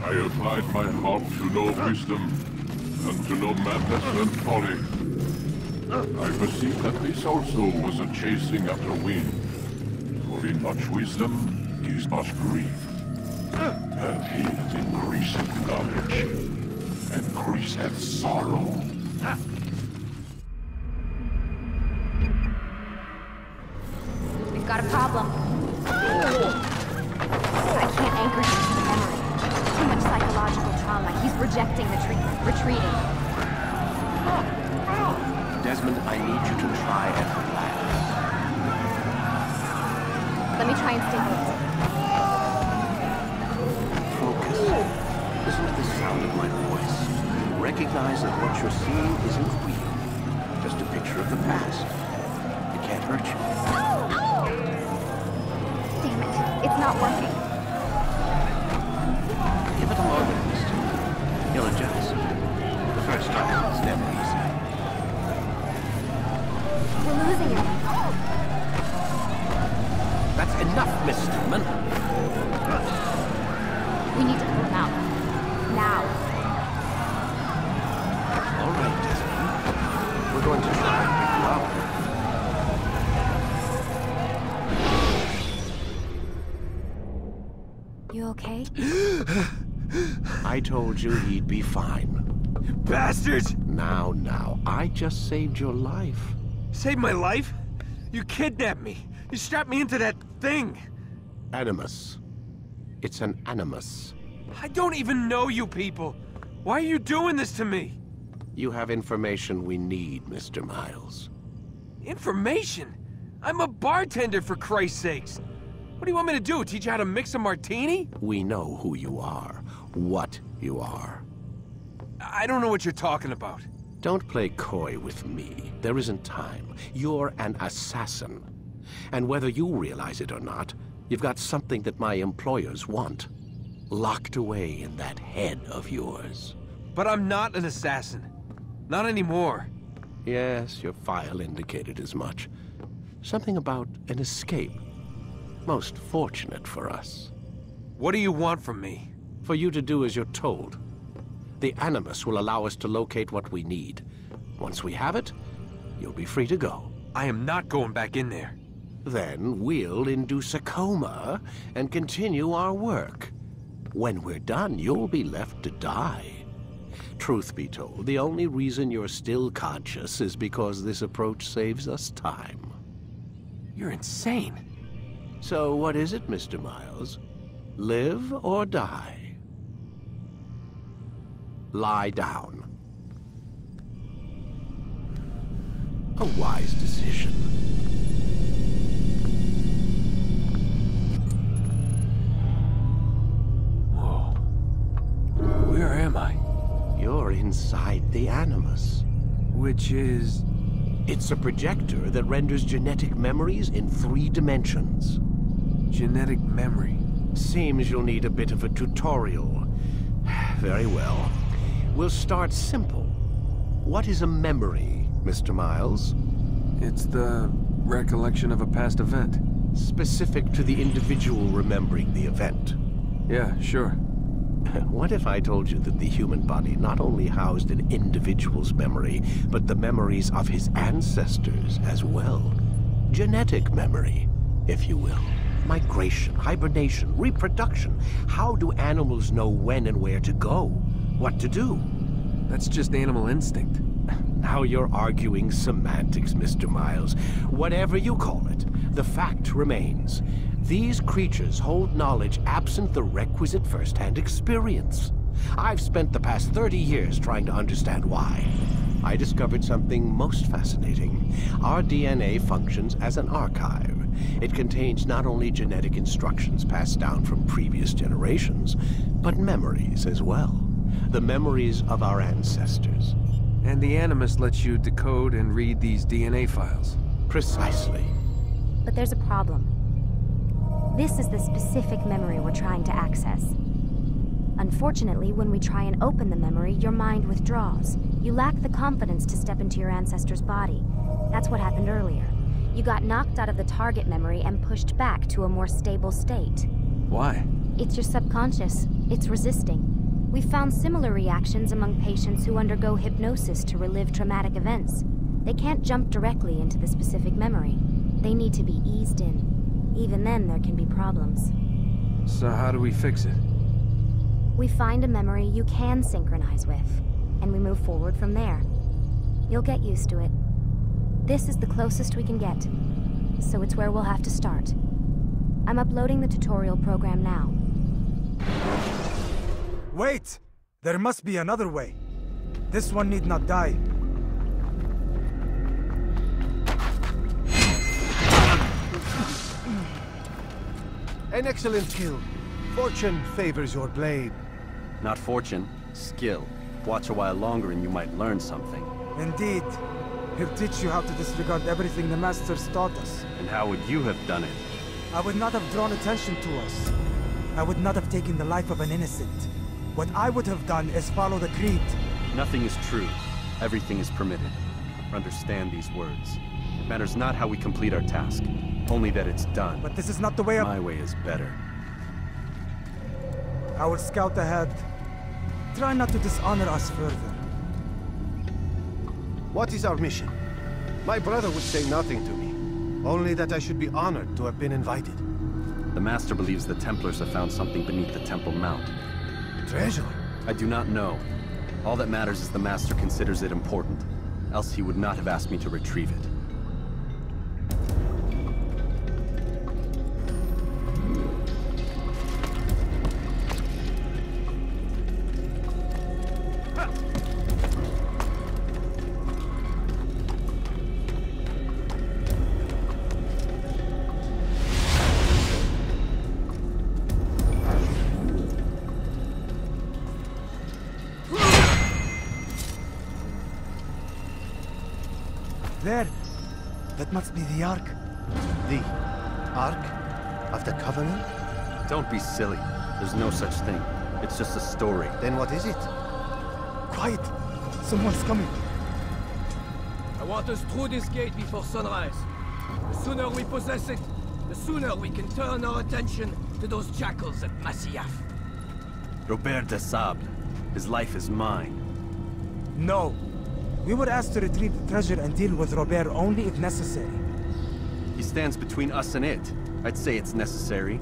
I applied my heart to know wisdom, and to know madness and folly. I perceived that this also was a chasing after wind. For in much wisdom is much grief. And he that increaseth knowledge increaseth sorrow. We've got a problem. I can't anchor him to the memory. Too much psychological trauma. He's rejecting the treatment, retreating. Desmond, I need you to try and relax. Let me try and stabilize it. Focus. Listen to the sound of my voice. Recognize that what you're seeing isn't real. Just a picture of the past. It can't hurt you. Damn it. It's not working. Give it a moment, mister. You'll adjust. The first time is never easy. We're losing him. That's enough, Miss Stillman. We need to pull him out. Now. All right, Desmond. We're going to try and pick you up. You okay? I told you he'd be fine. Bastards! Now, I just saved your life. Saved my life? You kidnapped me. You strapped me into that thing. Animus. It's an animus. I don't even know you people. Why are you doing this to me? You have information we need, Mr. Miles. Information? I'm a bartender, for Christ's sakes. What do you want me to do? Teach you how to mix a martini? We know who you are, what you are. I don't know what you're talking about. Don't play coy with me. There isn't time. You're an assassin. And whether you realize it or not, you've got something that my employers want. Locked away in that head of yours. But I'm not an assassin. Not anymore. Yes, your file indicated as much. Something about an escape. Most fortunate for us. What do you want from me? For you to do as you're told. The Animus will allow us to locate what we need. Once we have it, you'll be free to go. I am not going back in there. Then we'll induce a coma and continue our work. When we're done, you'll be left to die. Truth be told, the only reason you're still conscious is because this approach saves us time. You're insane. So what is it, Mr. Miles? Live or die? Lie down. A wise decision. Whoa. Where am I? You're inside the Animus. Which is... It's a projector that renders genetic memories in 3 dimensions. genetic memory. Seems you'll need a bit of a tutorial. Very well. We'll start simple. What is a memory, Mr. Miles? It's the recollection of a past event. Specific to the individual remembering the event. Yeah, sure. What if I told you that the human body not only housed an individual's memory, but the memories of his ancestors as well? Genetic memory, if you will. Migration, hibernation, reproduction. How do animals know when and where to go? What to do? That's just animal instinct. Now you're arguing semantics, Mr. Miles. Whatever you call it, the fact remains. These creatures hold knowledge absent the requisite first-hand experience. I've spent the past 30 years trying to understand why. I discovered something most fascinating. Our DNA functions as an archive. It contains not only genetic instructions passed down from previous generations, but memories as well. The memories of our ancestors. And the Animus lets you decode and read these DNA files. Precisely. But there's a problem. This is the specific memory we're trying to access. Unfortunately, when we try and open the memory, your mind withdraws. You lack the confidence to step into your ancestor's body. That's what happened earlier. You got knocked out of the target memory and pushed back to a more stable state. Why? It's your subconscious. It's resisting. We've found similar reactions among patients who undergo hypnosis to relive traumatic events. They can't jump directly into the specific memory. They need to be eased in. Even then, there can be problems. So how do we fix it? We find a memory you can synchronize with, and we move forward from there. You'll get used to it. This is the closest we can get, so it's where we'll have to start. I'm uploading the tutorial program now. Wait! There must be another way. This one need not die. An excellent kill. Fortune favors your blade. Not fortune, skill. Watch a while longer and you might learn something. Indeed. He'll teach you how to disregard everything the Masters taught us. And how would you have done it? I would not have drawn attention to us. I would not have taken the life of an innocent. What I would have done is follow the creed. Nothing is true. Everything is permitted. Understand these words. It matters not how we complete our task, only that it's done. But this is not the way of... My way is better. I will scout ahead. Try not to dishonor us further. What is our mission? My brother would say nothing to me. Only that I should be honored to have been invited. The Master believes the Templars have found something beneath the Temple Mount. Treasure? I do not know. All that matters is the Master considers it important. Else he would not have asked me to retrieve it. There! That must be the Ark. The Ark of the Covenant? Don't be silly. There's no such thing. It's just a story. Then what is it? Quiet! Someone's coming. I want us through this gate before sunrise. The sooner we possess it, the sooner we can turn our attention to those jackals at Masyaf. Robert de Sable. His life is mine. No. We were asked to retrieve the treasure and deal with Robert only if necessary. He stands between us and it. I'd say it's necessary.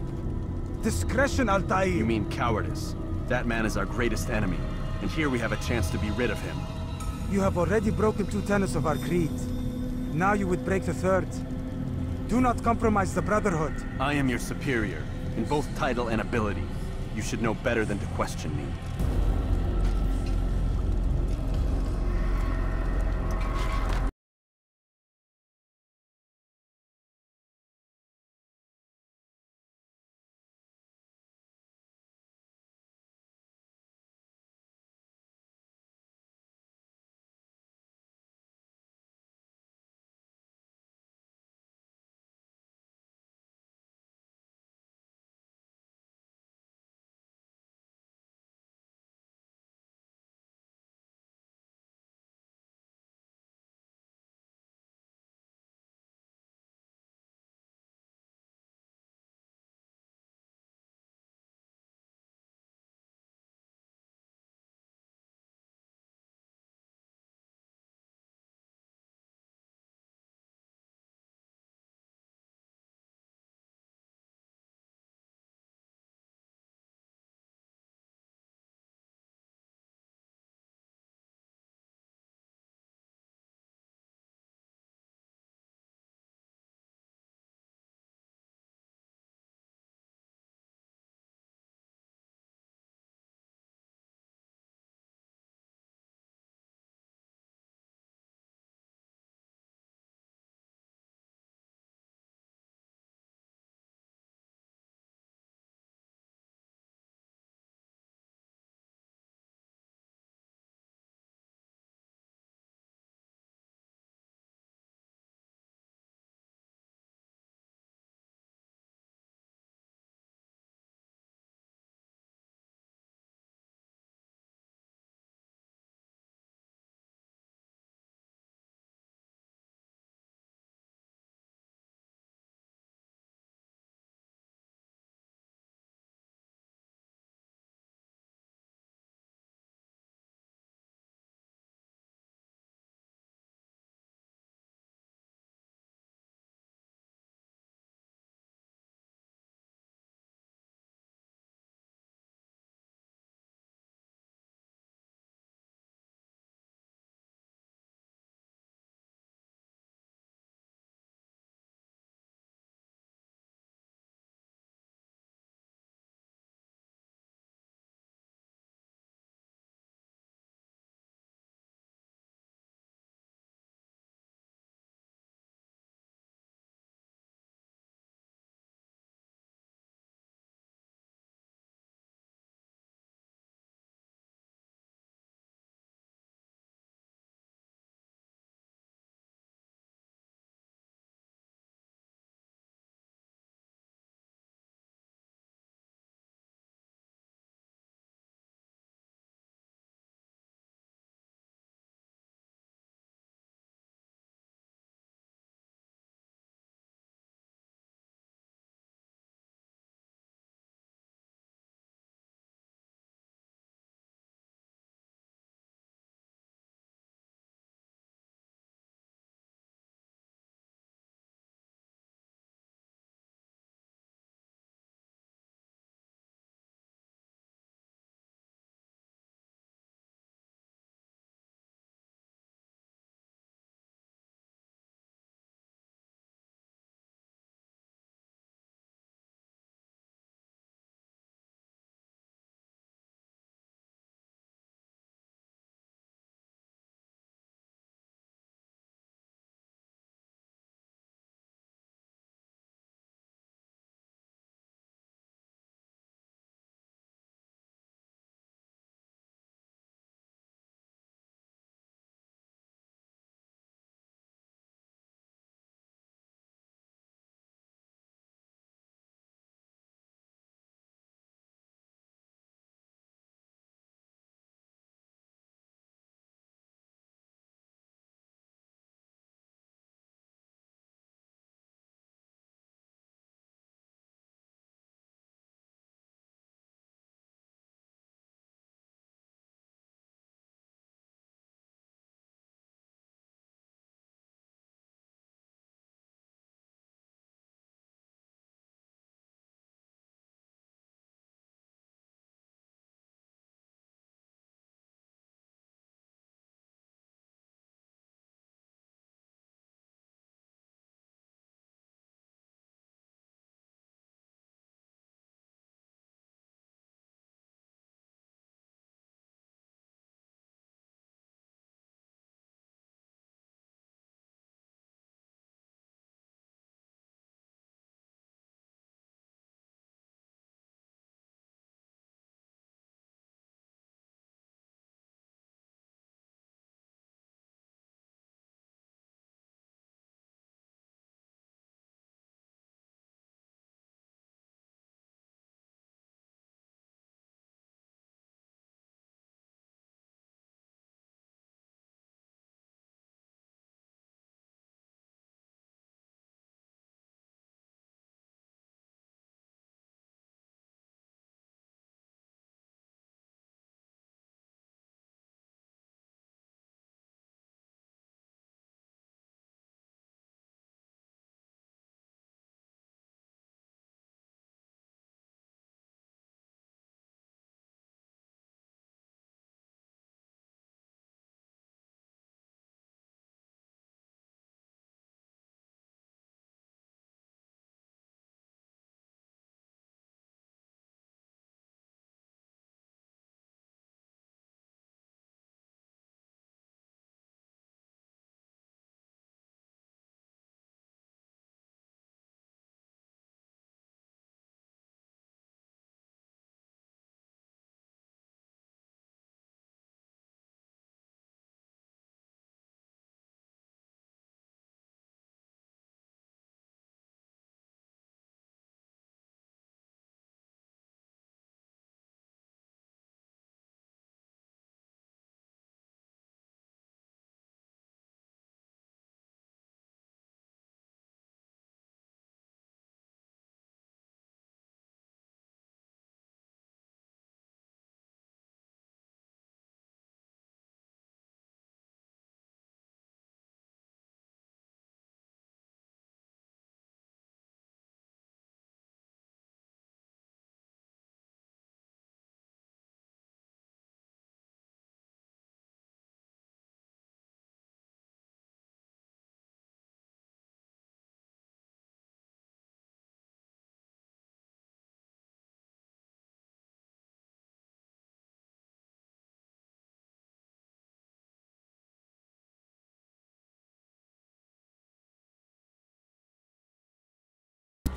Discretion, Altair! You mean cowardice. That man is our greatest enemy, and here we have a chance to be rid of him. You have already broken 2 tenets of our creed. Now you would break the 3rd. Do not compromise the Brotherhood. I am your superior, in both title and ability. You should know better than to question me.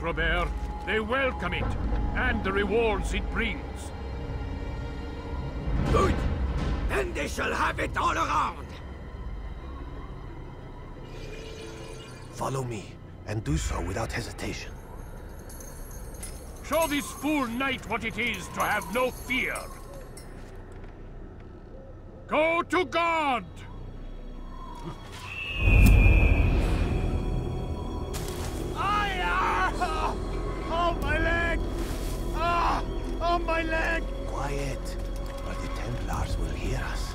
Robert. They welcome it, and the rewards it brings. Good! Then they shall have it all around! Follow me, and do so without hesitation. Show this fool knight what it is to have no fear. Go to God! Oh, my leg! Ah! Oh, my leg! Quiet, or the Templars will hear us.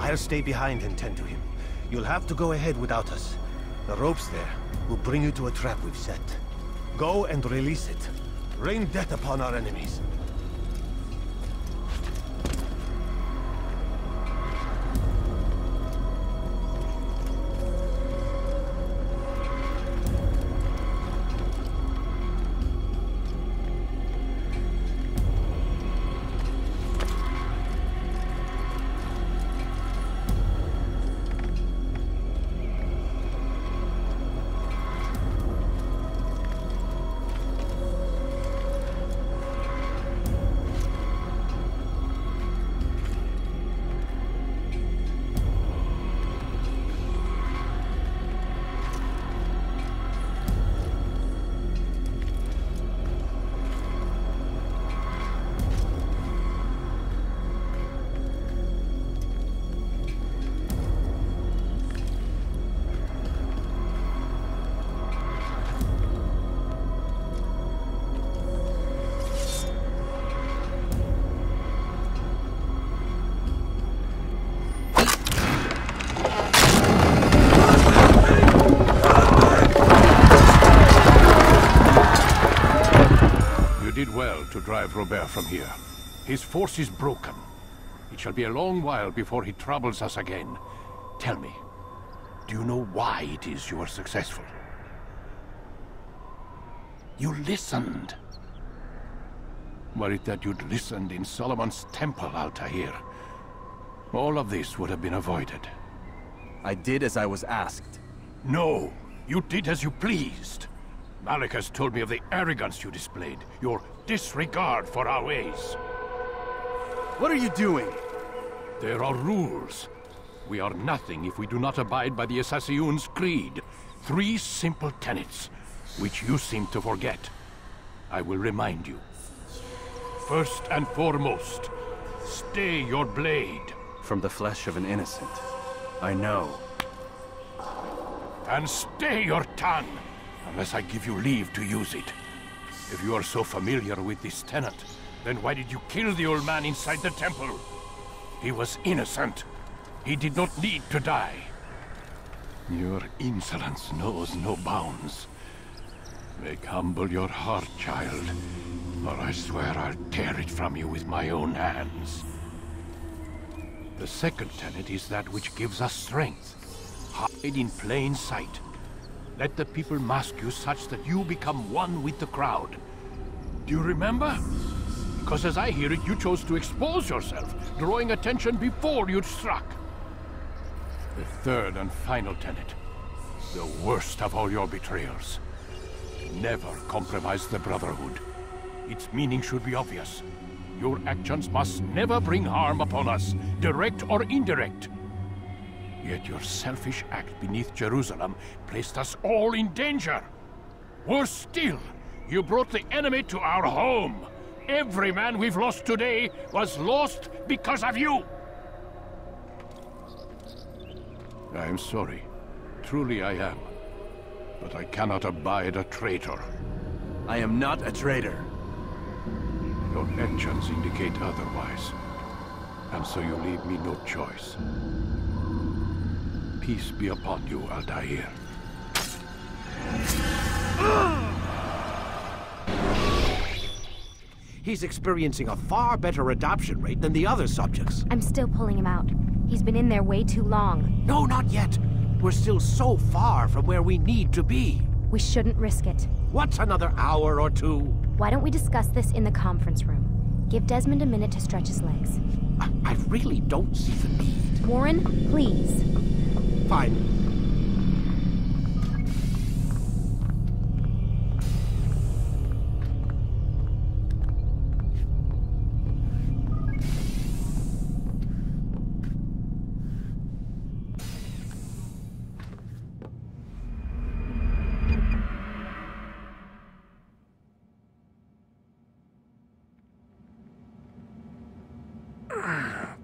I'll stay behind and tend to him. You'll have to go ahead without us. The ropes there will bring you to a trap we've set. Go and release it. Rain death upon our enemies. To drive Robert from here. His force is broken. It shall be a long while before he troubles us again. Tell me, do you know why it is you are successful? You listened. Were it that you'd listened in Solomon's temple, Altair, all of this would have been avoided. I did as I was asked. No, you did as you pleased. Malik has told me of the arrogance you displayed, your disregard for our ways. What are you doing? There are rules. We are nothing if we do not abide by the Assassin's creed. 3 simple tenets, which you seem to forget. I will remind you. First and foremost, stay your blade. From the flesh of an innocent. I know. And stay your tongue, unless I give you leave to use it. If you are so familiar with this tenet, then why did you kill the old man inside the temple? He was innocent. He did not need to die. Your insolence knows no bounds. Make humble your heart, child, or I swear I'll tear it from you with my own hands. The second tenet is that which gives us strength. Hide in plain sight. Let the people mask you such that you become one with the crowd. Do you remember? Because as I hear it, you chose to expose yourself, drawing attention before you'd struck. The third and final tenet. The worst of all your betrayals. Never compromise the Brotherhood. Its meaning should be obvious. Your actions must never bring harm upon us, direct or indirect. Yet your selfish act beneath Jerusalem placed us all in danger. Worse still, you brought the enemy to our home. Every man we've lost today was lost because of you. I am sorry. Truly I am. But I cannot abide a traitor. I am not a traitor. Your actions indicate otherwise. And so you leave me no choice. Peace be upon you, Altair. He's experiencing a far better adoption rate than the other subjects. I'm still pulling him out. He's been in there way too long. No, not yet. We're still so far from where we need to be. We shouldn't risk it. What's another hour or two? Why don't we discuss this in the conference room? Give Desmond a minute to stretch his legs. I really don't see the need. Warren, please. Fine.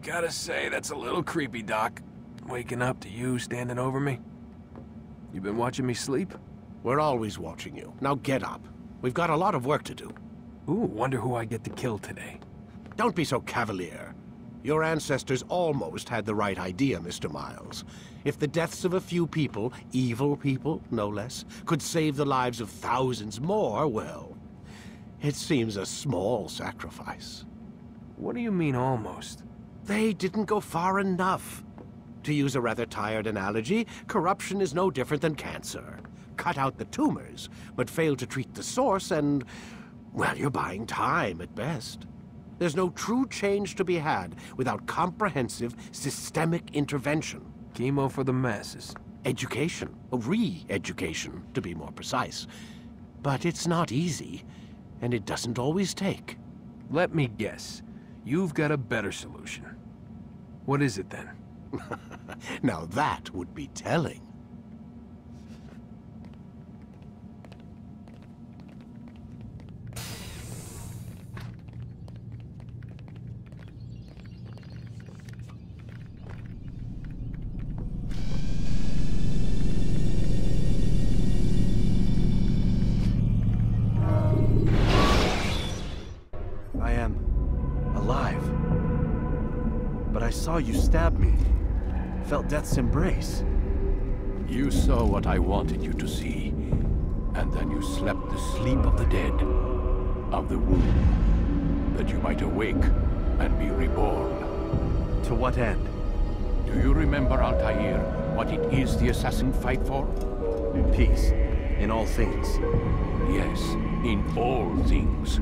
Gotta say, that's a little creepy, Doc. Waking up to you standing over me. You been watching me sleep? We're always watching you. Now get up. We've got a lot of work to do. Ooh, wonder who I get to kill today. Don't be so cavalier. Your ancestors almost had the right idea, Mr. Miles. If the deaths of a few people, evil people, no less, could save the lives of thousands more, well, it seems a small sacrifice. What do you mean, almost? They didn't go far enough. To use a rather tired analogy, corruption is no different than cancer. Cut out the tumors, but fail to treat the source and, well, you're buying time at best. There's no true change to be had without comprehensive, systemic intervention. Chemo for the masses. Education, re-education, to be more precise. But it's not easy, and it doesn't always take. Let me guess. You've got a better solution. What is it, then? Now that would be telling. I am alive. But I saw you stab me. Felt death's embrace. You saw what I wanted you to see, and then you slept the sleep of the dead, of the womb, that you might awake and be reborn. To what end? Do you remember, Altair, what it is the assassin fight for? Peace. In all things. Yes, in all things.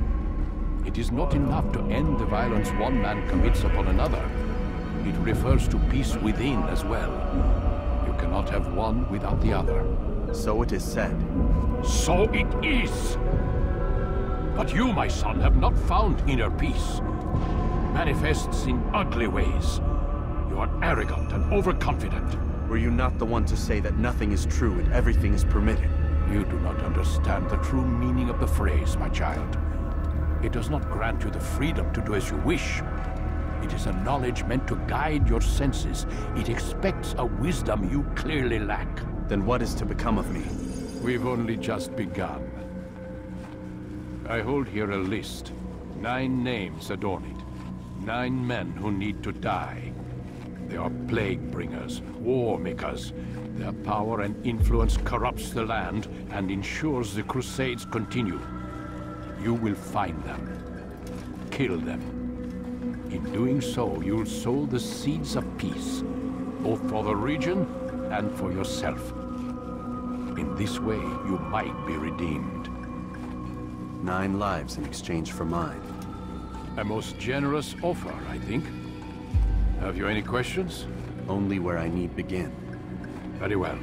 It is not enough to end the violence one man commits upon another. It refers to peace within as well. You cannot have one without the other. So it is said. So it is! But you, my son, have not found inner peace. Manifests in ugly ways. You are arrogant and overconfident. Were you not the one to say that nothing is true and everything is permitted? You do not understand the true meaning of the phrase, my child. It does not grant you the freedom to do as you wish. It is a knowledge meant to guide your senses. It expects a wisdom you clearly lack. Then what is to become of me? We've only just begun. I hold here a list. 9 names adorn it. 9 men who need to die. They are plague bringers, war makers. Their power and influence corrupts the land and ensures the Crusades continue. You will find them. Kill them. In doing so, you'll sow the seeds of peace, both for the region and for yourself. In this way, you might be redeemed. 9 lives in exchange for mine. A most generous offer, I think. Have you any questions? Only where I need begin. Very well.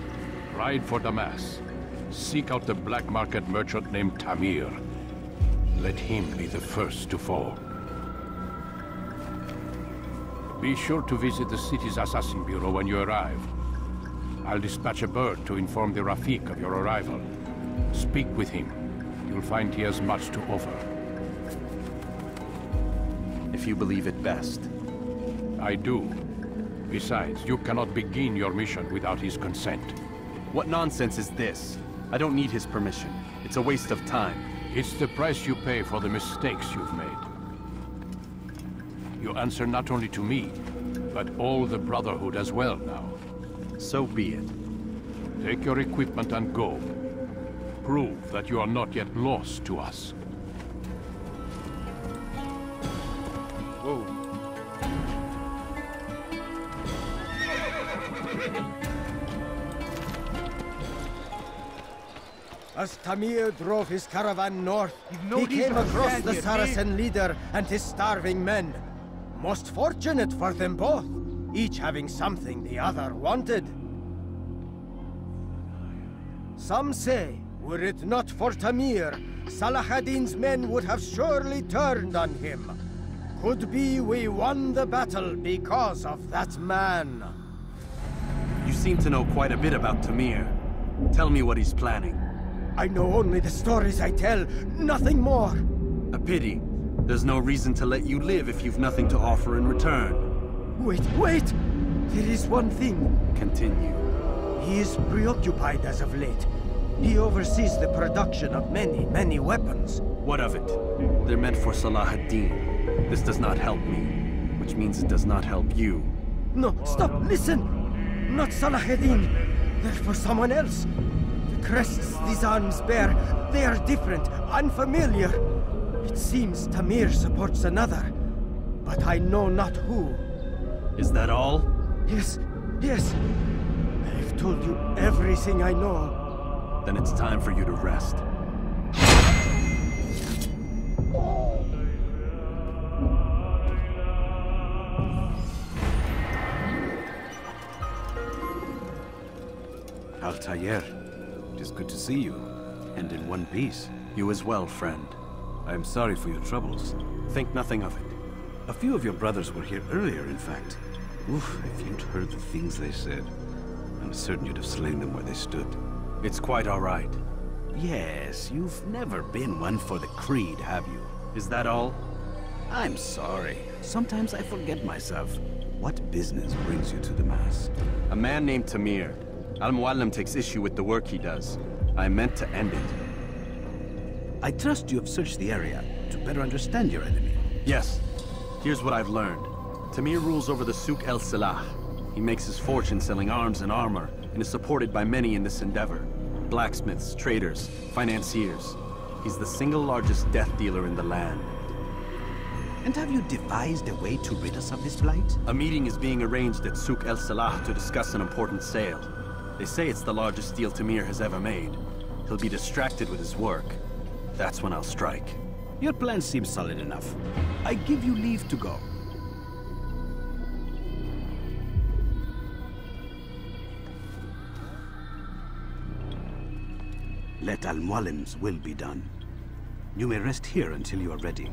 Ride for Damas. Seek out the black market merchant named Tamir. Let him be the first to fall. Be sure to visit the city's assassin bureau when you arrive. I'll dispatch a bird to inform the Rafik of your arrival. Speak with him. You'll find he has much to offer. If you believe it best. I do. Besides, you cannot begin your mission without his consent. What nonsense is this? I don't need his permission. It's a waste of time. It's the price you pay for the mistakes you've made. You answer not only to me, but all the Brotherhood as well now. So be it. Take your equipment and go. Prove that you are not yet lost to us. Whoa. As Tamir drove his caravan north, no he need came to across stand the here, Saracen leader and his starving men. Most fortunate for them both, each having something the other wanted. Some say, were it not for Tamir, Salah ad-Din's men would have surely turned on him. Could be we won the battle because of that man. You seem to know quite a bit about Tamir. Tell me what he's planning. I know only the stories I tell, nothing more. A pity. There's no reason to let you live if you've nothing to offer in return. Wait! There is one thing. Continue. He is preoccupied as of late. He oversees the production of many weapons. What of it? They're meant for Salah ad-Din. This does not help me, which means it does not help you. No, stop, listen! Not Salah ad-Din. They're for someone else. The crests these arms bear, they are different, unfamiliar. It seems Tamir supports another, but I know not who. Is that all? Yes. I've told you everything I know. Then it's time for you to rest. Altair, it is good to see you, and in one piece. You as well, friend. I am sorry for your troubles. Think nothing of it. A few of your brothers were here earlier, in fact. Oof, if you'd heard the things they said, I'm certain you'd have slain them where they stood. It's quite all right. Yes, you've never been one for the creed, have you? Is that all? I'm sorry. Sometimes I forget myself. What business brings you to the mast? A man named Tamir. Al-Muallim takes issue with the work he does. I meant to end it. I trust you have searched the area to better understand your enemy. Yes. Here's what I've learned. Tamir rules over the Souk el-Salah. He makes his fortune selling arms and armor, and is supported by many in this endeavor. Blacksmiths, traders, financiers. He's the single largest death dealer in the land. And have you devised a way to rid us of this blight? A meeting is being arranged at Souk el-Salah to discuss an important sale. They say it's the largest deal Tamir has ever made. He'll be distracted with his work. That's when I'll strike. Your plan seems solid enough. I give you leave to go. Let Al-Muallim's will be done. You may rest here until you are ready.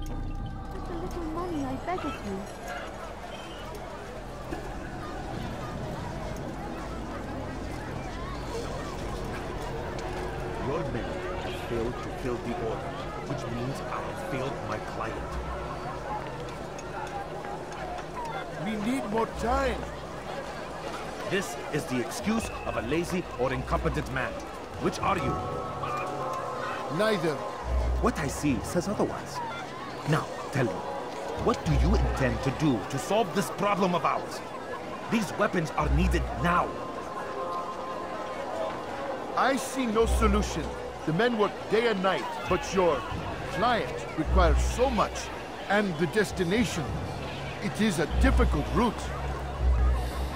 Just a little money, I beg of you. Your men have failed to fill the order, which means I have failed my client. We need more time. This is the excuse of a lazy or incompetent man. Which are you? Neither. What I see says otherwise. Now, tell me, what do you intend to do to solve this problem of ours? These weapons are needed now. I see no solution. The men work day and night, but your client requires so much. And the destination, it is a difficult route.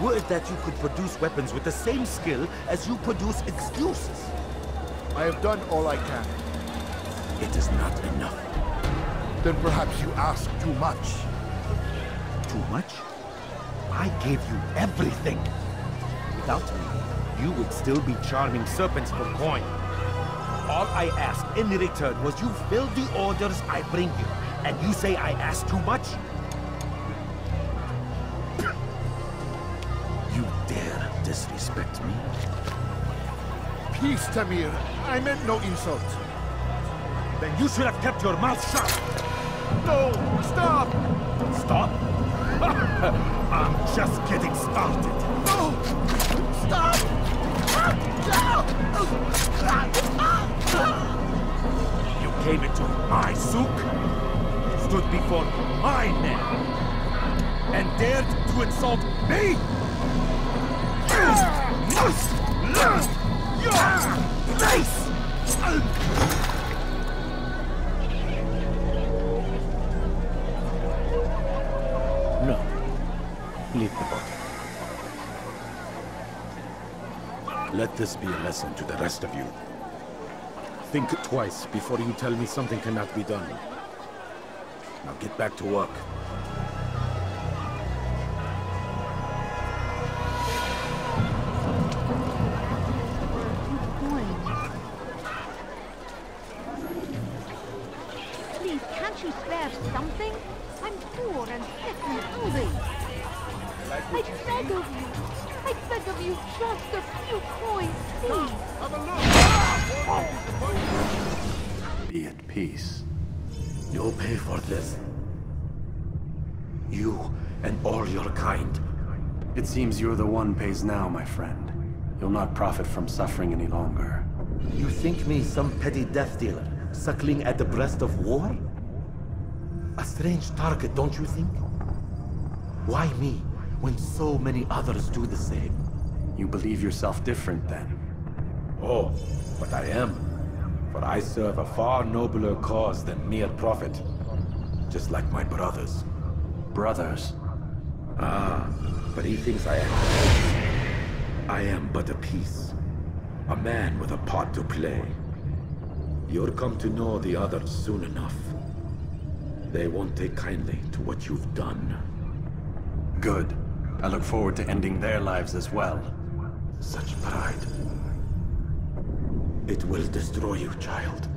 Would that you could produce weapons with the same skill as you produce excuses. I have done all I can. It is not enough. Then perhaps you ask too much. Too much? I gave you everything. Without me, you would still be charming serpents for coin. All I ask in return was you fill the orders I bring you. And you say I ask too much? You dare disrespect me? Peace, Tamir. I meant no insult. Then you should have kept your mouth shut. No! Stop! Stop? I'm just getting started. No! Stop! You came into my souk, stood before my men, and dared to insult me? You must learn your place! No. Leave the body. Let this be a lesson to the rest of you. Think twice before you tell me something cannot be done. Now get back to work. Please, can't you spare something? I'm poor and sick and hungry. I beg of you, just a few coins, please. Be at peace. You'll pay for this. You and all your kind. It seems you're the one pays now, my friend. You'll not profit from suffering any longer. You think me some petty death dealer, suckling at the breast of war? A strange target, don't you think? Why me, when so many others do the same? You believe yourself different, then? Oh, but I am. For I serve a far nobler cause than mere profit. Just like my brothers. Brothers? Ah, but he thinks I am. I am but a piece. A man with a part to play. You'll come to know the others soon enough. They won't take kindly to what you've done. Good. I look forward to ending their lives as well. Such pride. It will destroy you, child.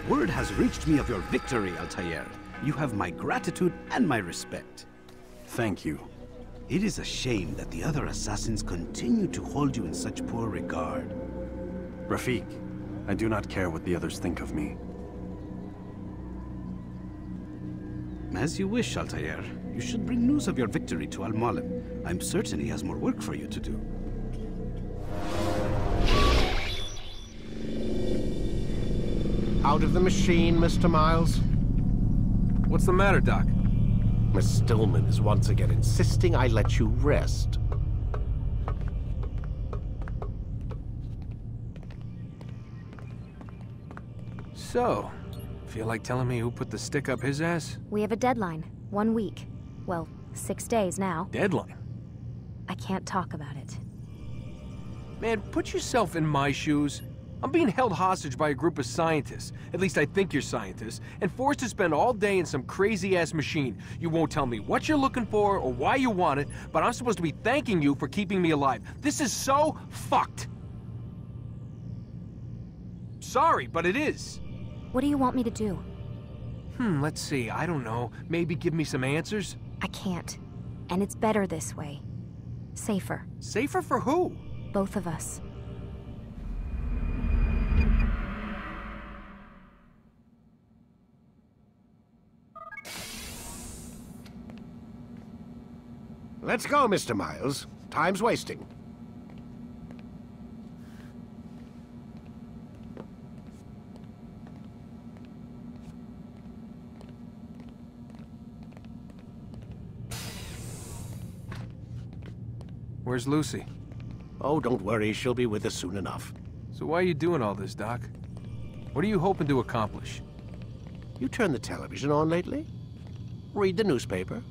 Word has reached me of your victory, Altair. You have my gratitude and my respect. Thank you. It is a shame that the other assassins continue to hold you in such poor regard. Rafik, I do not care what the others think of me. As you wish, Altair. You should bring news of your victory to Al-Malim. I'm certain he has more work for you to do. Out of the machine, Mr. Miles. What's the matter, Doc? Miss Stillman is once again insisting I let you rest. So, feel like telling me who put the stick up his ass? We have a deadline. 1 week. Well, 6 days now. Deadline? I can't talk about it. Man, put yourself in my shoes. I'm being held hostage by a group of scientists, at least I think you're scientists, and forced to spend all day in some crazy-ass machine. You won't tell me what you're looking for or why you want it, but I'm supposed to be thanking you for keeping me alive. This is so fucked. Sorry, but it is. What do you want me to do? Let's see, I don't know. Maybe give me some answers? I can't. And it's better this way. Safer. Safer for who? Both of us. Let's go, Mr. Miles. Time's wasting. Where's Lucy? Oh, don't worry. She'll be with us soon enough. So why are you doing all this, Doc? What are you hoping to accomplish? You turned the television on lately? Read the newspaper?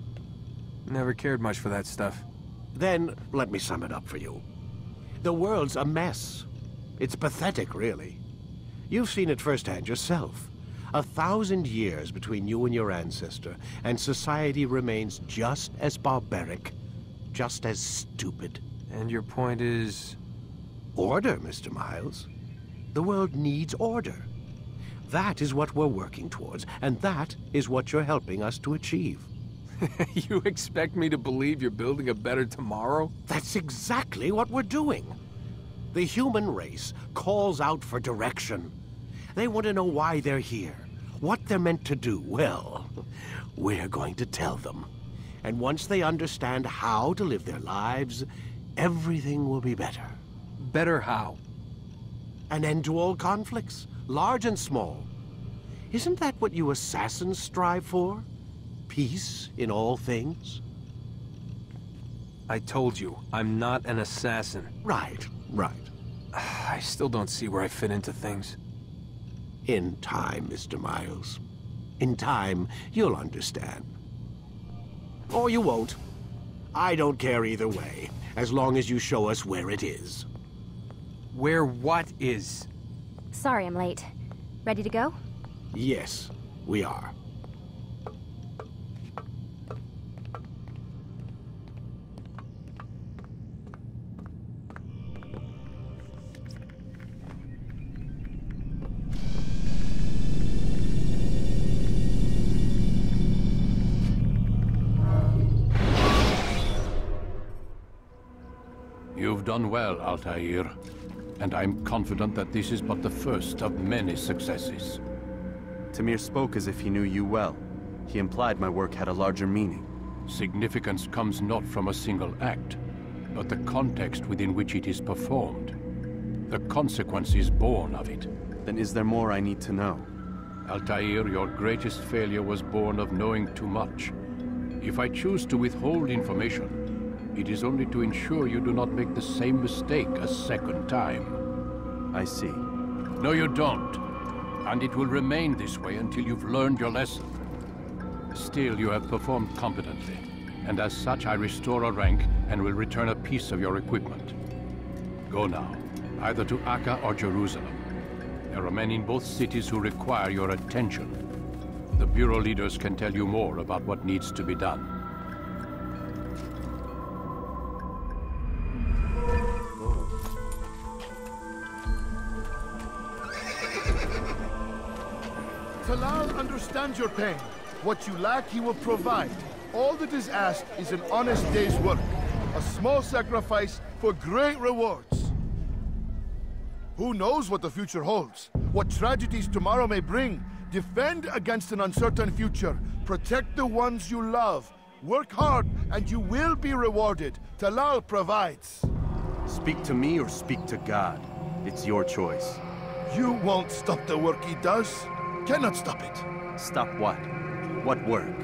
Never cared much for that stuff. Then, let me sum it up for you. The world's a mess. It's pathetic, really. You've seen it firsthand yourself. 1,000 years between you and your ancestor, and society remains just as barbaric, just as stupid. And your point is? Order, Mr. Miles. The world needs order. That is what we're working towards, and that is what you're helping us to achieve. You expect me to believe you're building a better tomorrow? That's exactly what we're doing. The human race calls out for direction. They want to know why they're here, what they're meant to do. Well, we're going to tell them. And once they understand how to live their lives, everything will be better. Better how? An end to all conflicts, large and small. Isn't that what you assassins strive for? Peace in all things? I told you, I'm not an assassin. Right. I still don't see where I fit into things. In time, Mr. Miles. In time, you'll understand. Or you won't. I don't care either way, as long as you show us where it is. Where what is? Sorry I'm late. Ready to go? Yes, we are. You've done well, Altair. And I'm confident that this is but the first of many successes. Tamir spoke as if he knew you well. He implied my work had a larger meaning. Significance comes not from a single act, but the context within which it is performed. The consequences born of it. Then is there more I need to know? Altair, your greatest failure was born of knowing too much. If I choose to withhold information, it is only to ensure you do not make the same mistake a second time. I see. No, you don't. And it will remain this way until you've learned your lesson. Still, you have performed competently, and as such I restore a rank and will return a piece of your equipment. Go now, either to Akka or Jerusalem. There are men in both cities who require your attention. The Bureau leaders can tell you more about what needs to be done. Talal understands your pain. What you lack, he will provide. All that is asked is an honest day's work. A small sacrifice for great rewards. Who knows what the future holds? What tragedies tomorrow may bring? Defend against an uncertain future. Protect the ones you love. Work hard, and you will be rewarded. Talal provides. Speak to me or speak to God. It's your choice. You won't stop the work he does. Cannot stop it. Stop what? What work?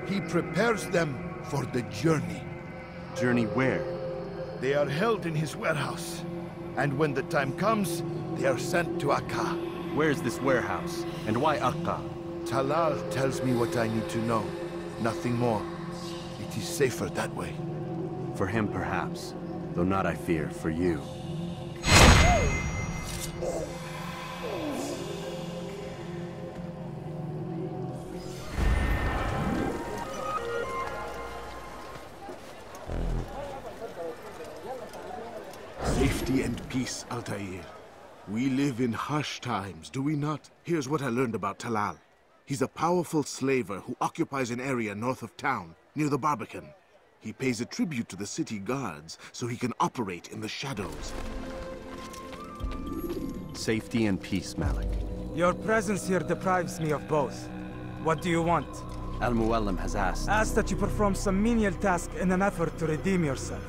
He prepares them for the journey. Journey where? They are held in his warehouse. And when the time comes, they are sent to Akka. Where's this warehouse? And why Akka? Talal tells me what I need to know. Nothing more. It is safer that way. For him, perhaps. Though not, I fear, for you. Safety and peace, Altair. We live in harsh times, do we not? Here's what I learned about Talal. He's a powerful slaver who occupies an area north of town, near the Barbican. He pays a tribute to the city guards so he can operate in the shadows. Safety and peace, Malik. Your presence here deprives me of both. What do you want? Al-Muallim has asked. Asked that you perform some menial task in an effort to redeem yourself.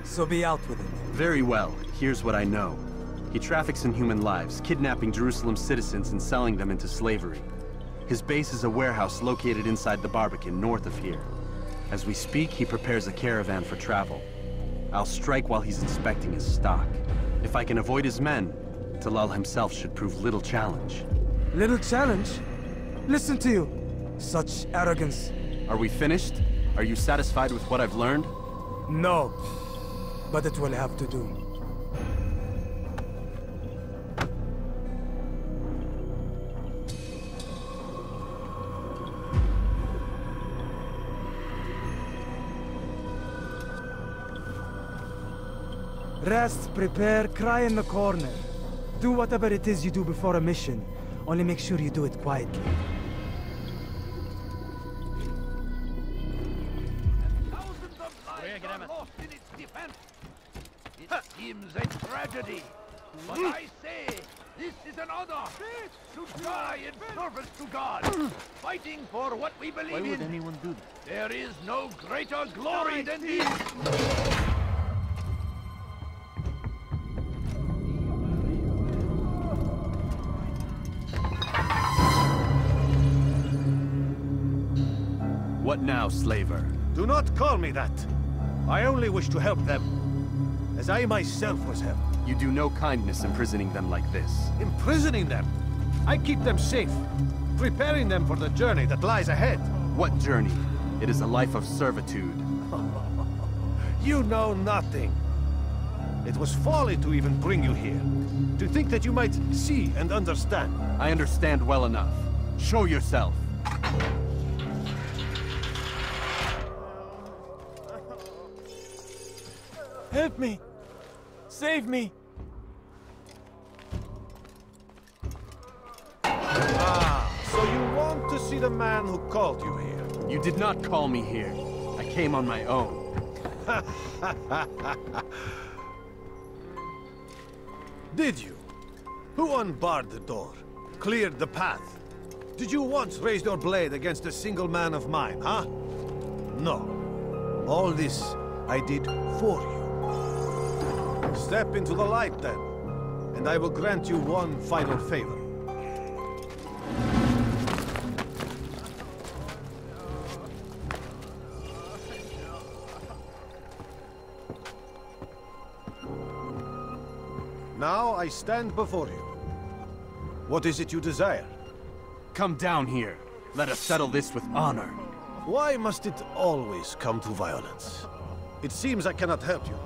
So be out with it. Very well. Here's what I know. He traffics in human lives, kidnapping Jerusalem citizens and selling them into slavery. His base is a warehouse located inside the Barbican, north of here. As we speak, he prepares a caravan for travel. I'll strike while he's inspecting his stock. If I can avoid his men, Talal himself should prove little challenge. Little challenge? Listen to you. Such arrogance. Are we finished? Are you satisfied with what I've learned? No. But it will have to do. Rest, prepare, cry in the corner. Do whatever it is you do before a mission. Only make sure you do it quietly. Thousands of lives are lost in its defense. It seems a tragedy, but I say This is an honor! To die in service to God! Fighting for what we believe in! Why would anyone do that? There is no greater glory than this! What now, slaver? Do not call me that. I only wish to help them, as I myself was helped. You do no kindness imprisoning them like this. Imprisoning them? I keep them safe, preparing them for the journey that lies ahead. What journey? It is a life of servitude. You know nothing. It was folly to even bring you here. To think that you might see and understand. I understand well enough. Show yourself. Help me! Save me! So you want to see the man who called you here? You did not call me here. I came on my own. Did you? Who unbarred the door? Cleared the path? Did you once raise your blade against a single man of mine, huh? No. All this I did for you. Step into the light, then, and I will grant you one final favor. Now I stand before you. What is it you desire? Come down here. Let us settle this with honor. Why must it always come to violence? It seems I cannot help you,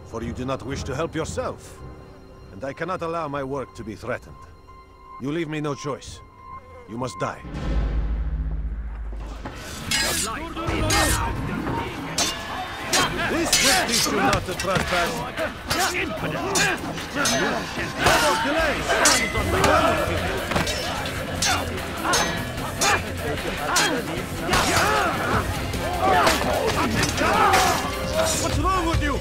for you do not wish to help yourself. And I cannot allow my work to be threatened. You leave me no choice. You must die. This witness do not trespass. No more delay. What's wrong with you?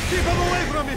Keep him away from me!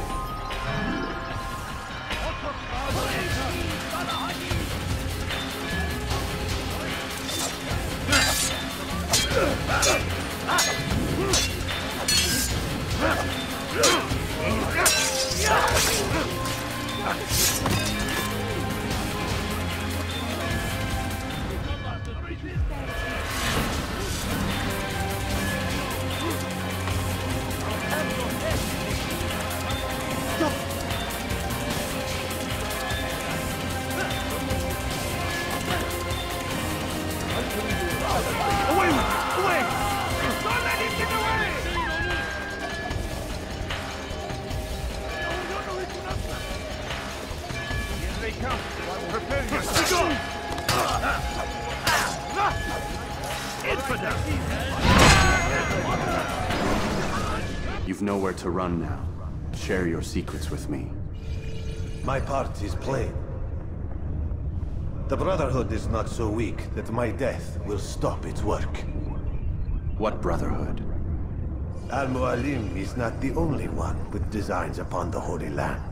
You've nowhere to run now. Share your secrets with me. My part is plain. The Brotherhood is not so weak that my death will stop its work. What Brotherhood? Al-Mualim is not the only one with designs upon the Holy Land.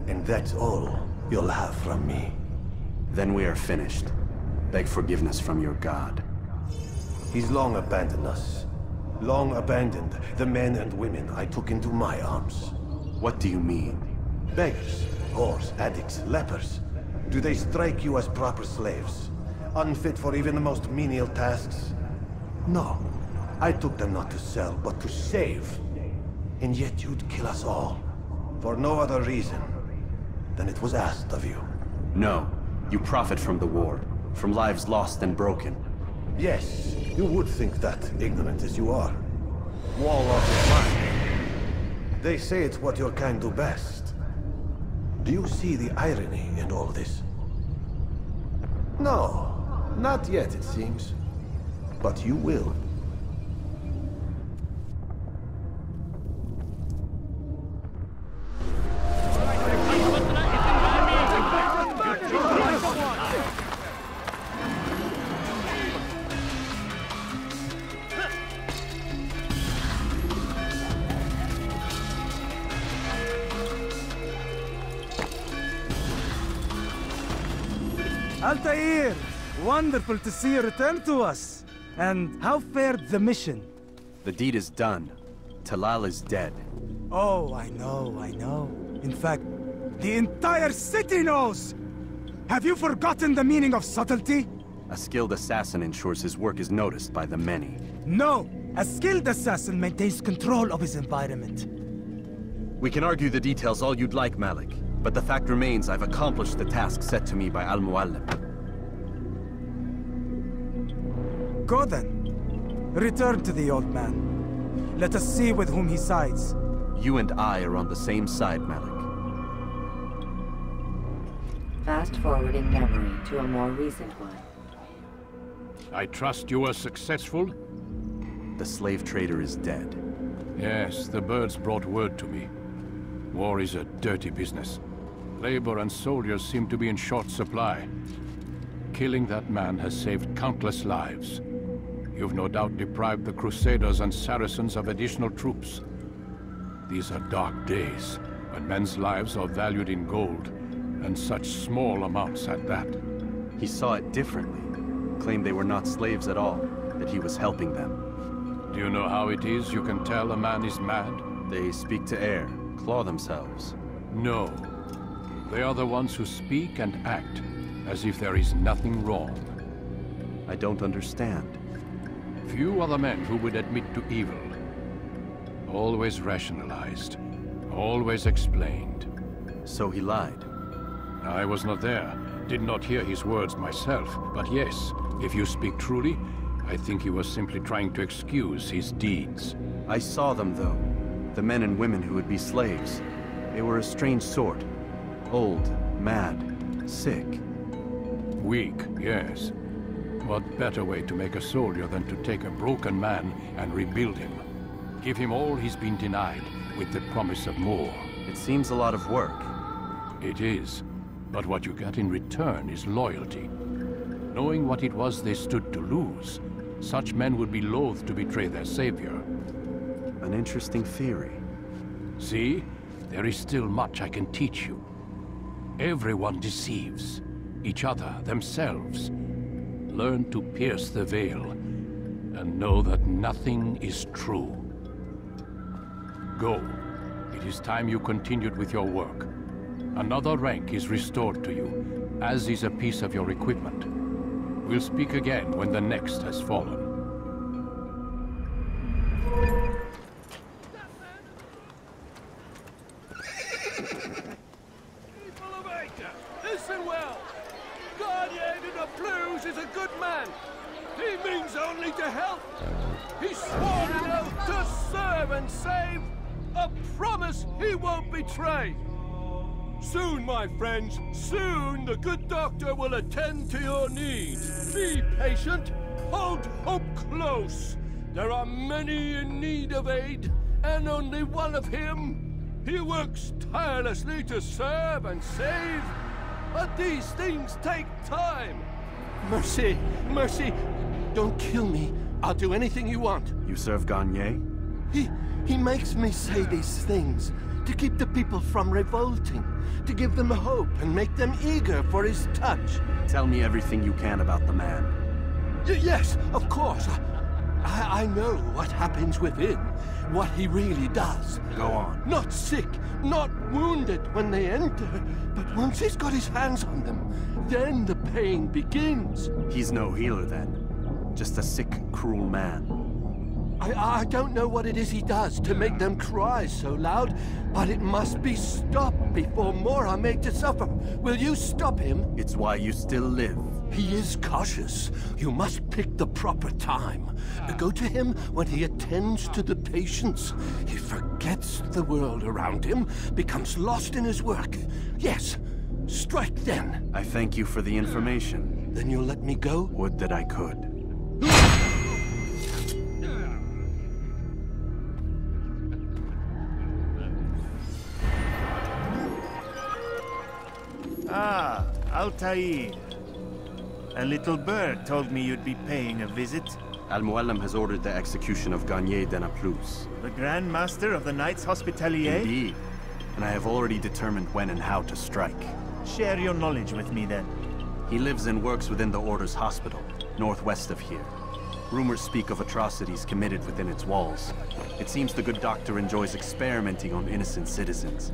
And that's all you'll have from me. Then we are finished. Beg forgiveness from your god. He's long abandoned us. Long abandoned the men and women I took into my arms. What do you mean? Beggars, whores, addicts, lepers. Do they strike you as proper slaves? Unfit for even the most menial tasks? No. I took them not to sell, but to save. And yet you'd kill us all. For no other reason than it was asked of you. No. You profit from the war. From lives lost and broken. Yes, you would think that, ignorant as you are. Wall off your mind. They say it's what your kind do best. Do you see the irony in all this? No, not yet, it seems. But you will. Altair! Wonderful to see you return to us. And how fared the mission? The deed is done. Talal is dead. Oh, I know. In fact, the entire city knows! Have you forgotten the meaning of subtlety? A skilled assassin ensures his work is noticed by the many. No! A skilled assassin maintains control of his environment. We can argue the details all you'd like, Malik. But the fact remains I've accomplished the task set to me by Al-Muallim. Go then. Return to the old man. Let us see with whom he sides. You and I are on the same side, Malik. Fast-forwarding memory to a more recent one. I trust you were successful? The slave trader is dead. Yes, the birds brought word to me. War is a dirty business. Labor and soldiers seem to be in short supply. Killing that man has saved countless lives. You've no doubt deprived the Crusaders and Saracens of additional troops. These are dark days, when men's lives are valued in gold, and such small amounts at that. He saw it differently. Claimed they were not slaves at all, that he was helping them. Do you know how it is you can tell a man is mad? They speak to air, claw themselves. No. They are the ones who speak and act as if there is nothing wrong. I don't understand. Few are the men who would admit to evil. Always rationalized. Always explained. So he lied? I was not there. Did not hear his words myself. But yes, if you speak truly, I think he was simply trying to excuse his deeds. I saw them, though. The men and women who would be slaves. They were a strange sort. Old, mad, sick. Weak, yes. What better way to make a soldier than to take a broken man and rebuild him? Give him all he's been denied, with the promise of more. It seems a lot of work. It is. But what you get in return is loyalty. Knowing what it was they stood to lose, such men would be loath to betray their savior. An interesting theory. See? There is still much I can teach you. Everyone deceives. Each other, themselves. Learn to pierce the veil, and know that nothing is true. Go. It is time you continued with your work. Another rank is restored to you, as is a piece of your equipment. We'll speak again when the next has fallen. People of Acre, listen well. Garnier de la Plus is a good man. He means only to help. He swore an oath to serve and save. A promise he won't betray. Soon, my friends, soon the good doctor will attend to your needs. Be patient. Hold hope close. There are many in need of aid, and only one of him. He works tirelessly to serve and save. But these things take time. Mercy, mercy. Don't kill me. I'll do anything you want. You serve Garnier? He makes me say these things to keep the people from revolting, to give them hope and make them eager for his touch. Tell me everything you can about the man. Yes, of course. I know what happens within, what he really does. Go on. Not sick, not wounded when they enter, but once he's got his hands on them, then the pain begins. He's no healer then. Just a sick, cruel man. I don't know what it is he does to make them cry so loud, but it must be stopped before more are made to suffer. Will you stop him? It's why you still live. He is cautious. You must pick the proper time. Go to him when he attends to the patients. He forgets the world around him, becomes lost in his work. Yes, strike then. I thank you for the information. Then you'll let me go? Would that I could. Ah, Altair. A little bird told me you'd be paying a visit. Al-Muallim has ordered the execution of Garnier de la Plus. The Grand Master of the Knights Hospitalier? Indeed. And I have already determined when and how to strike. Share your knowledge with me then. He lives and works within the Order's hospital, northwest of here. Rumors speak of atrocities committed within its walls. It seems the good doctor enjoys experimenting on innocent citizens.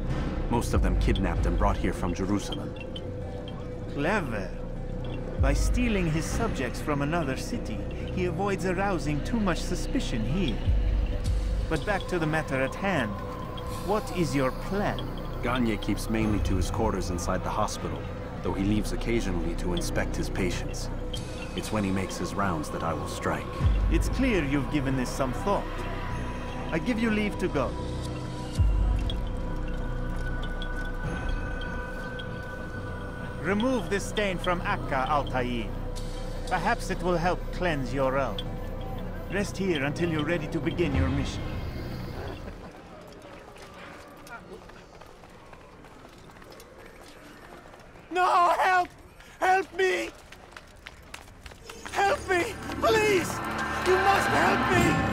Most of them kidnapped and brought here from Jerusalem. Clever. By stealing his subjects from another city, he avoids arousing too much suspicion here. But back to the matter at hand. What is your plan? Gagne keeps mainly to his quarters inside the hospital, though he leaves occasionally to inspect his patients. It's when he makes his rounds that I will strike. It's clear you've given this some thought. I give you leave to go. Remove this stain from Akka, Altair. Perhaps it will help cleanse your realm. Rest here until you're ready to begin your mission. No, help! Help me! Help me! Please! You must help me!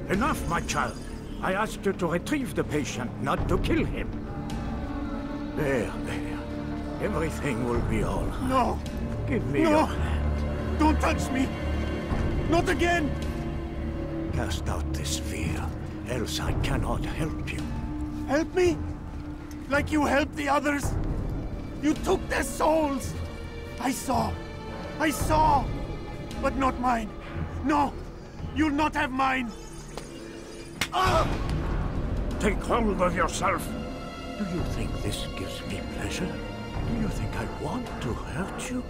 Enough, my child. I asked you to retrieve the patient, not to kill him. There. Everything will be all right. No! Give me No! your hand. Don't touch me! Not again! Cast out this fear, else I cannot help you. Help me? Like you helped the others? You took their souls! I saw! But not mine! No! You'll not have mine! Ah! Take hold of yourself! Do you think this gives me pleasure? Do you think I want to hurt you?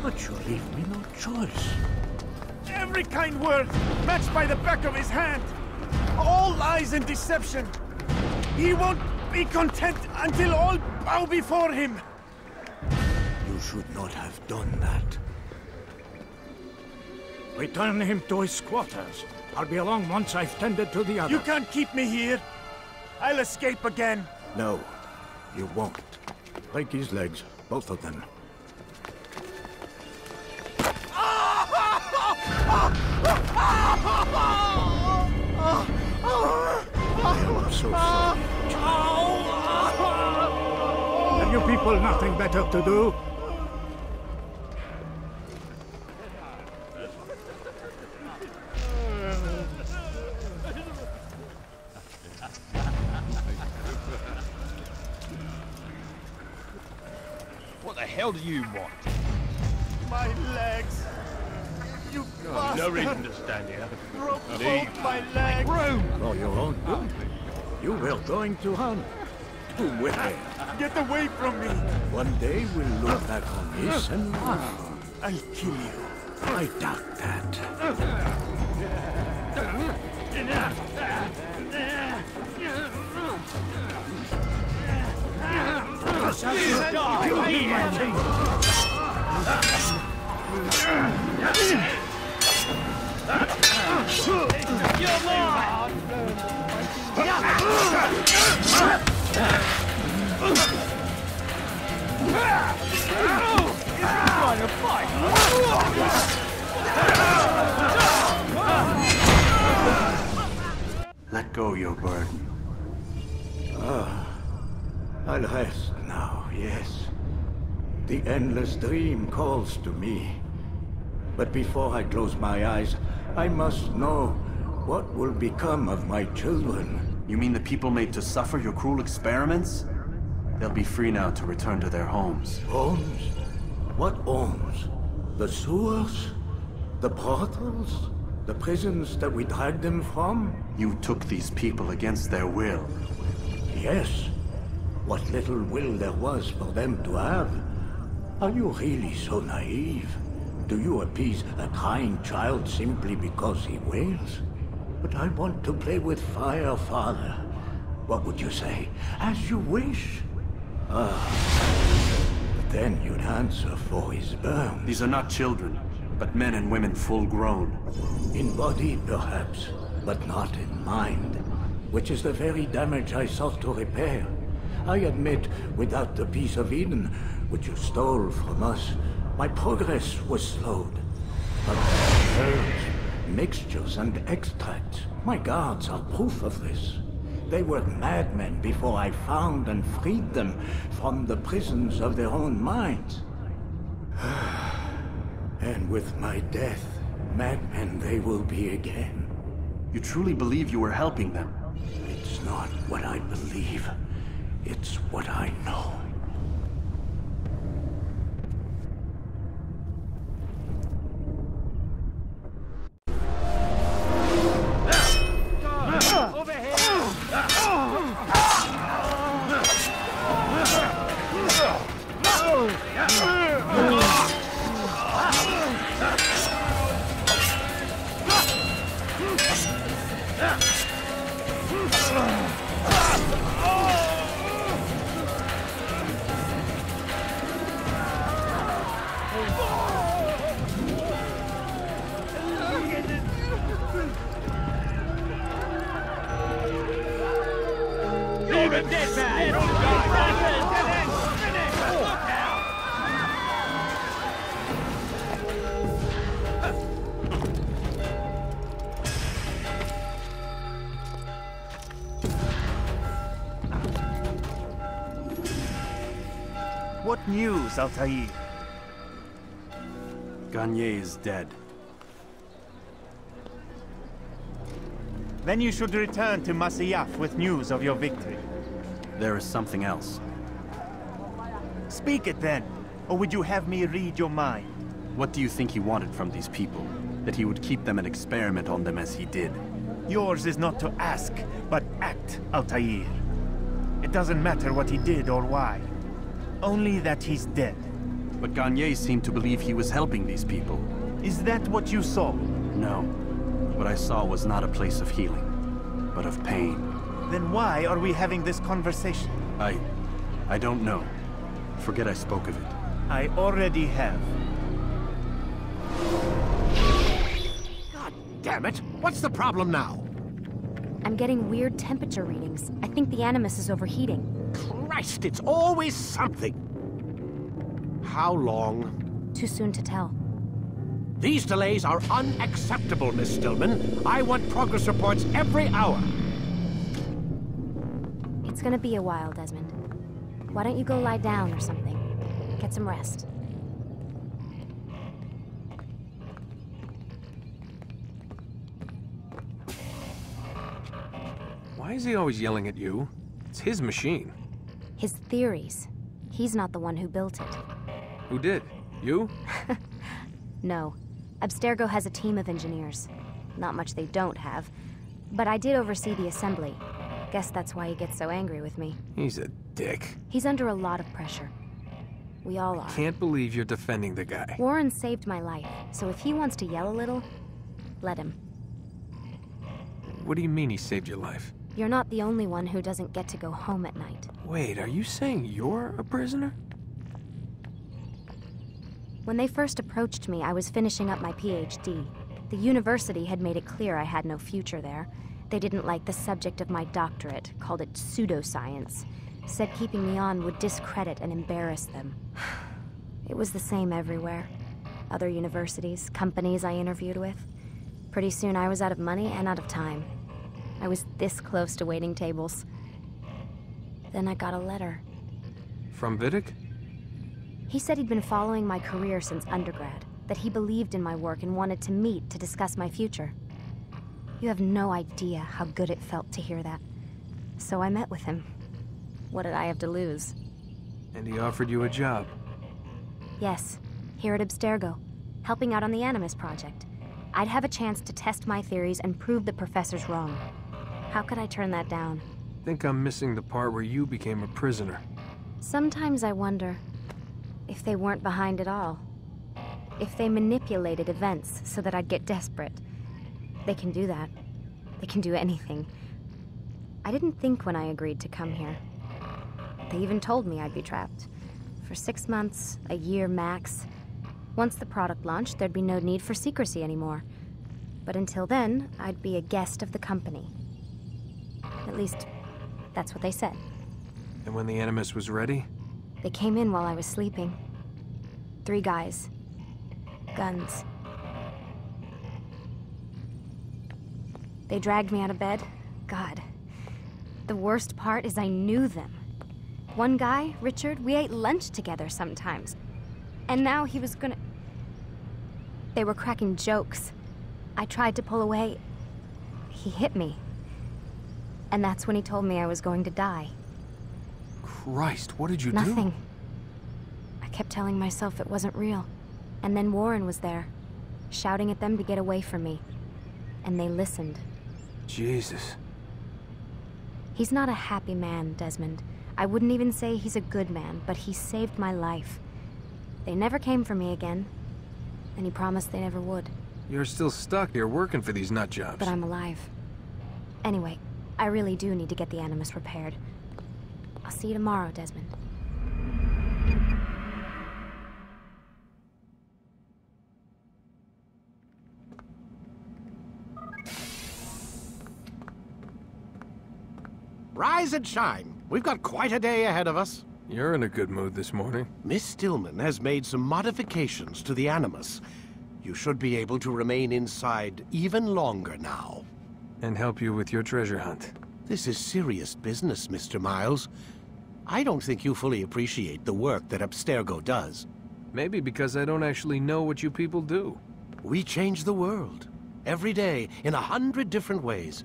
But you leave me no choice. Every kind word matched by the back of his hand! All lies and deception! He won't be content until all bow before him! You should not have done that. Return him to his quarters. I'll be along once I've tended to the other. You can't keep me here! I'll escape again! No, you won't. Break his legs, both of them. I'm so sorry. Have you people nothing better to do? What the hell do you want? My legs! You bastard! No reason to stand here. Broke Leave. both my legs! For your own good. You were going to hunt. To where? Get away from me! One day we'll look back on this and laugh. I'll kill you. I doubt that. Let go your burden. I'll rest now, yes. The endless dream calls to me. But before I close my eyes, I must know what will become of my children. You mean the people made to suffer your cruel experiments? They'll be free now to return to their homes. Homes? What homes? The sewers? The brothels? The prisons that we dragged them from? You took these people against their will. Yes. What little will there was for them to have. Are you really so naive? Do you appease a crying child simply because he wails? But I want to play with fire, Father. What would you say? As you wish. But then you'd answer for his burn. These are not children, but men and women full grown. In body, perhaps, but not in mind. Which is the very damage I sought to repair. I admit, without the piece of Eden, which you stole from us, my progress was slowed. But herbs, mixtures, and extracts, my guards are proof of this. They were madmen before I found and freed them from the prisons of their own minds. And with my death, madmen they will be again. You truly believe you were helping them? It's not what I believe. It's what I know. Over here! You're a dead man! Look out! What news, Altair? Garnier is dead. Then you should return to Masyaf with news of your victory. There is something else. Speak it then, or would you have me read your mind? What do you think he wanted from these people? That he would keep them and experiment on them as he did? Yours is not to ask, but act, Altair. It doesn't matter what he did or why. Only that he's dead. But Garnier seemed to believe he was helping these people. Is that what you saw? No. What I saw was not a place of healing, but of pain. Then why are we having this conversation? I don't know. Forget I spoke of it. I already have. God damn it! What's the problem now? I'm getting weird temperature readings. I think the Animus is overheating. Christ, it's always something! How long? Too soon to tell. These delays are unacceptable, Miss Stillman. I want progress reports every hour. It's gonna be a while, Desmond. Why don't you go lie down or something? Get some rest. Why is he always yelling at you? It's his machine. His theories. He's not the one who built it. Who did? You? No. Abstergo has a team of engineers. Not much they don't have. But I did oversee the assembly. Guess that's why he gets so angry with me. He's a dick. He's under a lot of pressure. We all are. Can't believe you're defending the guy. Warren saved my life, so if he wants to yell a little, let him. What do you mean he saved your life? You're not the only one who doesn't get to go home at night. Wait, are you saying you're a prisoner? When they first approached me, I was finishing up my PhD. The university had made it clear I had no future there. They didn't like the subject of my doctorate, called it pseudoscience. Said keeping me on would discredit and embarrass them. It was the same everywhere. Other universities, companies I interviewed with. Pretty soon I was out of money and out of time. I was this close to waiting tables. Then I got a letter. From Vidic? He said he'd been following my career since undergrad, that he believed in my work and wanted to meet to discuss my future. You have no idea how good it felt to hear that. So I met with him. What did I have to lose? And he offered you a job? Yes, here at Abstergo, helping out on the Animus project. I'd have a chance to test my theories and prove the professors wrong. How could I turn that down? I think I'm missing the part where you became a prisoner. Sometimes I wonder if they weren't behind it all. If they manipulated events so that I'd get desperate. They can do that. They can do anything. I didn't think when I agreed to come here. They even told me I'd be trapped. For 6 months, a year max. Once the product launched, there'd be no need for secrecy anymore. But until then, I'd be a guest of the company. At least, that's what they said. And when the Animus was ready? They came in while I was sleeping. 3 guys. Guns. They dragged me out of bed. God. The worst part is I knew them. One guy, Richard, we ate lunch together sometimes. And now he was gonna... They were cracking jokes. I tried to pull away. He hit me. And that's when he told me I was going to die. Christ, what did you do? Nothing. I kept telling myself it wasn't real. And then Warren was there, shouting at them to get away from me. And they listened. Jesus. He's not a happy man, Desmond. I wouldn't even say he's a good man, but he saved my life. They never came for me again, and he promised they never would. You're still stuck here working for these nut jobs. But I'm alive. Anyway, I really do need to get the Animus repaired. I'll see you tomorrow, Desmond. Rise and shine. We've got quite a day ahead of us. You're in a good mood this morning. Miss Stillman has made some modifications to the Animus. You should be able to remain inside even longer now. And help you with your treasure hunt. This is serious business, Mr. Miles. I don't think you fully appreciate the work that Abstergo does. Maybe because I don't actually know what you people do. We change the world. Every day, in 100 different ways.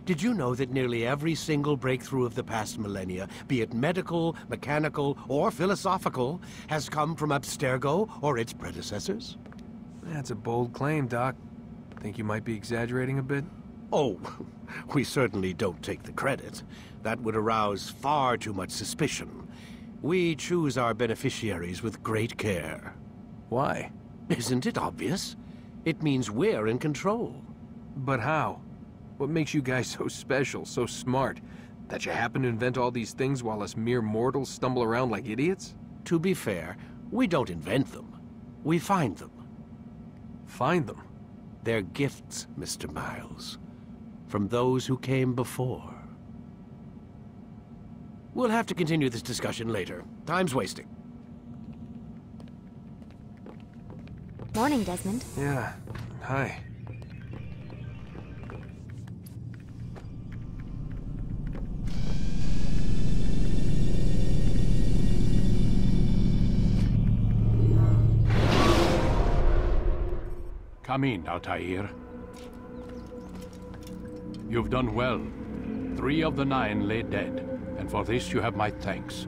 Did you know that nearly every single breakthrough of the past millennia, be it medical, mechanical, or philosophical, has come from Abstergo or its predecessors? That's a bold claim, Doc. Think you might be exaggerating a bit? Oh, we certainly don't take the credit. That would arouse far too much suspicion. We choose our beneficiaries with great care. Why? Isn't it obvious? It means we're in control. But how? What makes you guys so special, so smart? That you happen to invent all these things while us mere mortals stumble around like idiots? To be fair, we don't invent them. We find them. Find them? They're gifts, Mr. Miles. From those who came before. We'll have to continue this discussion later. Time's wasting. Morning, Desmond. Yeah. Hi. Come in, Altair. You've done well. 3 of the 9 lay dead, and for this you have my thanks.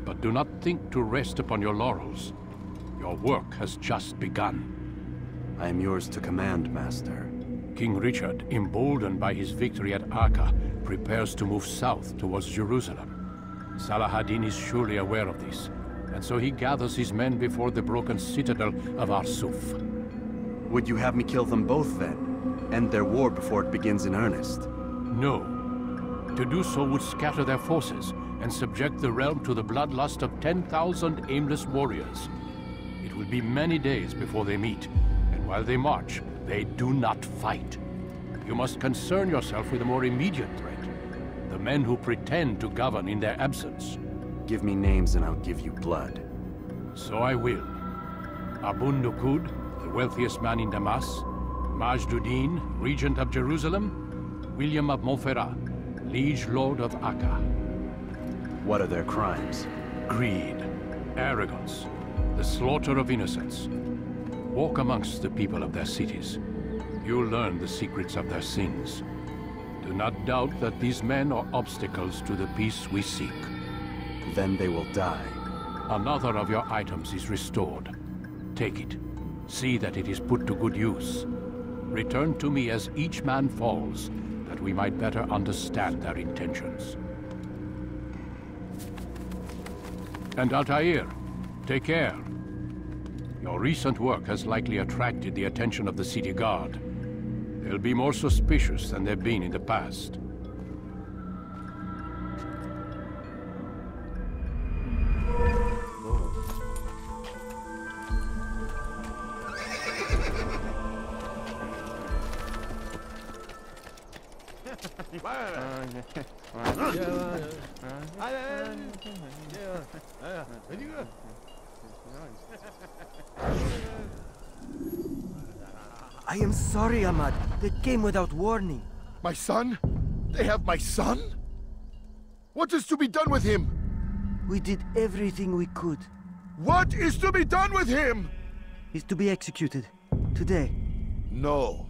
But do not think to rest upon your laurels. Your work has just begun. I am yours to command, Master. King Richard, emboldened by his victory at Acre, prepares to move south towards Jerusalem. Salah-ad-Din is surely aware of this, and so he gathers his men before the broken citadel of Arsuf. Would you have me kill them both, then? End their war before it begins in earnest? No. To do so would scatter their forces and subject the realm to the bloodlust of 10,000 aimless warriors. It will be many days before they meet, and while they march, they do not fight. You must concern yourself with a more immediate threat. The men who pretend to govern in their absence. Give me names and I'll give you blood. So I will. Abun Nukud, the wealthiest man in Damas, Majduddin, regent of Jerusalem, William of Montferrat, liege lord of Acre. What are their crimes? Greed, arrogance, the slaughter of innocents. Walk amongst the people of their cities. You'll learn the secrets of their sins. Do not doubt that these men are obstacles to the peace we seek. Then they will die. Another of your items is restored. Take it. See that it is put to good use. Return to me as each man falls, that we might better understand their intentions. And Altair, take care. Your recent work has likely attracted the attention of the city guard. They'll be more suspicious than they've been in the past. I am sorry, Ahmad. They came without warning. My son? They have my son? What is to be done with him? We did everything we could. What is to be done with him? He's to be executed. Today. No.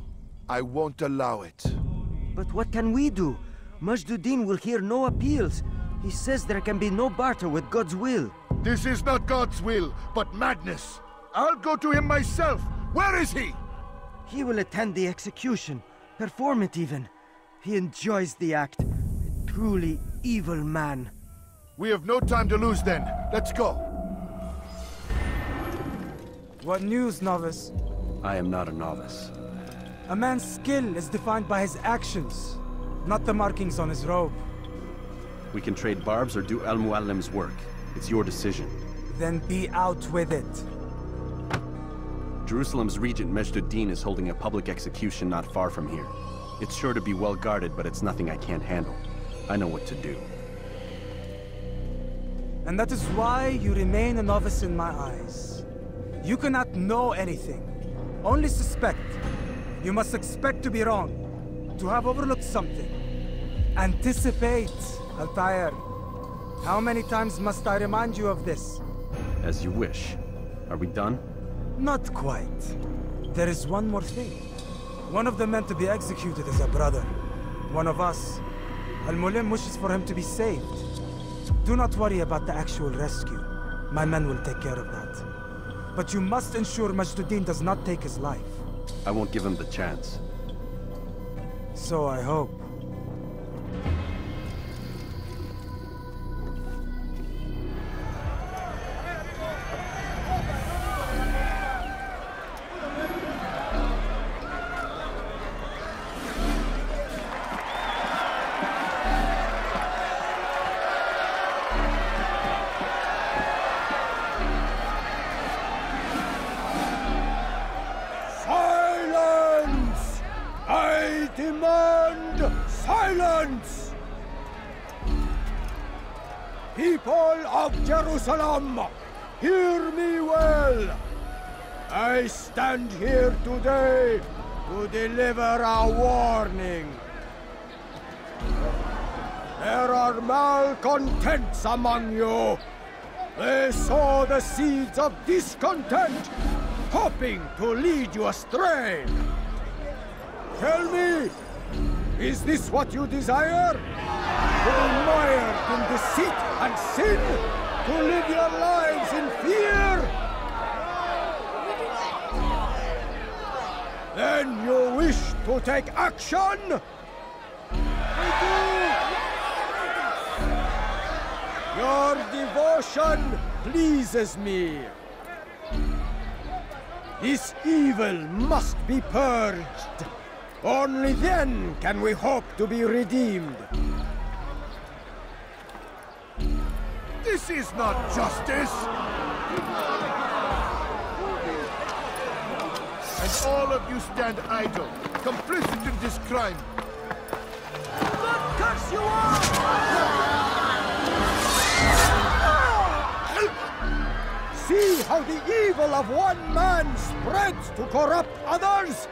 I won't allow it. But what can we do? Majduddin will hear no appeals. He says there can be no barter with God's will. This is not God's will, but madness. I'll go to him myself. Where is he? He will attend the execution. Perform it even. He enjoys the act. A truly evil man. We have no time to lose then. Let's go. What news, novice? I am not a novice. A man's skill is defined by his actions, not the markings on his robe. We can trade barbs or do Al-Muallim's work. It's your decision. Then be out with it. Jerusalem's regent Majduddin is holding a public execution not far from here. It's sure to be well guarded, but it's nothing I can't handle. I know what to do. And that is why you remain a novice in my eyes. You cannot know anything, only suspect. You must expect to be wrong, to have overlooked something. Anticipate, Altair. How many times must I remind you of this? As you wish. Are we done? Not quite. There is one more thing. One of the men to be executed is a brother. One of us. Al-Mulim wishes for him to be saved. Do not worry about the actual rescue. My men will take care of that. But you must ensure Majduddin does not take his life. I won't give him the chance. So I hope. Silence! People of Jerusalem, hear me well. I stand here today to deliver a warning. There are malcontents among you. They sow the seeds of discontent, hoping to lead you astray. Tell me, is this what you desire? To be mired in deceit and sin? To live your lives in fear? Then you wish to take action? We do! Your devotion pleases me. This evil must be purged. Only then can we hope to be redeemed. This is not justice! And all of you stand idle, complicit in this crime. God curse you all! See how the evil of one man spreads to corrupt others?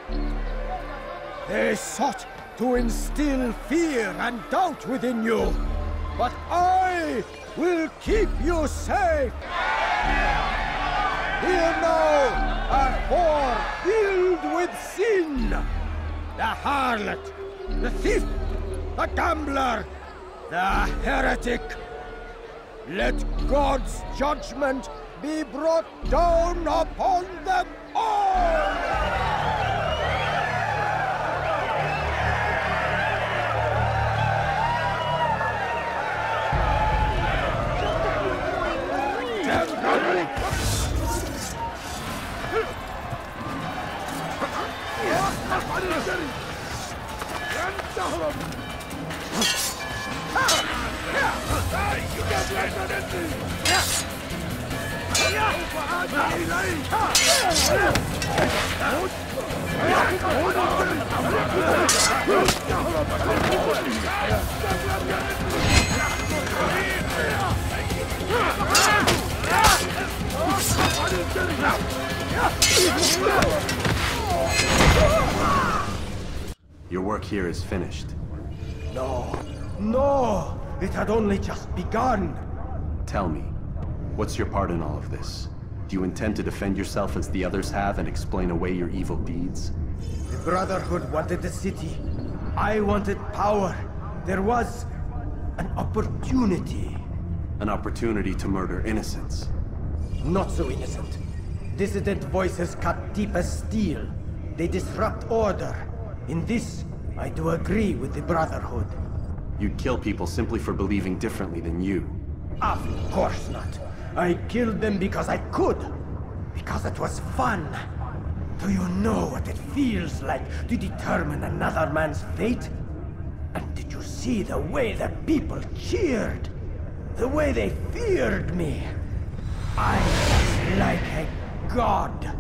They sought to instill fear and doubt within you, but I will keep you safe. Here now, a whore filled with sin. The harlot, the thief, the gambler, the heretic. Let God's judgment be brought down upon them all! Your work here is finished. No, no! It had only just begun! Tell me, what's your part in all of this? Do you intend to defend yourself as the others have and explain away your evil deeds? The Brotherhood wanted the city. I wanted power. There was an opportunity. An opportunity to murder innocents. Not so innocent. Dissident voices cut deep as steel. They disrupt order. In this, I do agree with the Brotherhood. You'd kill people simply for believing differently than you. Of course not. I killed them because I could. Because it was fun. Do you know what it feels like to determine another man's fate? And did you see the way the people cheered? The way they feared me? I was like a god.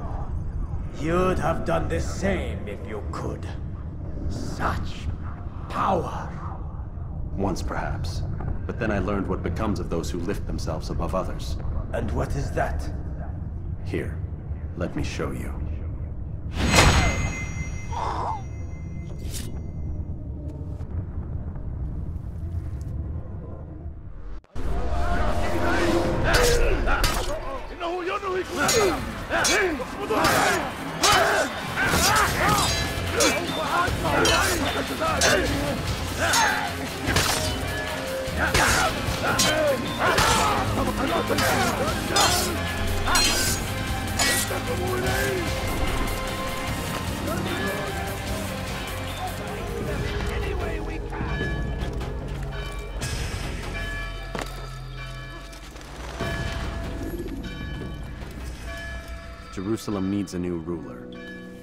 You'd have done the same if you could. Such power. Once perhaps. But then I learned what becomes of those who lift themselves above others. And what is that? Here, let me show you. Jerusalem needs a new ruler.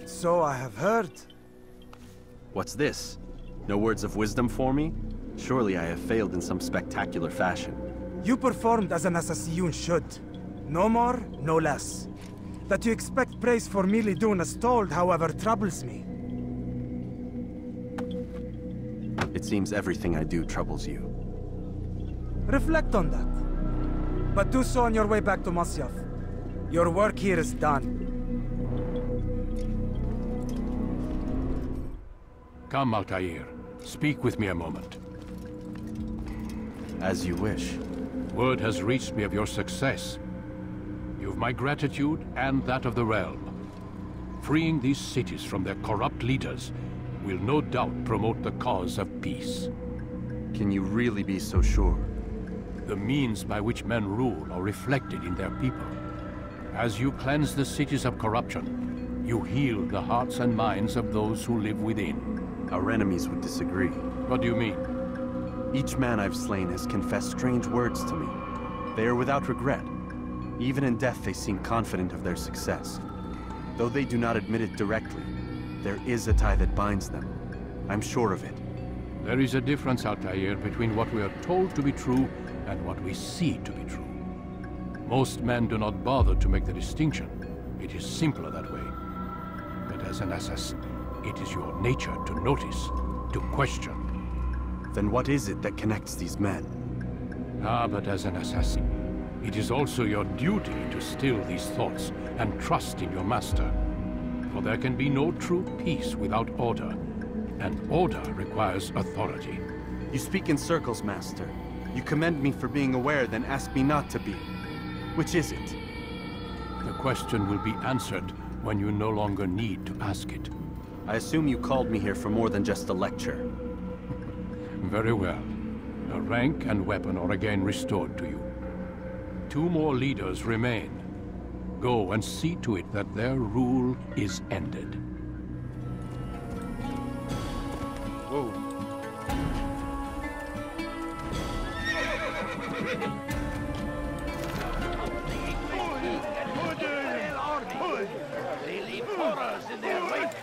So I have heard. What's this? No words of wisdom for me? Surely I have failed in some spectacular fashion. You performed as an assassin should. No more, no less. That you expect praise for merely doing as told, however, troubles me. It seems everything I do troubles you. Reflect on that. But do so on your way back to Masyaf. Your work here is done. Come, Altair. Speak with me a moment. As you wish. Word has reached me of your success. You've my gratitude and that of the realm. Freeing these cities from their corrupt leaders will no doubt promote the cause of peace. Can you really be so sure? The means by which men rule are reflected in their people. As you cleanse the cities of corruption, you heal the hearts and minds of those who live within. Our enemies would disagree. What do you mean? Each man I've slain has confessed strange words to me. They are without regret. Even in death they seem confident of their success. Though they do not admit it directly, there is a tie that binds them. I'm sure of it. There is a difference, Altair, between what we are told to be true and what we see to be true. Most men do not bother to make the distinction. It is simpler that way. But as an assassin, it is your nature to notice, to question. Then what is it that connects these men? But as an assassin, it is also your duty to still these thoughts and trust in your master. For there can be no true peace without order, and order requires authority. You speak in circles, master. You commend me for being aware, then ask me not to be. Which is it? The question will be answered when you no longer need to ask it. I assume you called me here for more than just a lecture. Very well. A rank and weapon are again restored to you. 2 more leaders remain. Go and see to it that their rule is ended. Whoa. They leave horrors in their wake.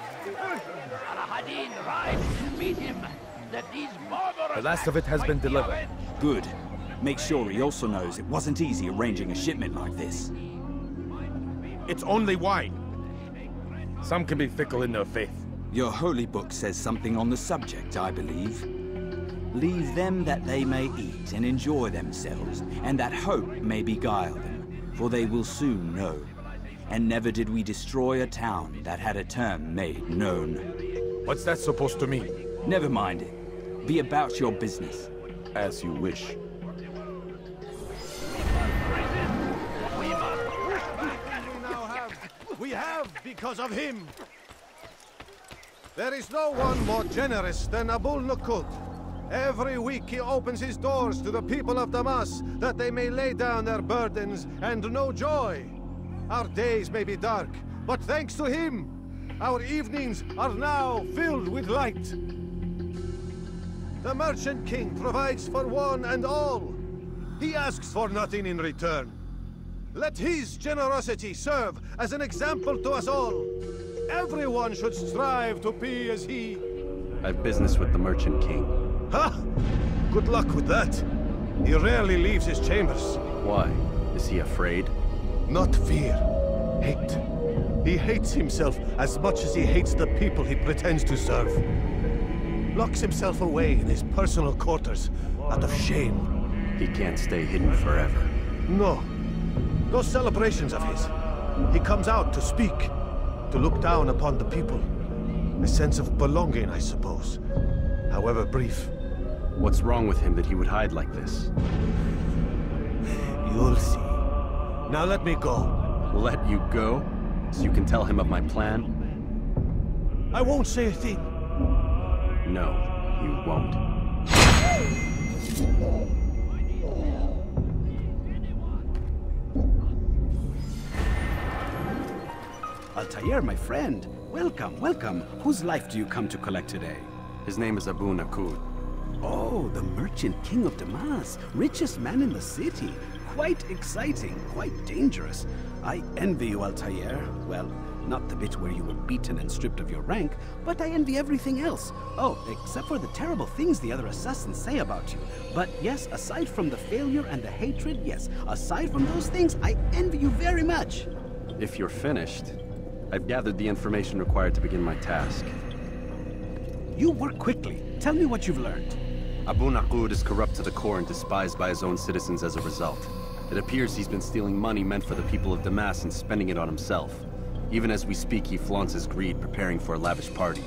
Al-Hadin rides to meet him. That these barbarous... The last of it has been delivered. Good. Make sure he also knows it wasn't easy arranging a shipment like this. It's only wine. Some can be fickle in their faith. Your holy book says something on the subject, I believe. Leave them that they may eat and enjoy themselves, and that hope may beguile them, for they will soon know. And never did we destroy a town that had a term made known. What's that supposed to mean? Never mind it. Be about your business. As you wish. We have because of him. There is no one more generous than Abul Nukud. Every week he opens his doors to the people of Damas, that they may lay down their burdens and know joy. Our days may be dark, but thanks to him, our evenings are now filled with light. The Merchant King provides for one and all. He asks for nothing in return. Let his generosity serve as an example to us all. Everyone should strive to be as he. I have business with the Merchant King. Ha! Good luck with that. He rarely leaves his chambers. Why? Is he afraid? Not fear. Hate. He hates himself as much as he hates the people he pretends to serve. Locks himself away in his personal quarters out of shame. He can't stay hidden forever. No. Those celebrations of his. He comes out to speak, to look down upon the people. A sense of belonging, I suppose. However brief. What's wrong with him that he would hide like this? You'll see. Now let me go. Let you go? So you can tell him of my plan? I won't say a thing. No, you won't. Altair, my friend. Welcome, welcome. Whose life do you come to collect today? His name is Abu Nukud. Oh, the Merchant King of Damas. Richest man in the city. Quite exciting, quite dangerous. I envy you, Altair. Well, not the bit where you were beaten and stripped of your rank, but I envy everything else. Oh, except for the terrible things the other assassins say about you. But yes, aside from the failure and the hatred, yes, aside from those things, I envy you very much. If you're finished, I've gathered the information required to begin my task. You work quickly. Tell me what you've learned. Abu Nukud is corrupt to the core and despised by his own citizens as a result. It appears he's been stealing money meant for the people of Damas and spending it on himself. Even as we speak, he flaunts his greed, preparing for a lavish party.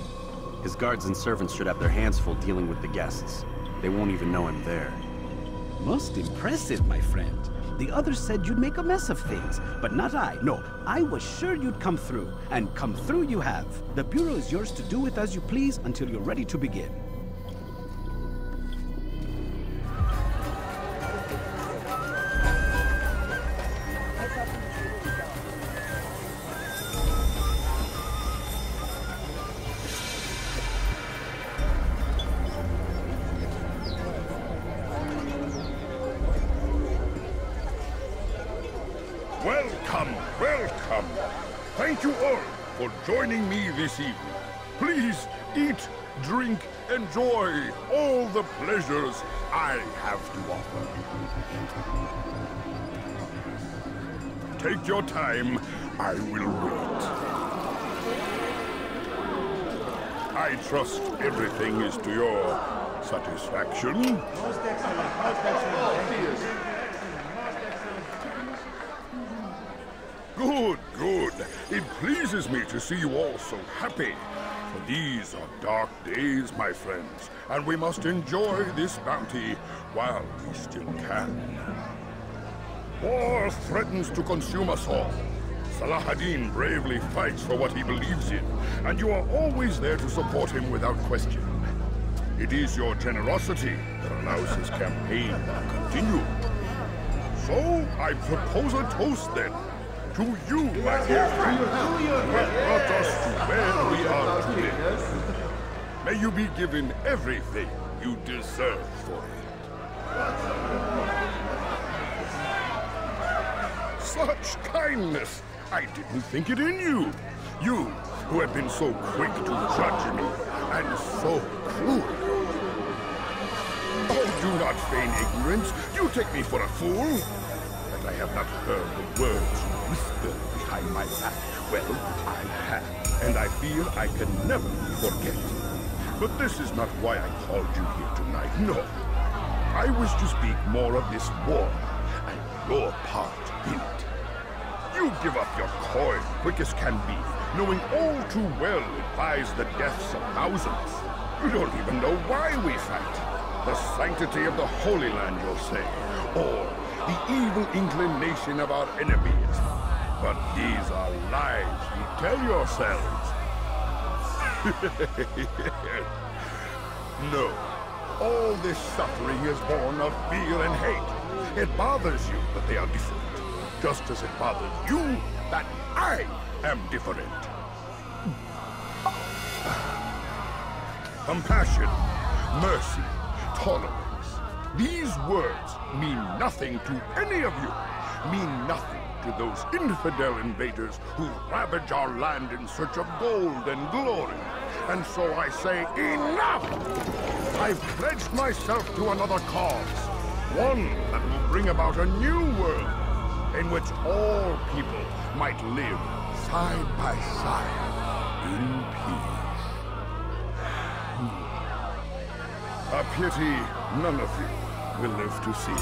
His guards and servants should have their hands full dealing with the guests. They won't even know him there. Most impressive, my friend. The others said you'd make a mess of things, but not I. No, I was sure you'd come through, and come through you have. The Bureau is yours to do with as you please until you're ready to begin. Welcome, welcome. Thank you all for joining me this evening. Please eat, drink, enjoy all the pleasures I have to offer. Take your time. I will wait. I trust everything is to your satisfaction. Most excellent. Most excellent. Good, good. It pleases me to see you all so happy. For these are dark days, my friends, and we must enjoy this bounty while we still can. War threatens to consume us all. Salah ad-Din bravely fights for what he believes in, and you are always there to support him without question. It is your generosity that allows his campaign to continue. So, I propose a toast then. To you, my dear friends, who have brought us to where we are today. May you be given everything you deserve for it. Such kindness! I didn't think it in you. You, who have been so quick to judge me, and so cruel. Oh, do not feign ignorance. You take me for a fool. That I have not heard the words you whisper behind my back. Well, I have. and I fear I can never forget. But this is not why I called you here tonight, no. I wish to speak more of this war, and your part in it. You give up your coin quick as can be, knowing all too well it buys the deaths of thousands. You don't even know why we fight. The sanctity of the Holy Land, you'll say, or the evil inclination of our enemies. But these are lies you tell yourselves. No, all this suffering is born of fear and hate. It bothers you that they are different, just as it bothers you that I am different. Compassion, mercy, tolerance. These words mean nothing to any of you. Mean nothing to those infidel invaders who ravage our land in search of gold and glory. And so I say, enough! I've pledged myself to another cause. One that will bring about a new world in which all people might live side by side in peace. A pity none of you will live to see it.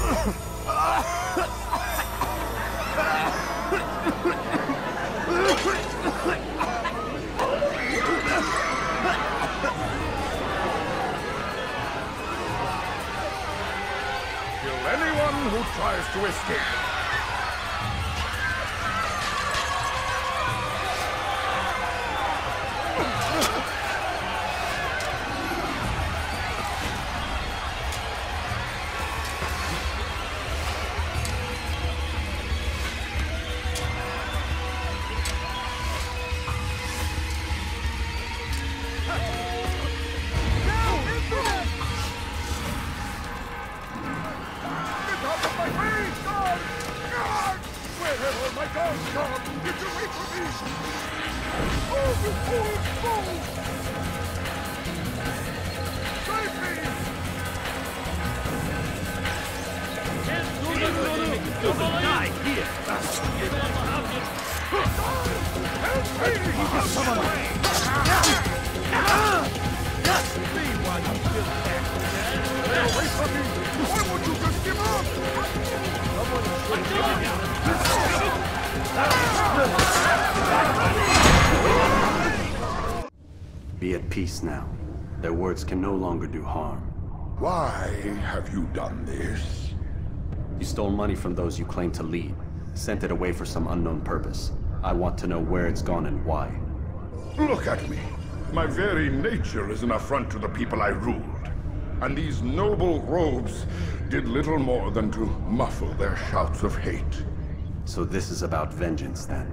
Kill anyone who tries to escape. Be at peace now. Their words can no longer do harm. Why have you done this? You stole money from those you claim to lead. Sent it away for some unknown purpose. I want to know where it's gone and why. Look at me. My very nature is an affront to the people I ruled. And these noble robes did little more than to muffle their shouts of hate. So this is about vengeance, then?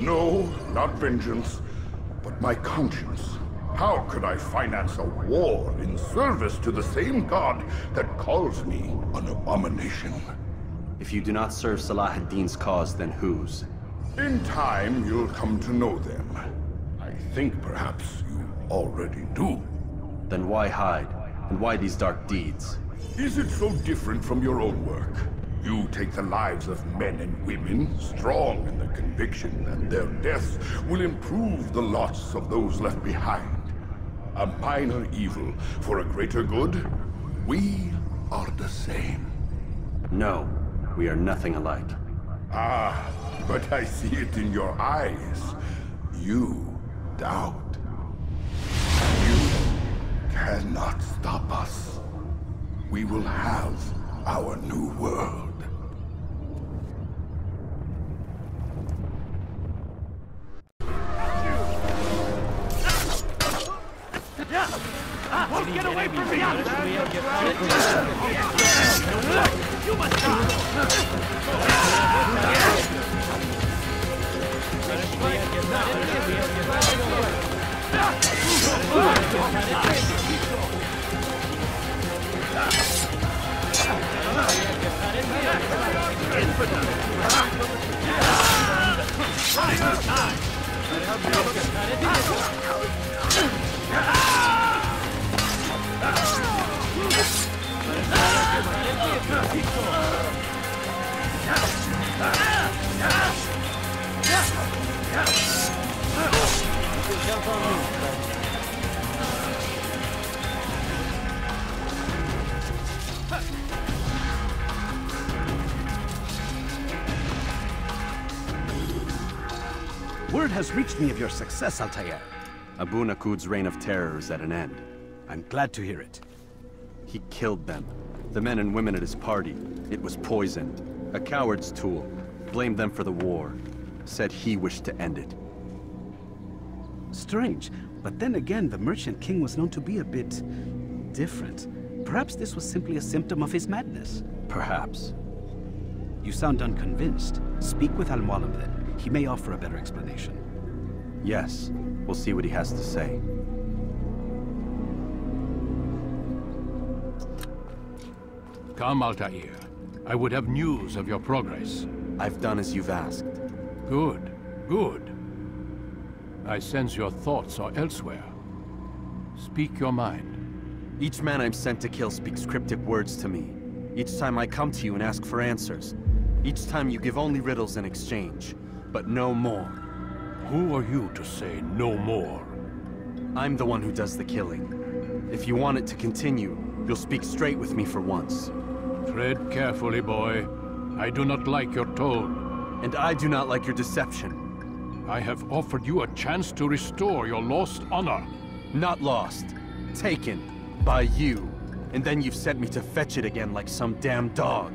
No, not vengeance, but my conscience. How could I finance a war in service to the same god that calls me an abomination? If you do not serve Salah ad-Din's cause, then whose? In time, you'll come to know them. I think perhaps you already do. Then why hide? And why these dark deeds? Is it so different from your own work? You take the lives of men and women, strong in the conviction that their deaths will improve the lots of those left behind. A minor evil for a greater good? We are the same. No, we are nothing alike. Ah, but I see it in your eyes. You doubt. You cannot stop us. We will have our new world. Won't get away from me! You must Word has reached me of your success, Altair. Abu Nakud's reign of terror is at an end. I'm glad to hear it. He killed them. The men and women at his party. It was poisoned. A coward's tool. Blamed them for the war. Said he wished to end it. Strange, but then again, the Merchant King was known to be a bit different. Perhaps this was simply a symptom of his madness. Perhaps. You sound unconvinced. Speak with Al-Mualim then. He may offer a better explanation. Yes. We'll see what he has to say. Come, Altair. I would have news of your progress. I've done as you've asked. Good, good. I sense your thoughts are elsewhere. Speak your mind. Each man I'm sent to kill speaks cryptic words to me. Each time I come to you and ask for answers. Each time you give only riddles in exchange, but no more. Who are you to say no more? I'm the one who does the killing. If you want it to continue, you'll speak straight with me for once. Tread carefully, boy. I do not like your tone. And I do not like your deception. I have offered you a chance to restore your lost honor. Not lost. Taken. By you. And then you've sent me to fetch it again like some damn dog.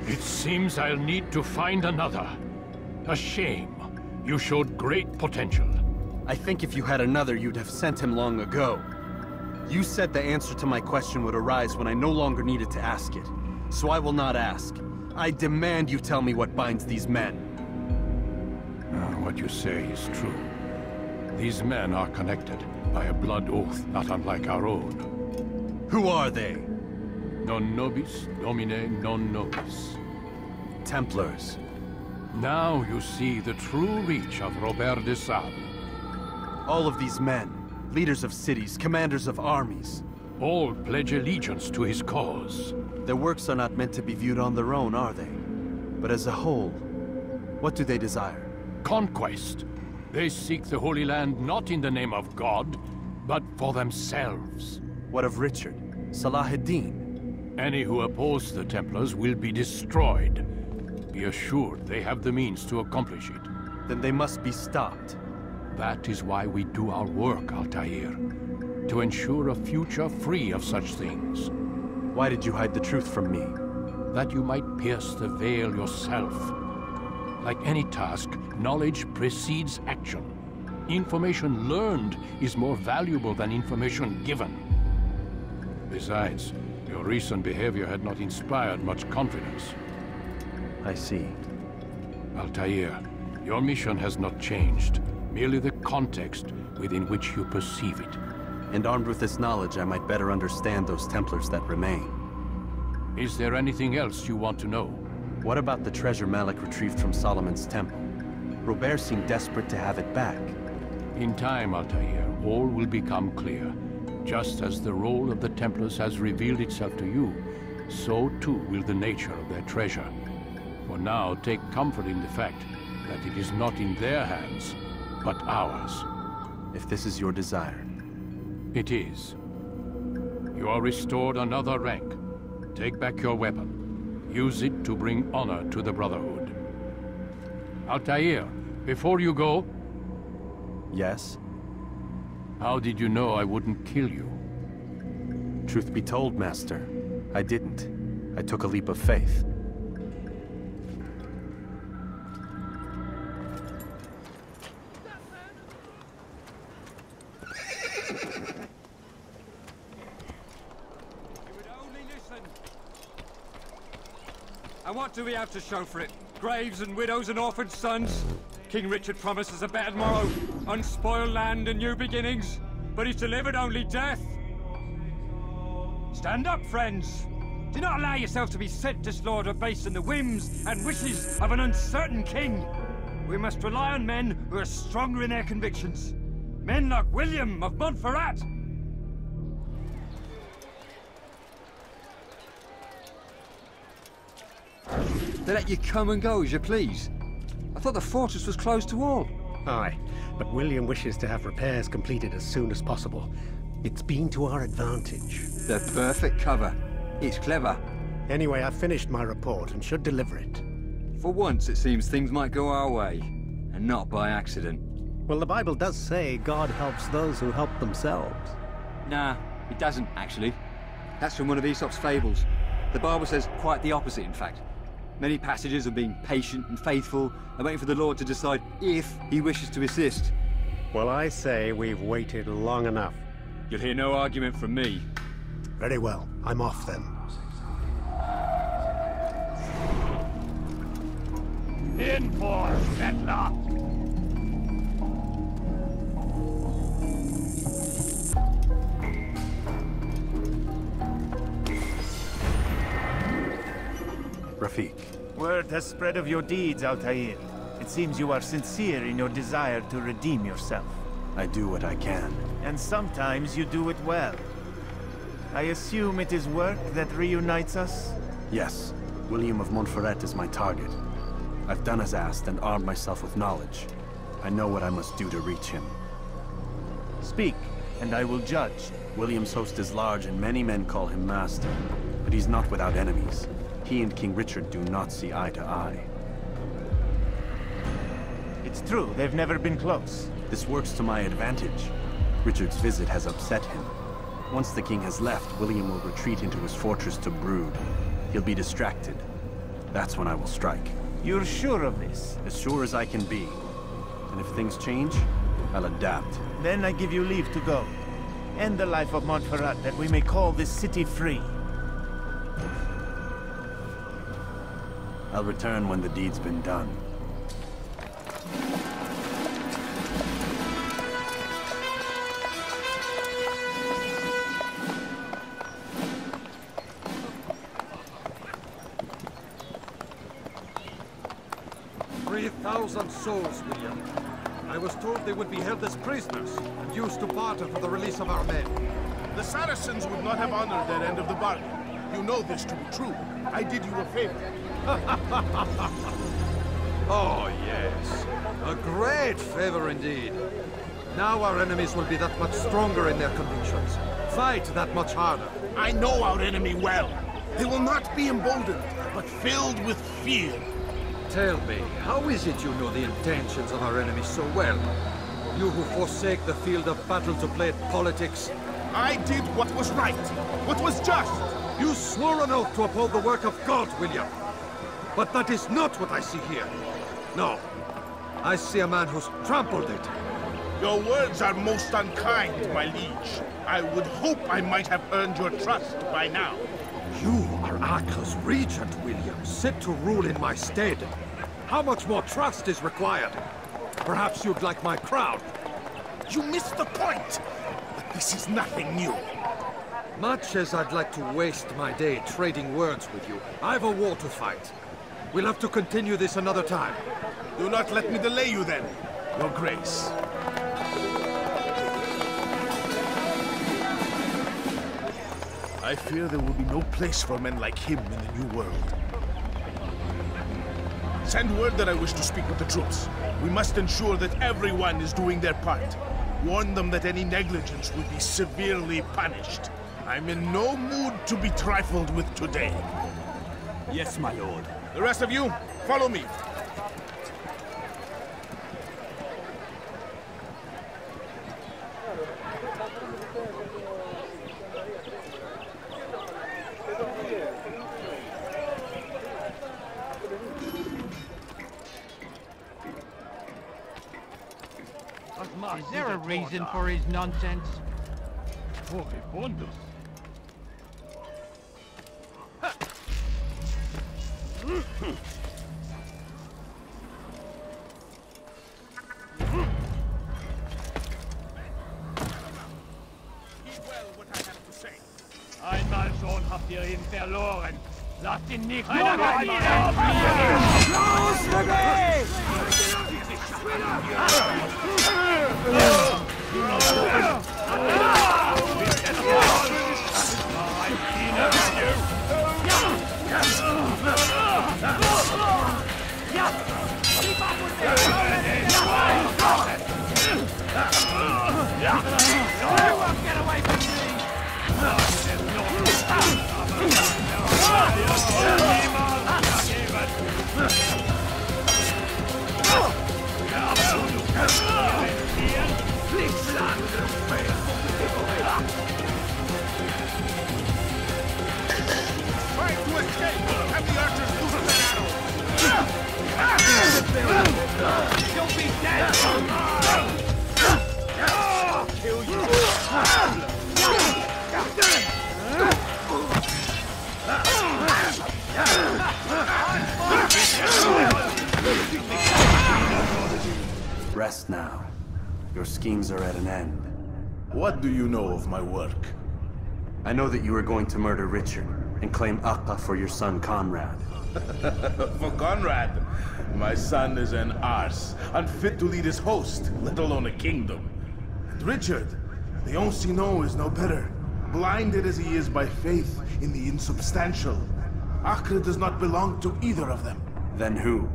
It seems I'll need to find another. A shame. You showed great potential. I think if you had another, you'd have sent him long ago. You said the answer to my question would arise when I no longer needed to ask it. So I will not ask. I demand you tell me what binds these men. What you say is true. These men are connected by a blood oath not unlike our own. Who are they? Non nobis, domine non nobis. Templars. Now you see the true reach of Robert de Sable. All of these men, leaders of cities, commanders of armies. All pledge allegiance to his cause. Their works are not meant to be viewed on their own, are they? But as a whole, what do they desire? Conquest. They seek the Holy Land not in the name of God, but for themselves. What of Richard? Salahuddin? Any who oppose the Templars will be destroyed. Be assured they have the means to accomplish it. Then they must be stopped. That is why we do our work, Altair. To ensure a future free of such things. Why did you hide the truth from me? That you might pierce the veil yourself. Like any task, knowledge precedes action. Information learned is more valuable than information given. Besides, your recent behavior had not inspired much confidence. I see. Altair, your mission has not changed. Merely the context within which you perceive it. And armed with this knowledge, I might better understand those Templars that remain. Is there anything else you want to know? What about the treasure Malik retrieved from Solomon's temple? Robert seemed desperate to have it back. In time, Altair, all will become clear. Just as the role of the Templars has revealed itself to you, so too will the nature of their treasure. For now, take comfort in the fact that it is not in their hands, but ours. If this is your desire. It is. You are restored another rank. Take back your weapon. Use it to bring honor to the Brotherhood. Altair, before you go... Yes? How did you know I wouldn't kill you? Truth be told, Master, I didn't. I took a leap of faith. And what do we have to show for it? Graves and widows and orphaned sons? King Richard promises a better tomorrow, unspoiled land and new beginnings, but he's delivered only death. Stand up, friends. Do not allow yourself to be sent to slaughter based on the whims and wishes of an uncertain king. We must rely on men who are stronger in their convictions. Men like William of Montferrat. They let you come and go as you please. I thought the fortress was closed to all. Aye, but William wishes to have repairs completed as soon as possible. It's been to our advantage. The perfect cover. It's clever. Anyway, I've finished my report and should deliver it. For once, it seems things might go our way, and not by accident. Well, the Bible does say God helps those who help themselves. Nah, it doesn't, actually. That's from one of Aesop's fables. The Bible says quite the opposite, in fact. Many passages of being patient and faithful and waiting for the Lord to decide if he wishes to assist. Well, I say we've waited long enough. You'll hear no argument from me. Very well. I'm off then. In for Settler! Rafik. Word has spread of your deeds, Altair. It seems you are sincere in your desire to redeem yourself. I do what I can. And sometimes you do it well. I assume it is work that reunites us? Yes. William of Montferrat is my target. I've done as asked and armed myself with knowledge. I know what I must do to reach him. Speak, and I will judge. William's host is large and many men call him master. But he's not without enemies. He and King Richard do not see eye to eye. It's true, they've never been close. This works to my advantage. Richard's visit has upset him. Once the king has left, William will retreat into his fortress to brood. He'll be distracted. That's when I will strike. You're sure of this? As sure as I can be. And if things change, I'll adapt. Then I give you leave to go. End the life of Montferrat, that we may call this city free. I'll return when the deed's been done. 3,000 souls, William. I was told they would be held as prisoners and used to barter for the release of our men. The Saracens would not have honored their end of the bargain. You know this to be true. I did you a favor. Oh, yes. A great favor indeed. Now our enemies will be that much stronger in their convictions. Fight that much harder. I know our enemy well. They will not be emboldened, but filled with fear. Tell me, how is it you know the intentions of our enemies so well? You who forsake the field of battle to play at politics. I did what was right, what was just. You swore an oath to uphold the work of God, William. But that is not what I see here. No. I see a man who's trampled it. Your words are most unkind, my liege. I would hope I might have earned your trust by now. You are Acre's regent, William, set to rule in my stead. How much more trust is required? Perhaps you'd like my crown. You missed the point! But this is nothing new. Much as I'd like to waste my day trading words with you, I've a war to fight. We'll have to continue this another time. Do not let me delay you then, Your Grace. I fear there will be no place for men like him in the New World. Send word that I wish to speak with the troops. We must ensure that everyone is doing their part. Warn them that any negligence will be severely punished. I'm in no mood to be trifled with today. Yes, my lord. The rest of you, follow me. Is there a reason for his nonsense? Einmal schon habt ihr ihn verloren. Lasst ihn nicht Los, Get away from Trying to escape! Have the archers loose that arrow! You'll be dead! I'll kill you! Rest now. Your schemes are at an end. What do you know of my work? I know that you are going to murder Richard and claim Akka for your son Conrad. For Conrad, my son is an arse, unfit to lead his host, let alone a kingdom. And Richard, the Ancestor is no better, blinded as he is by faith in the insubstantial. Acre does not belong to either of them. Then who?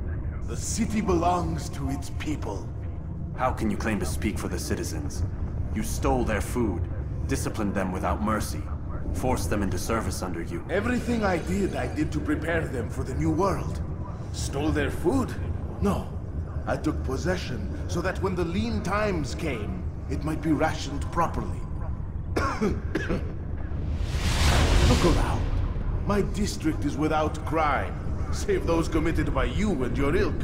The city belongs to its people. How can you claim to speak for the citizens? You stole their food, disciplined them without mercy, forced them into service under you. Everything I did to prepare them for the new world. Stole their food? No. I took possession so that when the lean times came, it might be rationed properly. Look around. My district is without crime, save those committed by you and your ilk.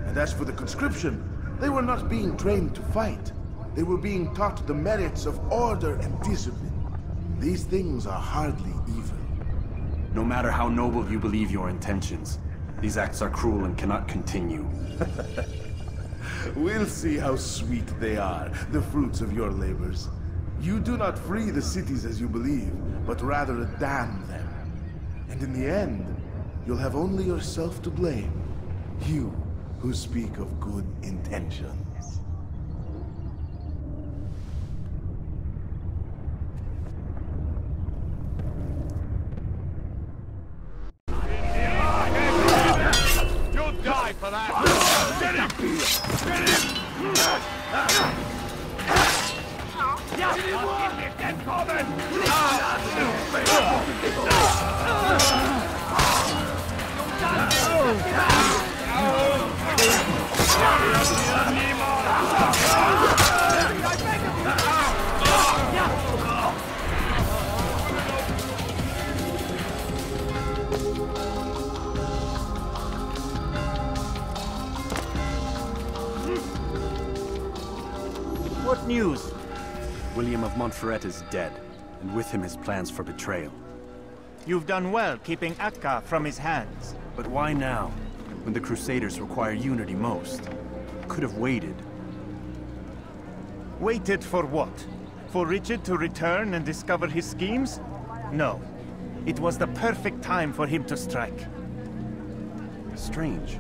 And as for the conscription, they were not being trained to fight. They were being taught the merits of order and discipline. These things are hardly evil. No matter how noble you believe your intentions, these acts are cruel and cannot continue. We'll see how sweet they are, the fruits of your labors. You do not free the cities as you believe, but rather damn them. And in the end, you'll have only yourself to blame. You who speak of good intentions. You'll die for that! Get him! Get him! Get him! Get coming! What news? William of Montferrat is dead, and with him his plans for betrayal. You've done well keeping Akka from his hands. But why now, when the Crusaders require unity most? Could have waited. Waited for what? For Richard to return and discover his schemes? No. It was the perfect time for him to strike. Strange.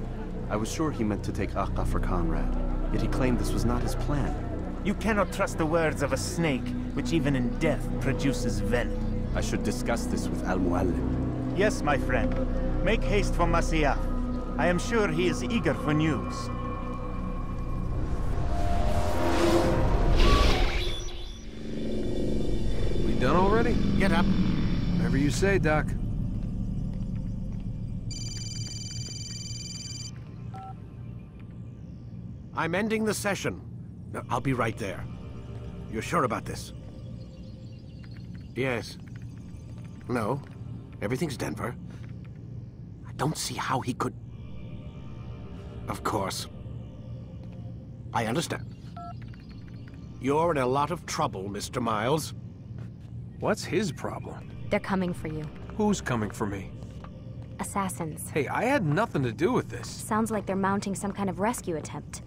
I was sure he meant to take Akka for Conrad, yet he claimed this was not his plan. You cannot trust the words of a snake, which even in death produces venom. I should discuss this with Al-Muallim. Yes, my friend. Make haste for Masyaf. I am sure he is eager for news. We done already? Get up. Whatever you say, Doc. I'm ending the session. I'll be right there. You're sure about this? Yes. No. Everything's Denver. I don't see how he could... Of course. I understand. You're in a lot of trouble, Mr. Miles. What's his problem? They're coming for you. Who's coming for me? Assassins. Hey, I had nothing to do with this. Sounds like they're mounting some kind of rescue attempt.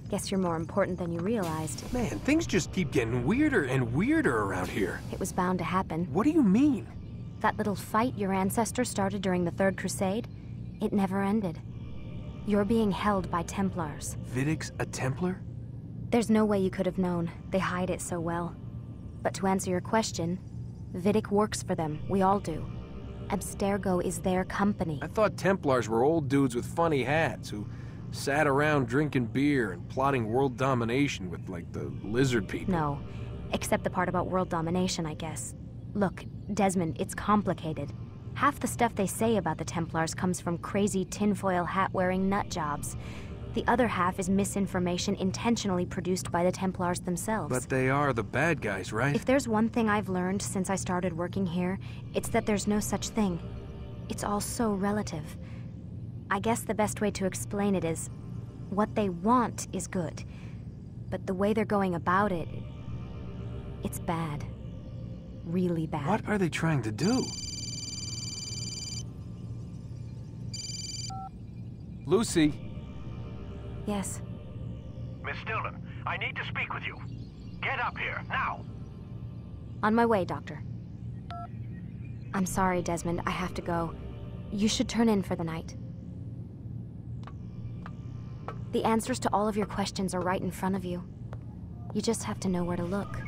Guess you're more important than you realized. Man, things just keep getting weirder and weirder around here. It was bound to happen. What do you mean? That little fight your ancestor started during the Third Crusade, it never ended. You're being held by Templars. Vidic's a Templar? There's no way you could have known. They hide it so well. But to answer your question, Vidic works for them. We all do. Abstergo is their company. I thought Templars were old dudes with funny hats who sat around drinking beer and plotting world domination with, like, the lizard people. No. Except the part about world domination, I guess. Look, Desmond, it's complicated. Half the stuff they say about the Templars comes from crazy tinfoil hat-wearing nut jobs. The other half is misinformation intentionally produced by the Templars themselves. But they are the bad guys, right? If there's one thing I've learned since I started working here, it's that there's no such thing. It's all so relative. I guess the best way to explain it is, what they want is good. But the way they're going about it, it's bad. Really bad. What are they trying to do? Lucy? Yes. Miss Stillman, I need to speak with you. Get up here, now! On my way, Doctor. I'm sorry, Desmond. I have to go. You should turn in for the night. The answers to all of your questions are right in front of you. You just have to know where to look.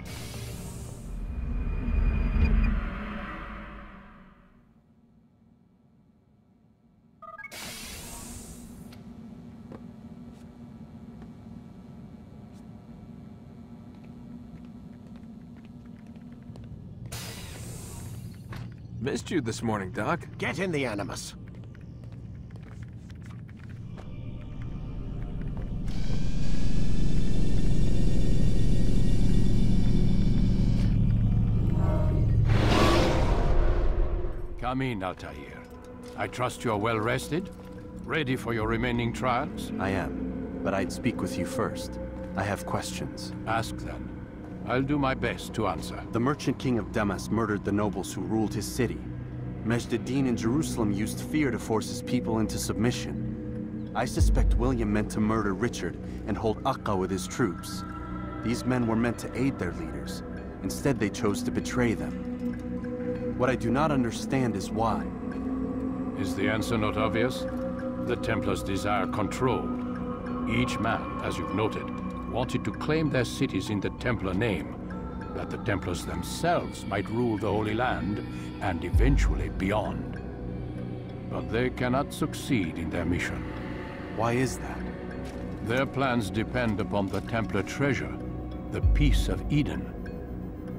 Missed you this morning, Doc. Get in the Animus. Come in, Altair. I trust you're well rested? Ready for your remaining trials? I am, but I'd speak with you first. I have questions. Ask then. I'll do my best to answer. The merchant king of Damas murdered the nobles who ruled his city. Majd-ad-Din in Jerusalem used fear to force his people into submission. I suspect William meant to murder Richard and hold Akka with his troops. These men were meant to aid their leaders. Instead, they chose to betray them. What I do not understand is why. Is the answer not obvious? The Templars desire control. Each man, as you've noted, wanted to claim their cities in the Templar name, that the Templars themselves might rule the Holy Land and eventually beyond. But they cannot succeed in their mission. Why is that? Their plans depend upon the Templar treasure, the Peace of Eden.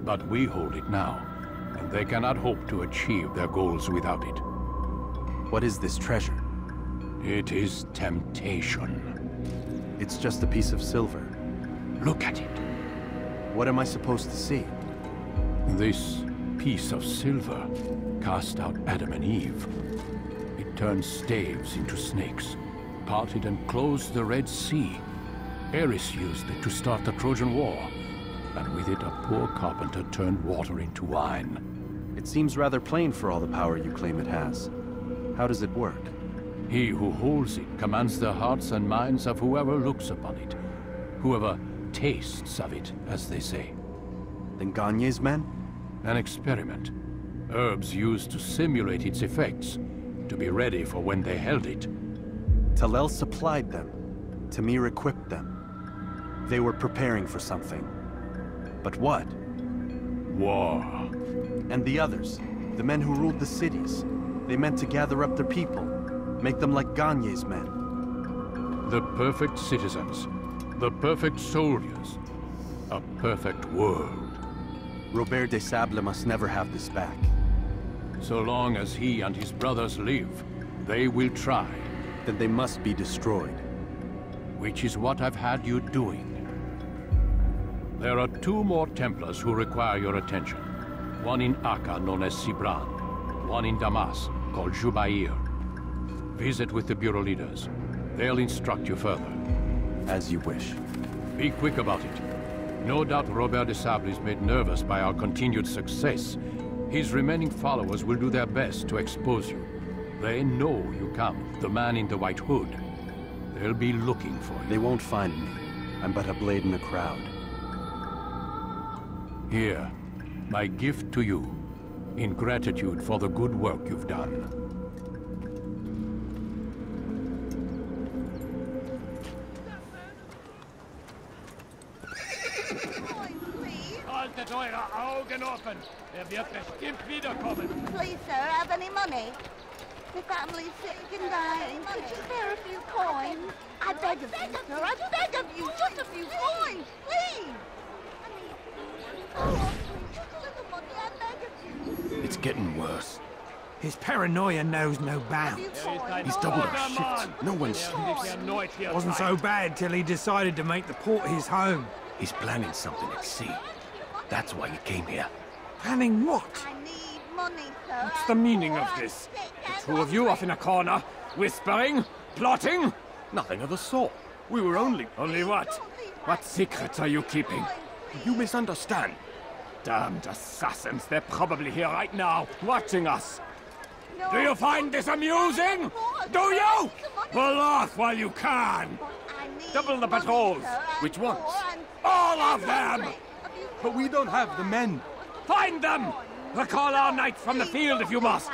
But we hold it now, and they cannot hope to achieve their goals without it. What is this treasure? It is temptation. It's just a piece of silver. Look at it. What am I supposed to see? This piece of silver cast out Adam and Eve. It turned staves into snakes, parted and closed the Red Sea. Ares used it to start the Trojan War, and with it a poor carpenter turned water into wine. It seems rather plain for all the power you claim it has. How does it work? He who holds it commands the hearts and minds of whoever looks upon it. Whoever tastes of it, as they say. Then Gagne's men? An experiment. Herbs used to simulate its effects, to be ready for when they held it. Talel supplied them. Tamir equipped them. They were preparing for something. But what? War. And the others, the men who ruled the cities, they meant to gather up their people, make them like Gagne's men. The perfect citizens. The perfect soldiers. A perfect world. Robert de Sable must never have this back. So long as he and his brothers live, they will try. Then they must be destroyed. Which is what I've had you doing. There are 2 more Templars who require your attention. One in Akka, known as Sibran. One in Damas, called Jubair. Visit with the Bureau leaders. They'll instruct you further. As you wish. Be quick about it. No doubt Robert de Sable is made nervous by our continued success. His remaining followers will do their best to expose you. They know you come, the man in the white hood. They'll be looking for you. They won't find me. I'm but a blade in the crowd. Here, my gift to you, in gratitude for the good work you've done. Haltet eure Augen offen! wird bestimmt wiederkommen! Please, sir, have any money? The family's sick and dying. Could you spare a few coins? I beg of you, sir. I beg of you. Just a few coins, please! It's getting worse. His paranoia knows no bounds. He's doubled our shifts. No one sleeps. Wasn't so bad till he decided to make the port his home. He's planning something at sea. That's why he came here. Planning what? What's the meaning of this? The two of you off in a corner, whispering, plotting? Nothing of the sort. We were only... Only what? What secrets are you keeping? You misunderstand. Damned assassins, they're probably here right now, watching us. Do you find this amusing? Do you? Pull off while you can. Double the patrols. Which ones? All of them! But we don't have the men. Find them! Recall our knights from the field if you must.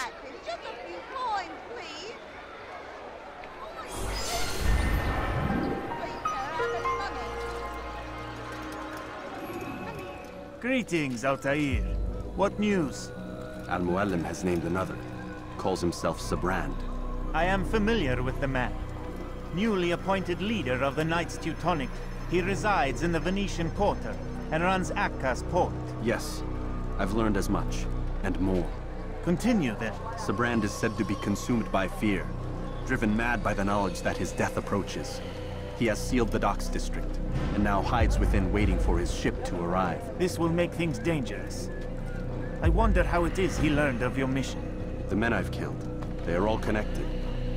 Greetings, Altair. What news? Al-Mualim has named another. Calls himself Sabrand. I am familiar with the man. Newly appointed leader of the Knights Teutonic, he resides in the Venetian Quarter and runs Acca's port. Yes, I've learned as much, and more. Continue then. Sabrand is said to be consumed by fear, driven mad by the knowledge that his death approaches. He has sealed the docks district, and now hides within waiting for his ship to arrive. This will make things dangerous. I wonder how it is he learned of your mission. The men I've killed, they are all connected.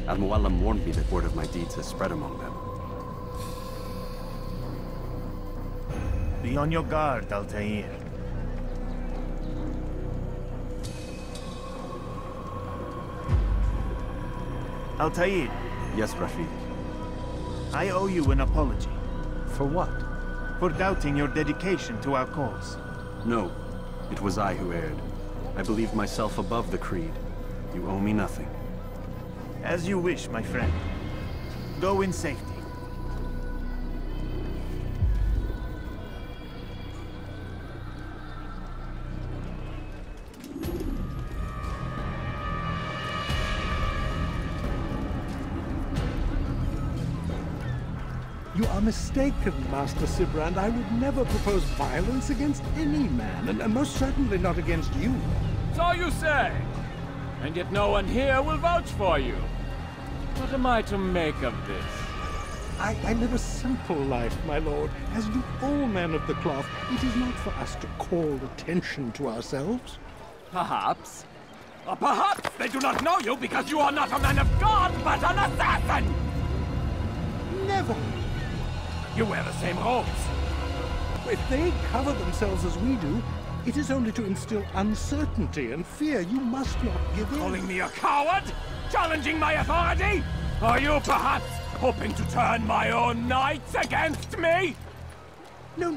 Al-Mualim warned me that word of my deeds has spread among them. Be on your guard, Altair. Altair. Yes, Rafik. I owe you an apology. For what? For doubting your dedication to our cause. No, it was I who erred. I believed myself above the creed. You owe me nothing. As you wish, my friend. Go in safety. You are mistaken, Master Sibrand. I would never propose violence against any man, and most certainly not against you. So you say. And yet no one here will vouch for you. What am I to make of this? I live a simple life, my lord, as do all men of the cloth. It is not for us to call attention to ourselves. Perhaps. Or perhaps they do not know you because you are not a man of God, but an assassin! Never! You wear the same robes. If they cover themselves as we do, it is only to instill uncertainty and fear. You must not give in. Calling me a coward? Challenging my authority? Are you perhaps hoping to turn my own knights against me? No.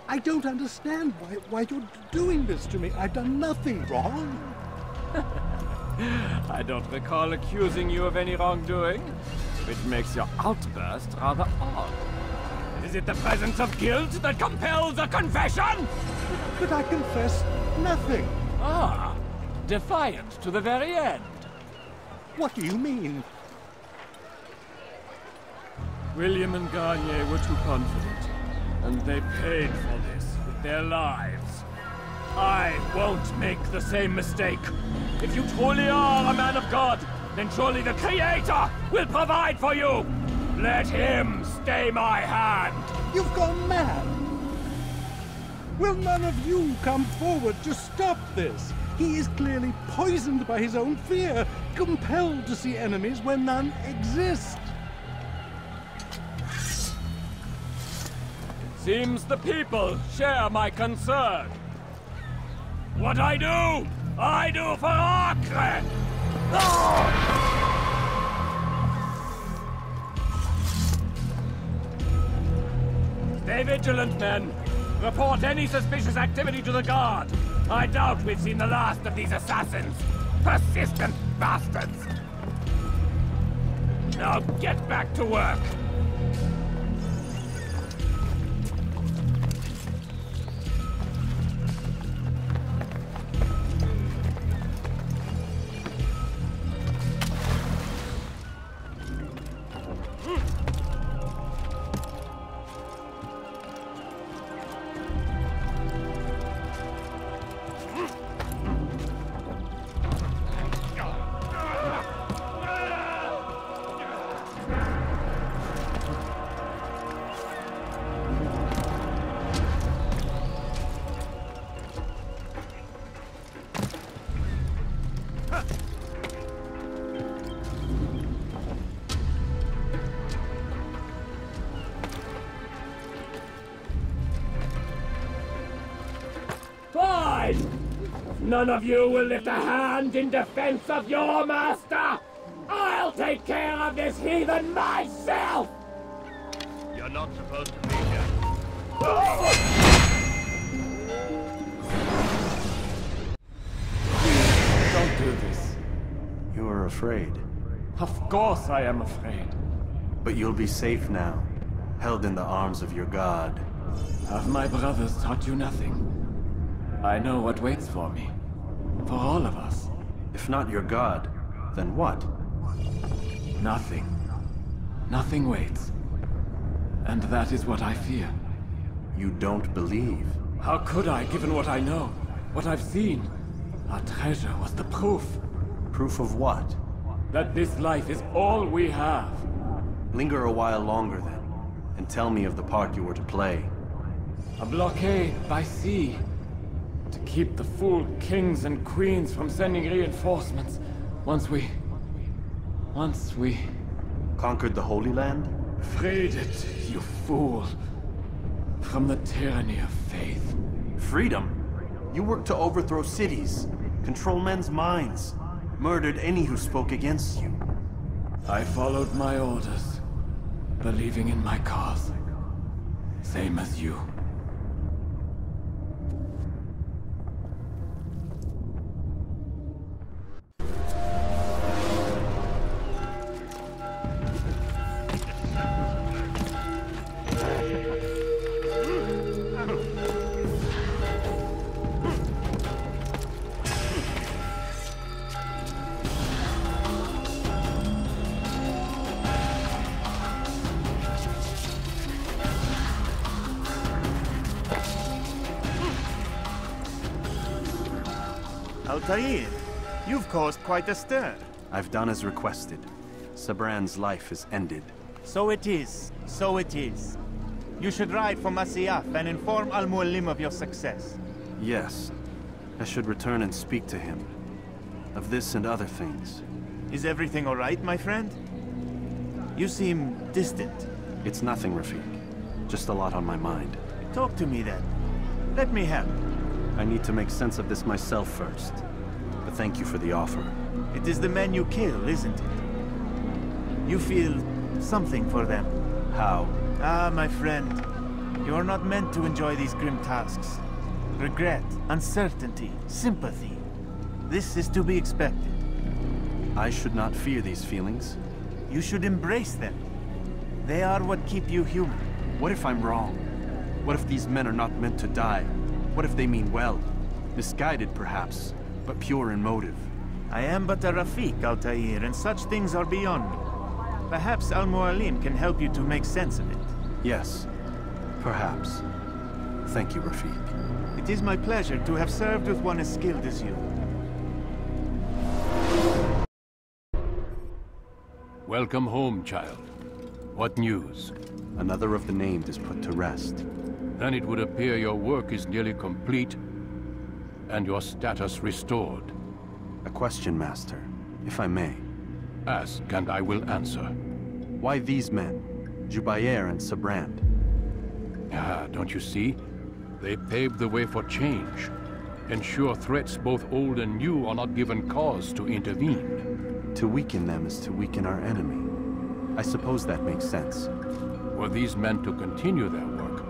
I don't understand why you're doing this to me. I've done nothing wrong. I don't recall accusing you of any wrongdoing, which makes your outburst rather odd. Is it the presence of guilt that compels a confession? But I confess nothing. Ah, defiant to the very end. What do you mean? William and Garnier were too confident, and they paid for this with their lives. I won't make the same mistake. If you truly are a man of God, then surely the Creator will provide for you! Let him stay my hand! You've gone mad! Will none of you come forward to stop this? He is clearly poisoned by his own fear, compelled to see enemies where none exist. Seems the people share my concern. What I do for Acre! Stay vigilant, men. Report any suspicious activity to the guard. I doubt we've seen the last of these assassins. Persistent bastards. Now get back to work. fine! None of you will lift a hand in defense of your master! I'll take care of this heathen myself! You're not supposed to be here. Don't do this. You are afraid. Of course I am afraid. But you'll be safe now, held in the arms of your god. Have my brothers taught you nothing? I know what waits for me. For all of us. If not your god, then what? Nothing. Nothing waits. And that is what I fear. You don't believe? How could I, given what I know? What I've seen? Our treasure was the proof. Proof of what? That this life is all we have. Linger a while longer then, and tell me of the part you were to play. A blockade by sea. To keep the fool kings and queens from sending reinforcements. Once we... Conquered the Holy Land? Freed it, you fool. From the tyranny of faith. Freedom? You worked to overthrow cities, control men's minds, murdered any who spoke against you. I followed my orders, believing in my cause. Same as you. Altair, you've caused quite a stir. I've done as requested. Sabran's life is ended. So it is. So it is. You should ride for Masyaf and inform Al-Mualim of your success. Yes. I should return and speak to him. Of this and other things. Is everything all right, my friend? You seem distant. It's nothing, Rafiq. Just a lot on my mind. Talk to me then. Let me help. I need to make sense of this myself first. But thank you for the offer. It is the men you kill, isn't it? You feel something for them. How? Ah, my friend. You are not meant to enjoy these grim tasks. Regret, uncertainty, sympathy. This is to be expected. I should not fear these feelings. You should embrace them. They are what keep you human. What if I'm wrong? What if these men are not meant to die? What if they mean well? Misguided, perhaps, but pure in motive. I am but a Rafiq, Altair, and such things are beyond me. Perhaps Al-Mualim can help you to make sense of it. Yes, perhaps. Thank you, Rafiq. It is my pleasure to have served with one as skilled as you. Welcome home, child. What news? Another of the named is put to rest. Then it would appear your work is nearly complete, and your status restored. A question, Master, if I may. Ask, and I will answer. Why these men? Jubayer and Sabrand? Ah, don't you see? They paved the way for change. Ensure threats both old and new are not given cause to intervene. To weaken them is to weaken our enemy. I suppose that makes sense. Were these men to continue their work,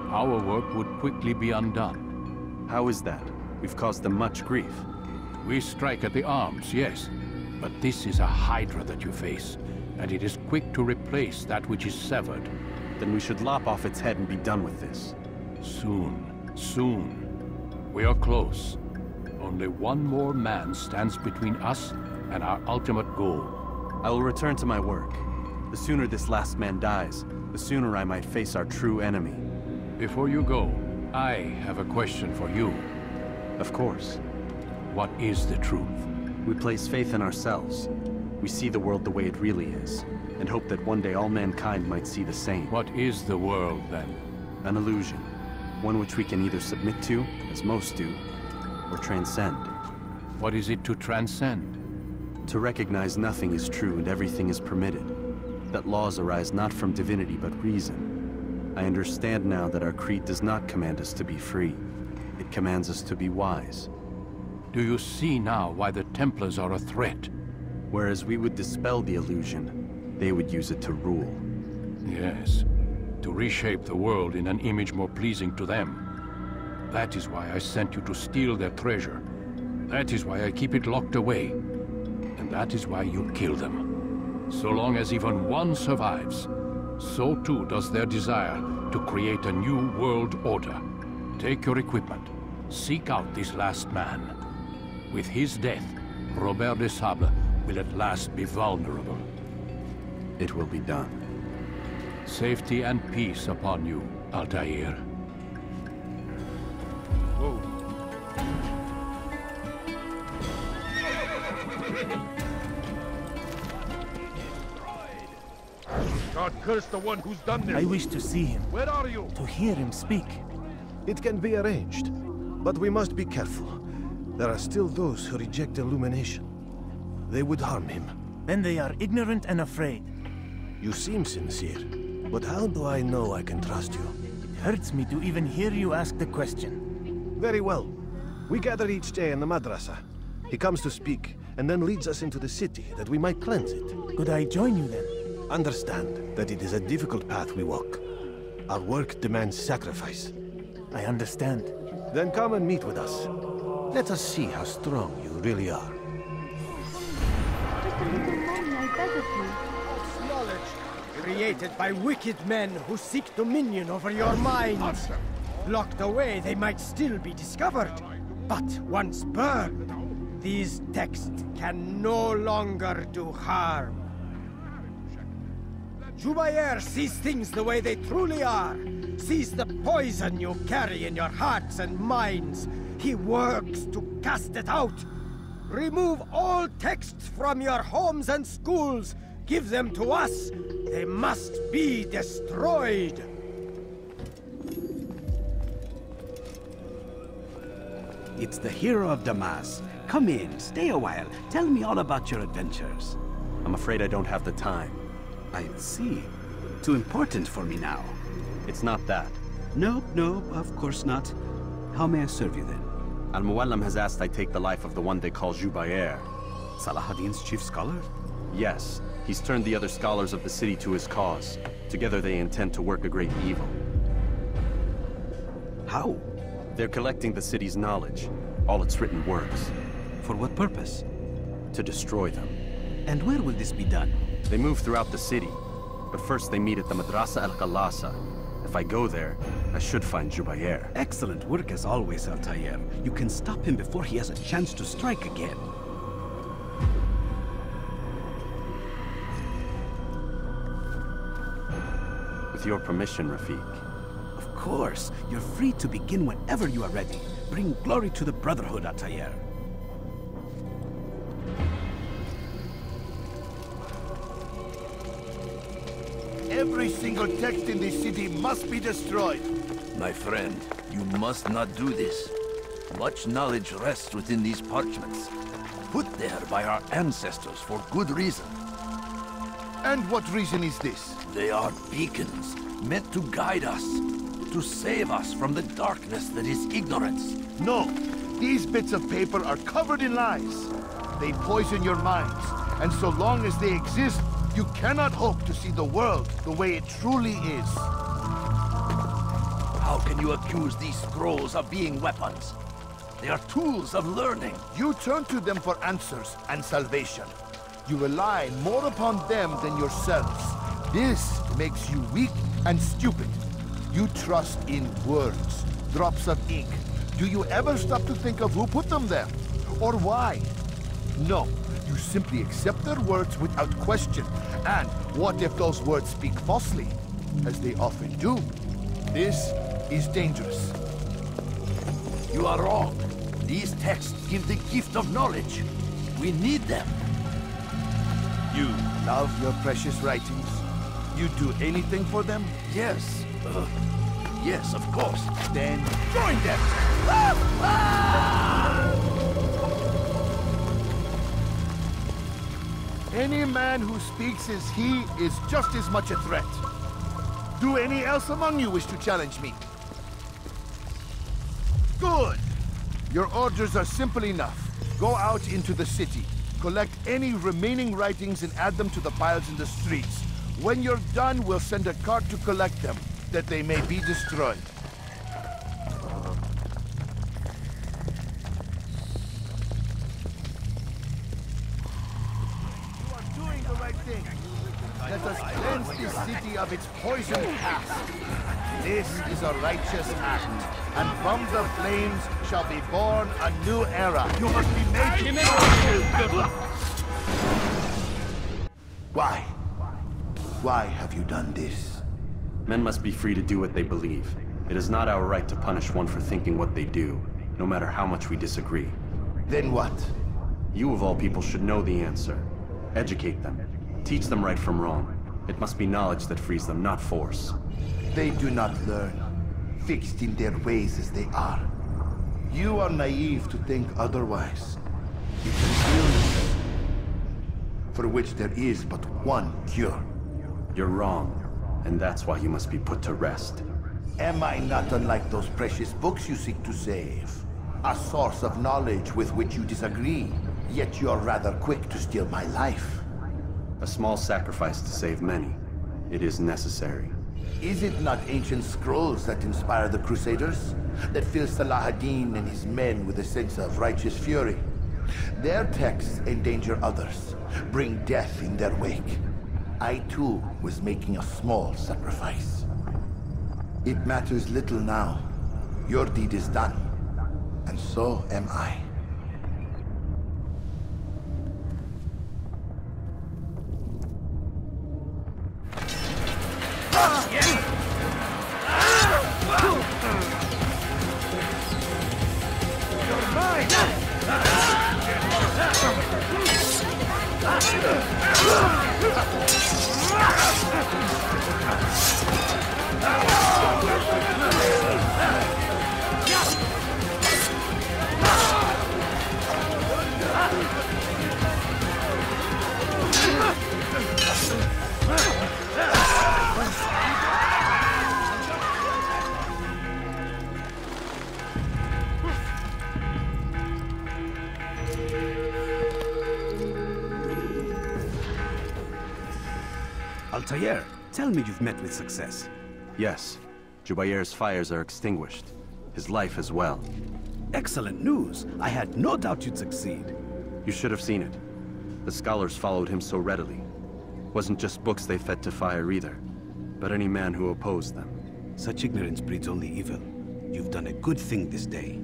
our work would quickly be undone. How is that? We've caused them much grief. We strike at the arms, yes. But this is a hydra that you face, and it is quick to replace that which is severed. Then we should lop off its head and be done with this. Soon, soon. We are close. Only one more man stands between us and our ultimate goal. I will return to my work. The sooner this last man dies, the sooner I might face our true enemy. Before you go, I have a question for you. Of course. What is the truth? We place faith in ourselves. We see the world the way it really is, and hope that one day all mankind might see the same. What is the world, then? An illusion. One which we can either submit to, as most do, or transcend. What is it to transcend? To recognize nothing is true and everything is permitted. That laws arise not from divinity but reason. I understand now that our creed does not command us to be free. It commands us to be wise. Do you see now why the Templars are a threat? Whereas we would dispel the illusion, they would use it to rule. Yes, to reshape the world in an image more pleasing to them. That is why I sent you to steal their treasure. That is why I keep it locked away. And that is why you kill them. So long as even one survives, so too does their desire to create a new world order. Take your equipment. Seek out this last man. With his death, Robert de Sable will at last be vulnerable. It will be done. Safety and peace upon you, Altair. Whoa. God curse the one who's done this. I wish to see him. Where are you? To hear him speak. It can be arranged, but we must be careful. There are still those who reject illumination. They would harm him. Then they are ignorant and afraid. You seem sincere, but how do I know I can trust you? It hurts me to even hear you ask the question. Very well. We gather each day in the madrasa. He comes to speak, and then leads us into the city, that we might cleanse it. Could I join you then? Understand that it is a difficult path we walk. Our work demands sacrifice. I understand. Then come and meet with us. Let us see how strong you really are. Just a little money, I beg of you. False knowledge, created by wicked men who seek dominion over your minds. Locked away, they might still be discovered. But once burned, these texts can no longer do harm. Jubair sees things the way they truly are. Sees the poison you carry in your hearts and minds. He works to cast it out. Remove all texts from your homes and schools. Give them to us. They must be destroyed. It's the hero of Damas. Come in, stay a while. Tell me all about your adventures. I'm afraid I don't have the time. I see. Too important for me now. It's not that. No, of course not. How may I serve you then? Al-Muallim has asked I take the life of the one they call Jubair. Salahadin's chief scholar? Yes. He's turned the other scholars of the city to his cause. Together they intend to work a great evil. How? They're collecting the city's knowledge, all its written works. For what purpose? To destroy them. And where will this be done? They move throughout the city, but first they meet at the Madrasa al-Qalasa. If I go there, I should find Jubair. Excellent work as always, Altair. You can stop him before he has a chance to strike again. With your permission, Rafiq. Of course. You're free to begin whenever you are ready. Bring glory to the Brotherhood, Altair. Every single text in this city must be destroyed. My friend, you must not do this. Much knowledge rests within these parchments, put there by our ancestors for good reason. And what reason is this? They are beacons, meant to guide us, to save us from the darkness that is ignorance. No, these bits of paper are covered in lies. They poison your minds, and so long as they exist, you cannot hope to see the world the way it truly is. How can you accuse these scrolls of being weapons? They are tools of learning. You turn to them for answers and salvation. You rely more upon them than yourselves. This makes you weak and stupid. You trust in words, drops of ink. Do you ever stop to think of who put them there? Or why? No. You simply accept their words without question. And what if those words speak falsely? As they often do. This is dangerous. You are wrong. These texts give the gift of knowledge. We need them. You love your precious writings? You'd do anything for them? Yes. Yes, of course. Then join them! Ah! Ah! Any man who speaks as he is just as much a threat. Do any else among you wish to challenge me? Good! Your orders are simple enough. Go out into the city, collect any remaining writings and add them to the piles in the streets. When you're done, we'll send a cart to collect them, that they may be destroyed. You are doing the right thing. Let us cleanse this city of its poisoned past. This is a righteous act, and from the flames shall be born a new era. You must be made to... Why? Why have you done this? Men must be free to do what they believe. It is not our right to punish one for thinking what they do, no matter how much we disagree. Then what? You of all people should know the answer. Educate them. Teach them right from wrong. It must be knowledge that frees them, not force. They do not learn, fixed in their ways as they are. You are naive to think otherwise. It is illness, for which there is but one cure. You're wrong, and that's why you must be put to rest. Am I not unlike those precious books you seek to save? A source of knowledge with which you disagree, yet you're rather quick to steal my life. A small sacrifice to save many. It is necessary. Is it not ancient scrolls that inspire the Crusaders? That fill Salah ad-Din and his men with a sense of righteous fury? Their texts endanger others, bring death in their wake. I too was making a small sacrifice. It matters little now. Your deed is done, and so am I. Altair, tell me you've met with success. Yes. Jubair's fires are extinguished. His life as well. Excellent news. I had no doubt you'd succeed. You should have seen it. The scholars followed him so readily. Wasn't just books they fed to fire either, but any man who opposed them. Such ignorance breeds only evil. You've done a good thing this day.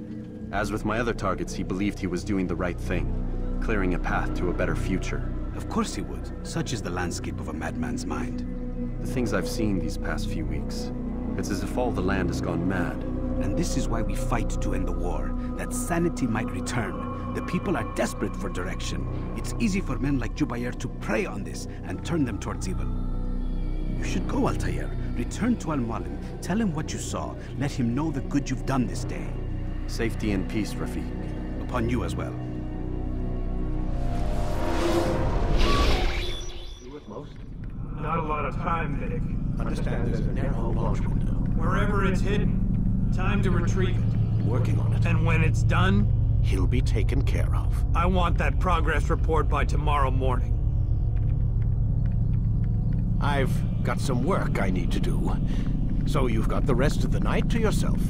As with my other targets, he believed he was doing the right thing, clearing a path to a better future. Of course he would. Such is the landscape of a madman's mind. The things I've seen these past few weeks, it's as if all the land has gone mad. And this is why we fight to end the war, that sanity might return. The people are desperate for direction. It's easy for men like Jubair to prey on this and turn them towards evil. You should go, Altair. Return to Al-Mualim. Tell him what you saw. Let him know the good you've done this day. Safety and peace, Rafiq. Upon you as well. Not a lot of time, Vidic. Understand there's a narrow launch window. Wherever it's hidden, time to retrieve it. Working on it. And when it's done, he'll be taken care of. I want that progress report by tomorrow morning. I've got some work I need to do, so you've got the rest of the night to yourself.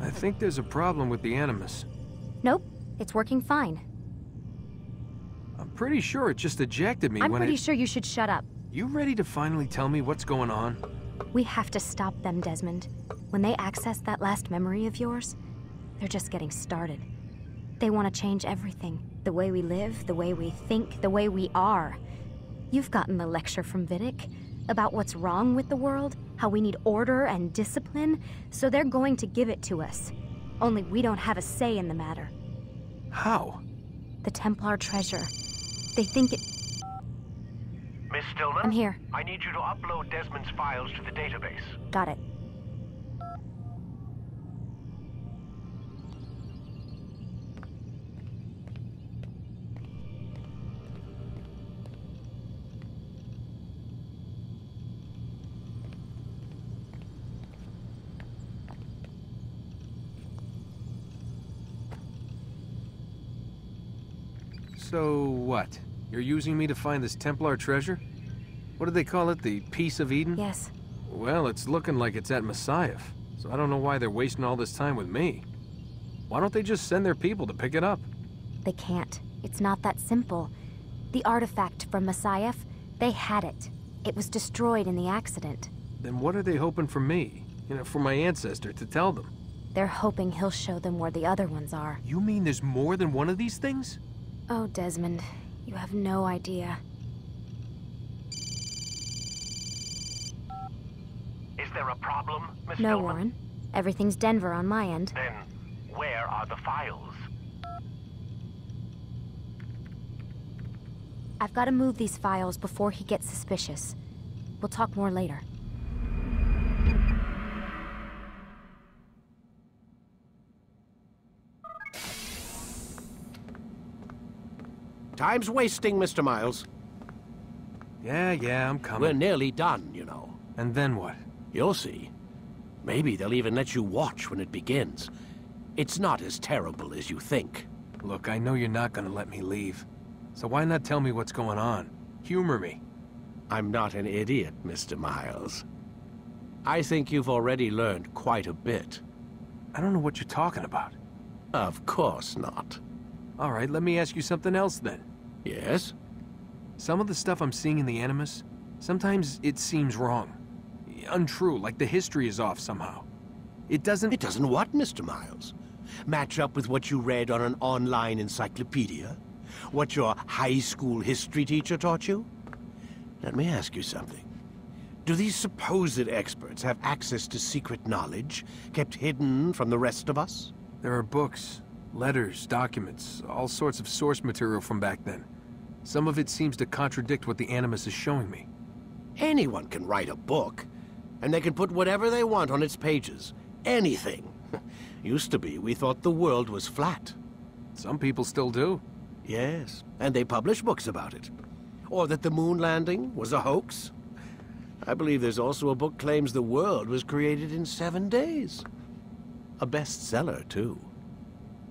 I think there's a problem with the Animus. Nope, it's working fine. I'm pretty sure it just ejected me I'm when pretty sure you should shut up. You ready to finally tell me what's going on? We have to stop them, Desmond. When they access that last memory of yours, they're just getting started. They want to change everything. The way we live, the way we think, the way we are. You've gotten the lecture from Vidic about what's wrong with the world, how we need order and discipline, so they're going to give it to us. Only we don't have a say in the matter. How? The Templar treasure. They think it... Miss Stillman? I'm here. I need you to upload Desmond's files to the database. Got it. So what? You're using me to find this Templar treasure? What do they call it? The Piece of Eden? Yes. Well, it's looking like it's at Messiah, so I don't know why they're wasting all this time with me. Why don't they just send their people to pick it up? They can't. It's not that simple. The artifact from Messiah, they had it. It was destroyed in the accident. Then what are they hoping for me? You know, for my ancestor to tell them? They're hoping he'll show them where the other ones are. You mean there's more than one of these things? Oh, Desmond, you have no idea. Is there a problem, Miss No, Stillman? Warren. Everything's Denver on my end. Then, where are the files? I've got to move these files before he gets suspicious. We'll talk more later. Time's wasting, Mr. Miles. Yeah, I'm coming. We're nearly done, you know. And then what? You'll see. Maybe they'll even let you watch when it begins. It's not as terrible as you think. Look, I know you're not gonna let me leave. So why not tell me what's going on? Humor me. I'm not an idiot, Mr. Miles. I think you've already learned quite a bit. I don't know what you're talking about. Of course not. All right, let me ask you something else then. Yes? Some of the stuff I'm seeing in the Animus, sometimes it seems wrong. Untrue, like the history is off somehow. It doesn't... It doesn't what, Mr. Miles? Match up with what you read on an online encyclopedia? What your high school history teacher taught you? Let me ask you something. Do these supposed experts have access to secret knowledge kept hidden from the rest of us? There are books, letters, documents, all sorts of source material from back then. Some of it seems to contradict what the Animus is showing me. Anyone can write a book, and they can put whatever they want on its pages. Anything. Used to be, we thought the world was flat. Some people still do. Yes, and they publish books about it. Or that the moon landing was a hoax. I believe there's also a book claims the world was created in 7 days. A bestseller, too.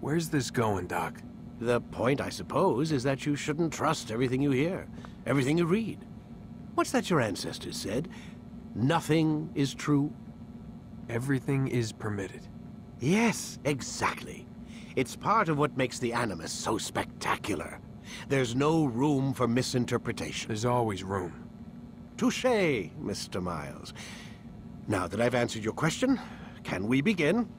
Where's this going, Doc? The point, I suppose, is that you shouldn't trust everything you hear, everything you read. What's that your ancestors said? Nothing is true? Everything is permitted. Yes, exactly. It's part of what makes the Animus so spectacular. There's no room for misinterpretation. There's always room. Touché, Mr. Miles. Now that I've answered your question, can we begin?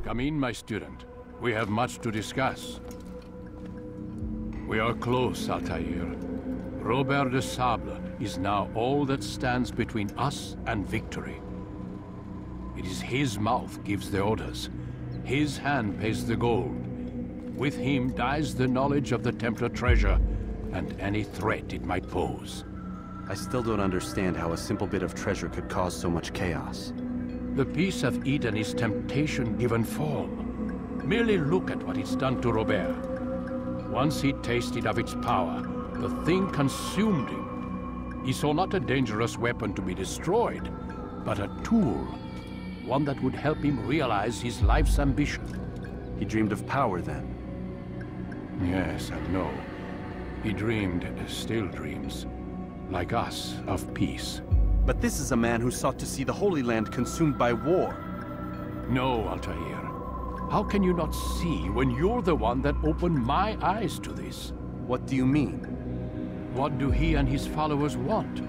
Come in, my student. We have much to discuss. We are close, Altair. Robert de Sable is now all that stands between us and victory. It is his mouth gives the orders. His hand pays the gold. With him dies the knowledge of the Templar treasure and any threat it might pose. I still don't understand how a simple bit of treasure could cause so much chaos. The Piece of Eden is temptation given form. Merely look at what it's done to Robert. Once he tasted of its power, the thing consumed him. He saw not a dangerous weapon to be destroyed, but a tool. One that would help him realize his life's ambition. He dreamed of power then? Yes and no. He dreamed, still dreams, like us, of peace. But this is a man who sought to see the Holy Land consumed by war. No, Altair. How can you not see when you're the one that opened my eyes to this? What do you mean? What do he and his followers want?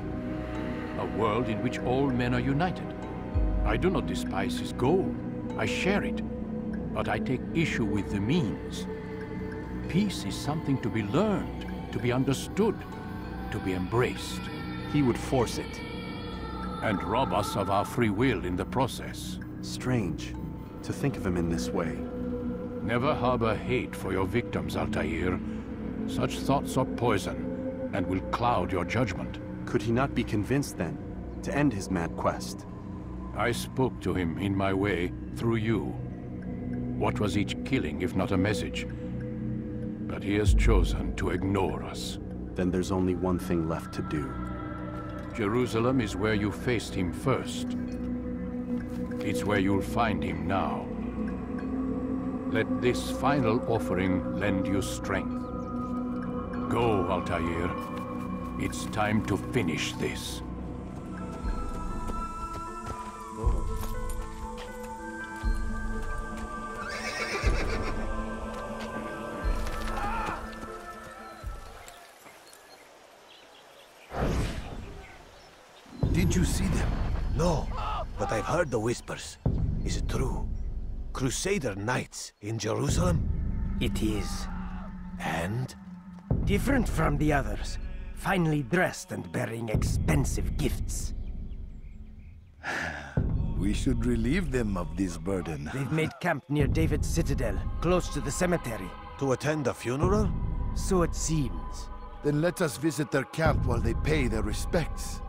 A world in which all men are united. I do not despise his goal. I share it. But I take issue with the means. Peace is something to be learned, to be understood, to be embraced. He would force it. And rob us of our free will in the process. Strange, to think of him in this way. Never harbor hate for your victims, Altair. Such thoughts are poison, and will cloud your judgment. Could he not be convinced, then, to end his mad quest? I spoke to him in my way, through you. What was each killing if not a message? But he has chosen to ignore us. Then there's only one thing left to do. Jerusalem is where you faced him first. It's where you'll find him now. Let this final offering lend you strength. Go, Altair. It's time to finish this. Did you see them? No, but I've heard the whispers. Is it true? Crusader knights in Jerusalem? It is. And? Different from the others. Finely dressed and bearing expensive gifts. We should relieve them of this burden. They've made camp near David's citadel, close to the cemetery. To attend a funeral? So it seems. Then let us visit their camp while they pay their respects.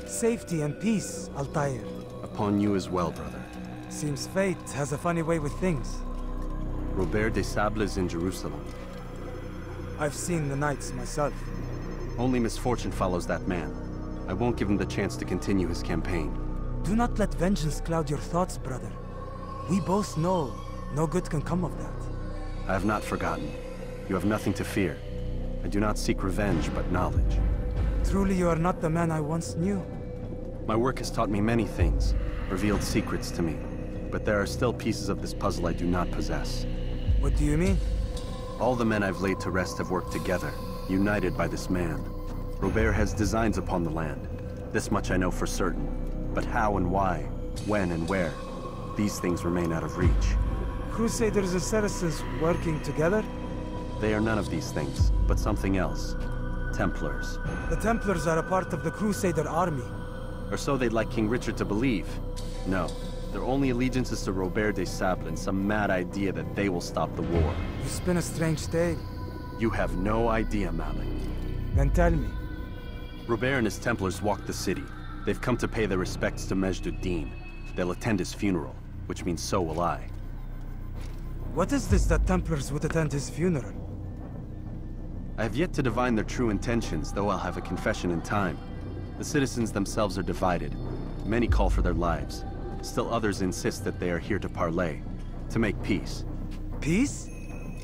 Safety and peace, Altair. Upon you as well, brother. Seems fate has a funny way with things. Robert de Sable is in Jerusalem. I've seen the knights myself. Only misfortune follows that man. I won't give him the chance to continue his campaign. Do not let vengeance cloud your thoughts, brother. We both know no good can come of that. I have not forgotten. You have nothing to fear. I do not seek revenge, but knowledge. Truly you are not the man I once knew. My work has taught me many things, revealed secrets to me. But there are still pieces of this puzzle I do not possess. What do you mean? All the men I've laid to rest have worked together, united by this man. Robert has designs upon the land. This much I know for certain. But how and why, when and where, these things remain out of reach. Crusaders and Saracens working together? They are none of these things, but something else. Templars. The Templars are a part of the Crusader army. Or so they'd like King Richard to believe. No, their only allegiance is to Robert de Sable and some mad idea that they will stop the war. You spin a strange tale. You have no idea, Malik. Then tell me. Robert and his Templars walk the city. They've come to pay their respects to Majd-ud-Din. They'll attend his funeral, which means so will I. What is this that Templars would attend his funeral? I have yet to divine their true intentions, though I'll have a confession in time. The citizens themselves are divided. Many call for their lives. Still others insist that they are here to parley, to make peace. Peace?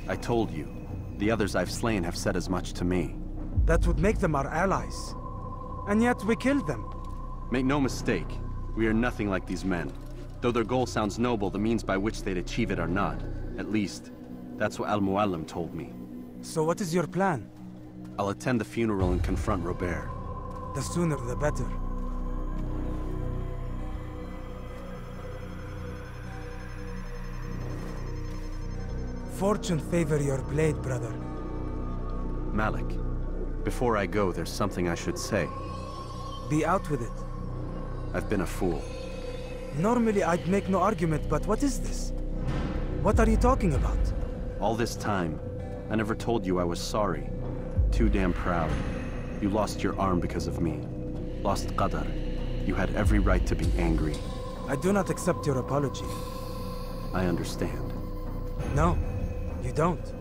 I told you. The others I've slain have said as much to me. That would make them our allies. And yet we killed them. Make no mistake, we are nothing like these men. Though their goal sounds noble, the means by which they'd achieve it are not. At least, that's what Al-Muallim told me. So what is your plan? I'll attend the funeral and confront Robert. The sooner the better. Fortune favor your blade, brother. Malik, before I go, there's something I should say. Be out with it. I've been a fool. Normally I'd make no argument, but what is this? What are you talking about? All this time, I never told you I was sorry. Too damn proud. You lost your arm because of me. Lost Qadar. You had every right to be angry. I do not accept your apology. I understand. No, you don't.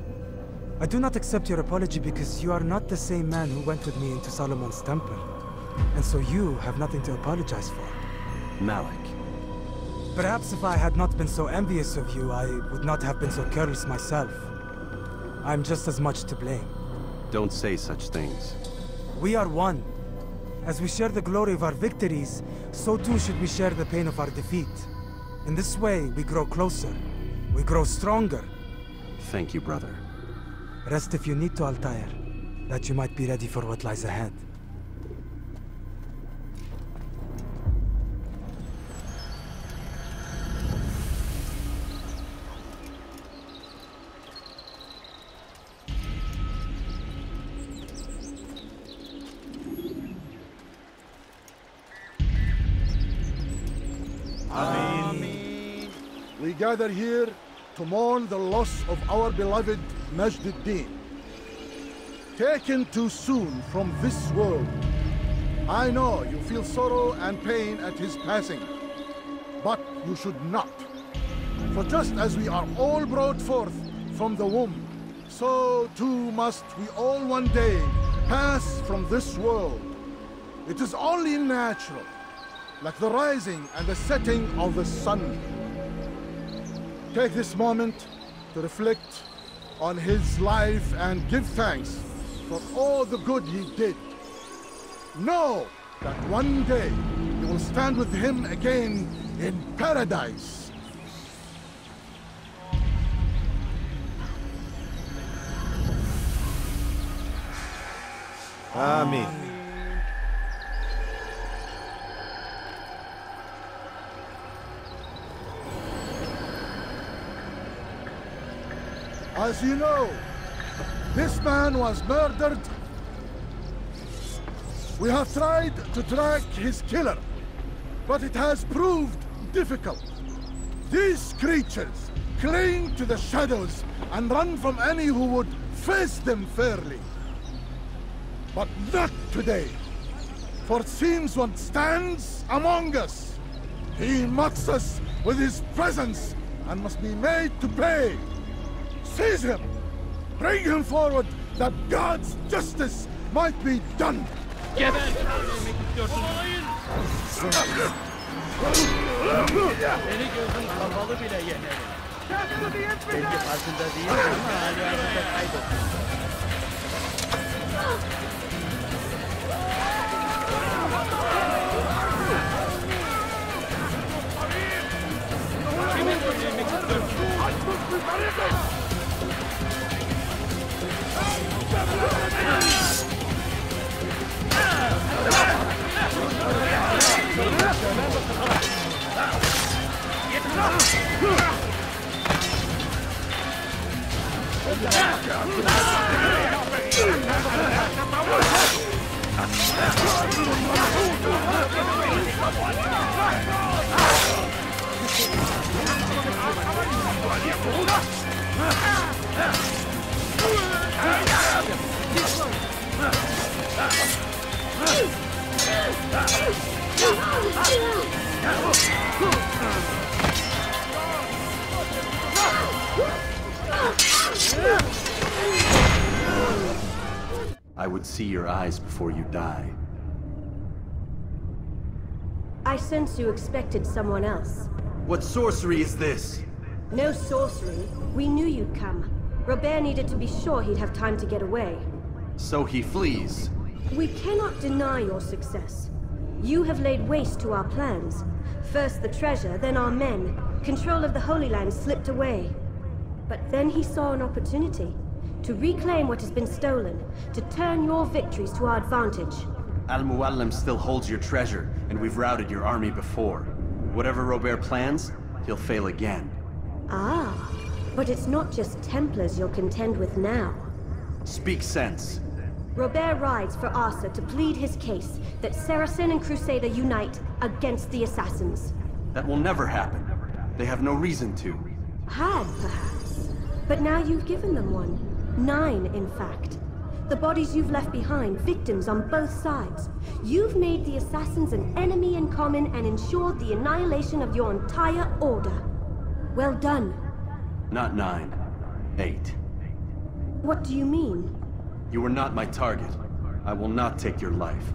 I do not accept your apology because you are not the same man who went with me into Solomon's temple. And so you have nothing to apologize for. Malik. Perhaps if I had not been so envious of you, I would not have been so careless myself. I'm just as much to blame. Don't say such things. We are one. As we share the glory of our victories, so too should we share the pain of our defeat. In this way, we grow closer. We grow stronger. Thank you, brother. Rest if you need to, Altair, that you might be ready for what lies ahead. We gather here to mourn the loss of our beloved Majd-ud-Din. taken too soon from this world. I know you feel sorrow and pain at his passing, but you should not. For just as we are all brought forth from the womb, so too must we all one day pass from this world. It is only natural, like the rising and the setting of the sun. Take this moment to reflect on his life and give thanks for all the good he did. Know that one day you will stand with him again in paradise. Amen. As you know, this man was murdered. We have tried to track his killer, but it has proved difficult. These creatures cling to the shadows and run from any who would face them fairly. But not today, for it seems one stands among us. He mocks us with his presence and must be made to pay. Seize him! Bring him forward that God's justice might be done! Get it! Beni gözün kapalı bile yenerim. Belki farkında değil ama hayatında kaybettim. Kimin öldürmek istiyorsun? I would see your eyes before you die. I sense you expected someone else. What sorcery is this? No sorcery. We knew you'd come. Robert needed to be sure he'd have time to get away. So he flees. We cannot deny your success. You have laid waste to our plans. First the treasure, then our men. Control of the Holy Land slipped away. But then he saw an opportunity to reclaim what has been stolen, to turn your victories to our advantage. Al-Muallim still holds your treasure, and we've routed your army before. Whatever Robert plans, he'll fail again. Ah, but it's not just Templars you'll contend with now. Speak sense. Robert rides for Asa to plead his case that Saracen and Crusader unite against the Assassins. That will never happen. They have no reason to. Had, perhaps. But now you've given them one. 9, in fact. The bodies you've left behind, victims on both sides. You've made the Assassins an enemy in common and ensured the annihilation of your entire order. Well done. Not 9. 8. What do you mean? You were not my target. I will not take your life.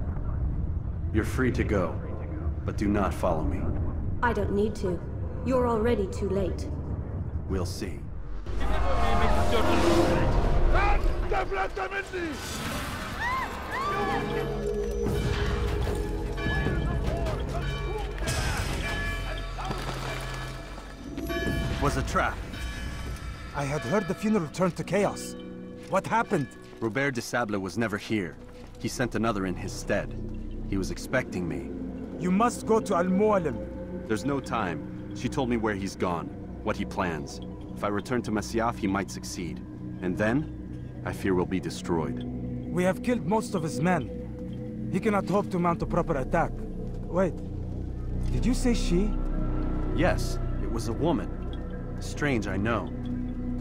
You're free to go, but do not follow me. I don't need to. You're already too late. We'll see. It was a trap. I had heard the funeral turned to chaos. What happened? Robert de Sable was never here. He sent another in his stead. He was expecting me. You must go to Al-Muallim. There's no time. She told me where he's gone, what he plans. If I return to Masyaf, he might succeed. And then, I fear we'll be destroyed. We have killed most of his men. He cannot hope to mount a proper attack. Wait, did you say she? Yes, it was a woman. Strange, I know.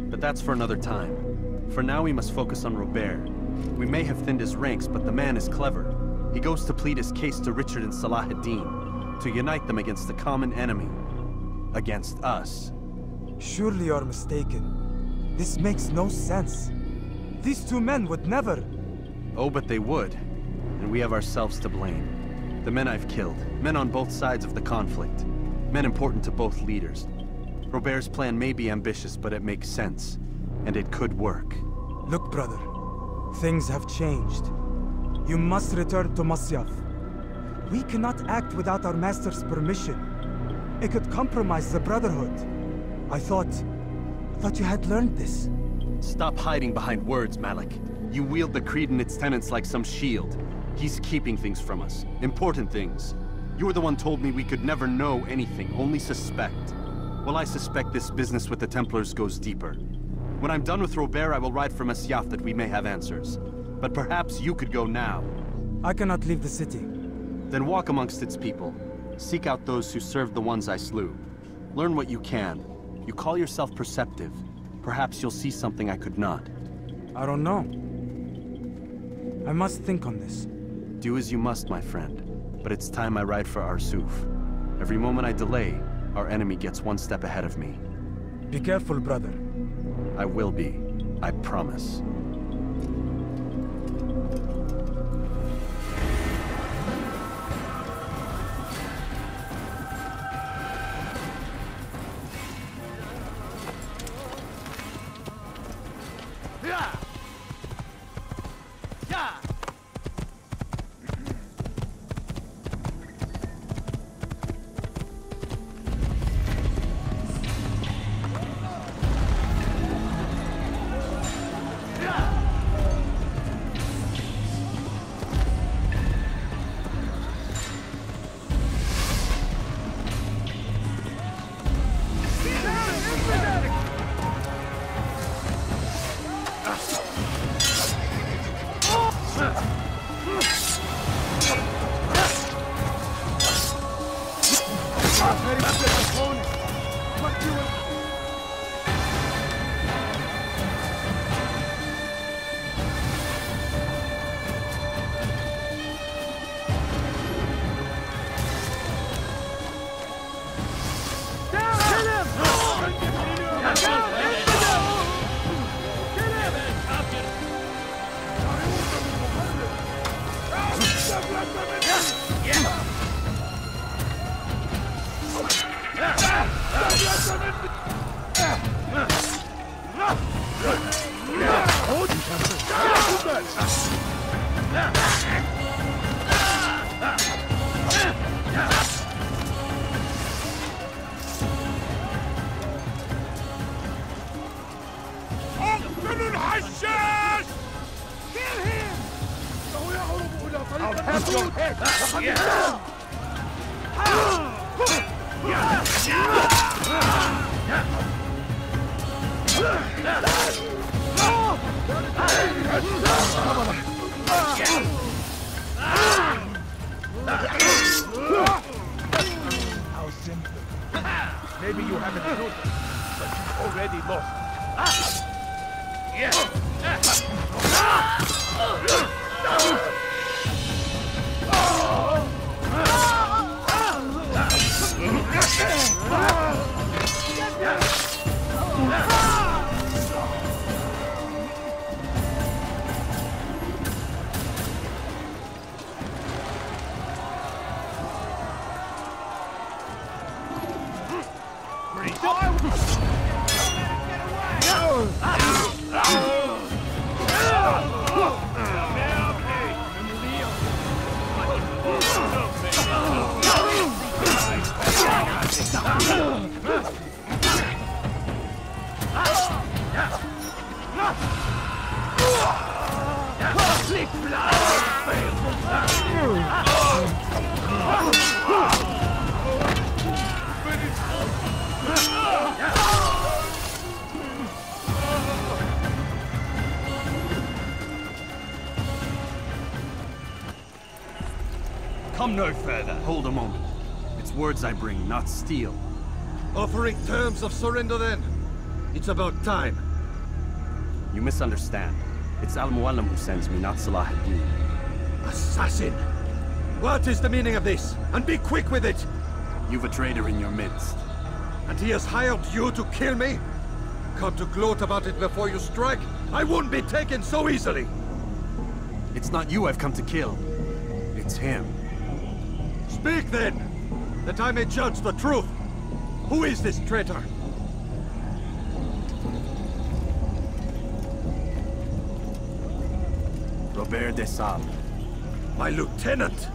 But that's for another time. For now, we must focus on Robert. We may have thinned his ranks, but the man is clever. He goes to plead his case to Richard and Salah ad-Din, to unite them against the common enemy. Against us. Surely you're mistaken. This makes no sense. These two men would never... Oh, but they would. And we have ourselves to blame. The men I've killed, men on both sides of the conflict. Men important to both leaders. Robert's plan may be ambitious, but it makes sense. And it could work. Look, brother. Things have changed. You must return to Masyaf. We cannot act without our master's permission. It could compromise the Brotherhood. I thought you had learned this. Stop hiding behind words, Malik. You wield the creed and its tenets like some shield. He's keeping things from us. Important things. You were the one told me we could never know anything, only suspect. Well, I suspect this business with the Templars goes deeper. When I'm done with Robert, I will ride for Masyaf that we may have answers. But perhaps you could go now. I cannot leave the city. Then walk amongst its people. Seek out those who served the ones I slew. Learn what you can. You call yourself perceptive. Perhaps you'll see something I could not. I don't know. I must think on this. Do as you must, my friend. But it's time I ride for Arsuf. Every moment I delay, our enemy gets one step ahead of me. Be careful, brother. I will be. I promise. How simple. Maybe you haven't noticed, but you've already lost. Come no further. Hold a moment. It's words I bring, not steel. Offering terms of surrender then. It's about time. You misunderstand. It's Al-Mualim who sends me, not Salah ad-Din. Assassin! What is the meaning of this? And be quick with it! You've a traitor in your midst. And he has hired you to kill me? Come to gloat about it before you strike? I won't be taken so easily! It's not you I've come to kill. It's him. Speak then, that I may judge the truth. Who is this traitor? Robert de Sable. My lieutenant!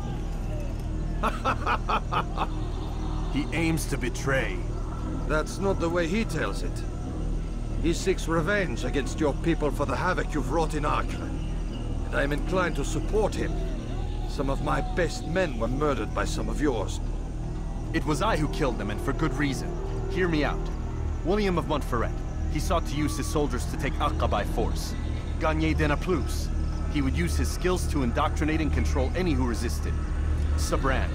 He aims to betray. That's not the way he tells it. He seeks revenge against your people for the havoc you've wrought in Acre. And I am inclined to support him. Some of my best men were murdered by some of yours. It was I who killed them, and for good reason. Hear me out. William of Montferrat. He sought to use his soldiers to take Acre by force. Gagner de Naplouse. He would use his skills to indoctrinate and control any who resisted. Sabran.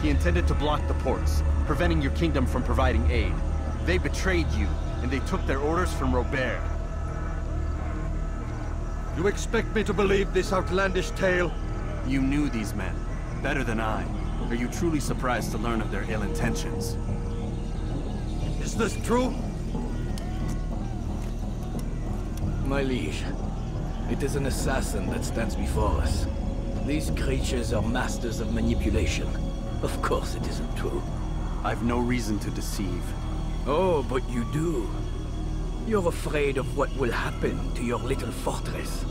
He intended to block the ports, preventing your kingdom from providing aid. They betrayed you, and they took their orders from Robert. You expect me to believe this outlandish tale? You knew these men, better than I. Are you truly surprised to learn of their ill intentions? Is this true? My liege, it is an assassin that stands before us. These creatures are masters of manipulation. Of course it isn't true. I've no reason to deceive. Oh, but you do. You're afraid of what will happen to your little fortress.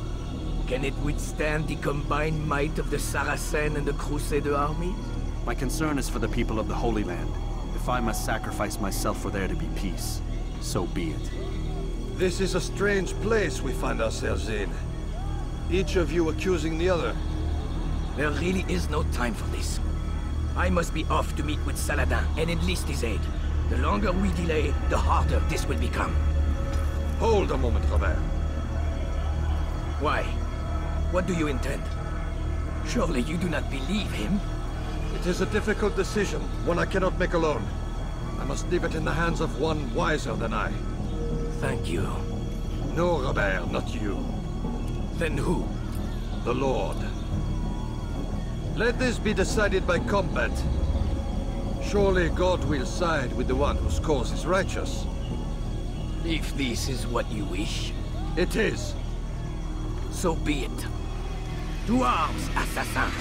Can it withstand the combined might of the Saracen and the Crusader army? My concern is for the people of the Holy Land. If I must sacrifice myself for there to be peace, so be it. This is a strange place we find ourselves in. Each of you accusing the other. There really is no time for this. I must be off to meet with Saladin and enlist his aid. The longer we delay, the harder this will become. Hold a moment, Robert. Why? What do you intend? Surely you do not believe him? It is a difficult decision, one I cannot make alone. I must leave it in the hands of one wiser than I. Thank you. No, Robert, not you. Then who? The Lord. Let this be decided by combat. Surely God will side with the one whose cause is righteous. If this is what you wish. It is. So be it. To arms, assassin!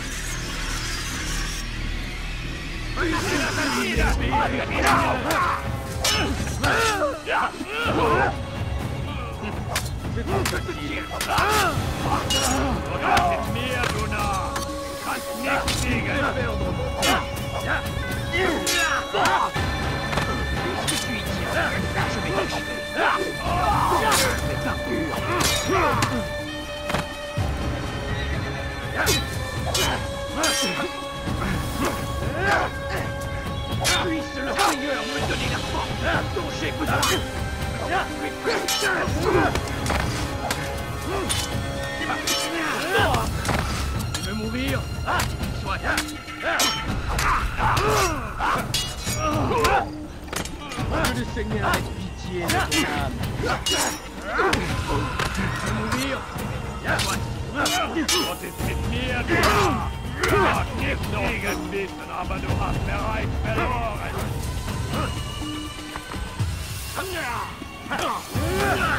Puisse le Seigneur me donner la force dont j'ai besoin. Tu veux mourir? Soit. Que le Seigneur ait pitié de ton âme. Tu veux mourir? Soit. Gott ist mit mir, du Arm! Gott gibt Segen wissen, aber du hast bereits verloren! Tu me fais perdre mon temps.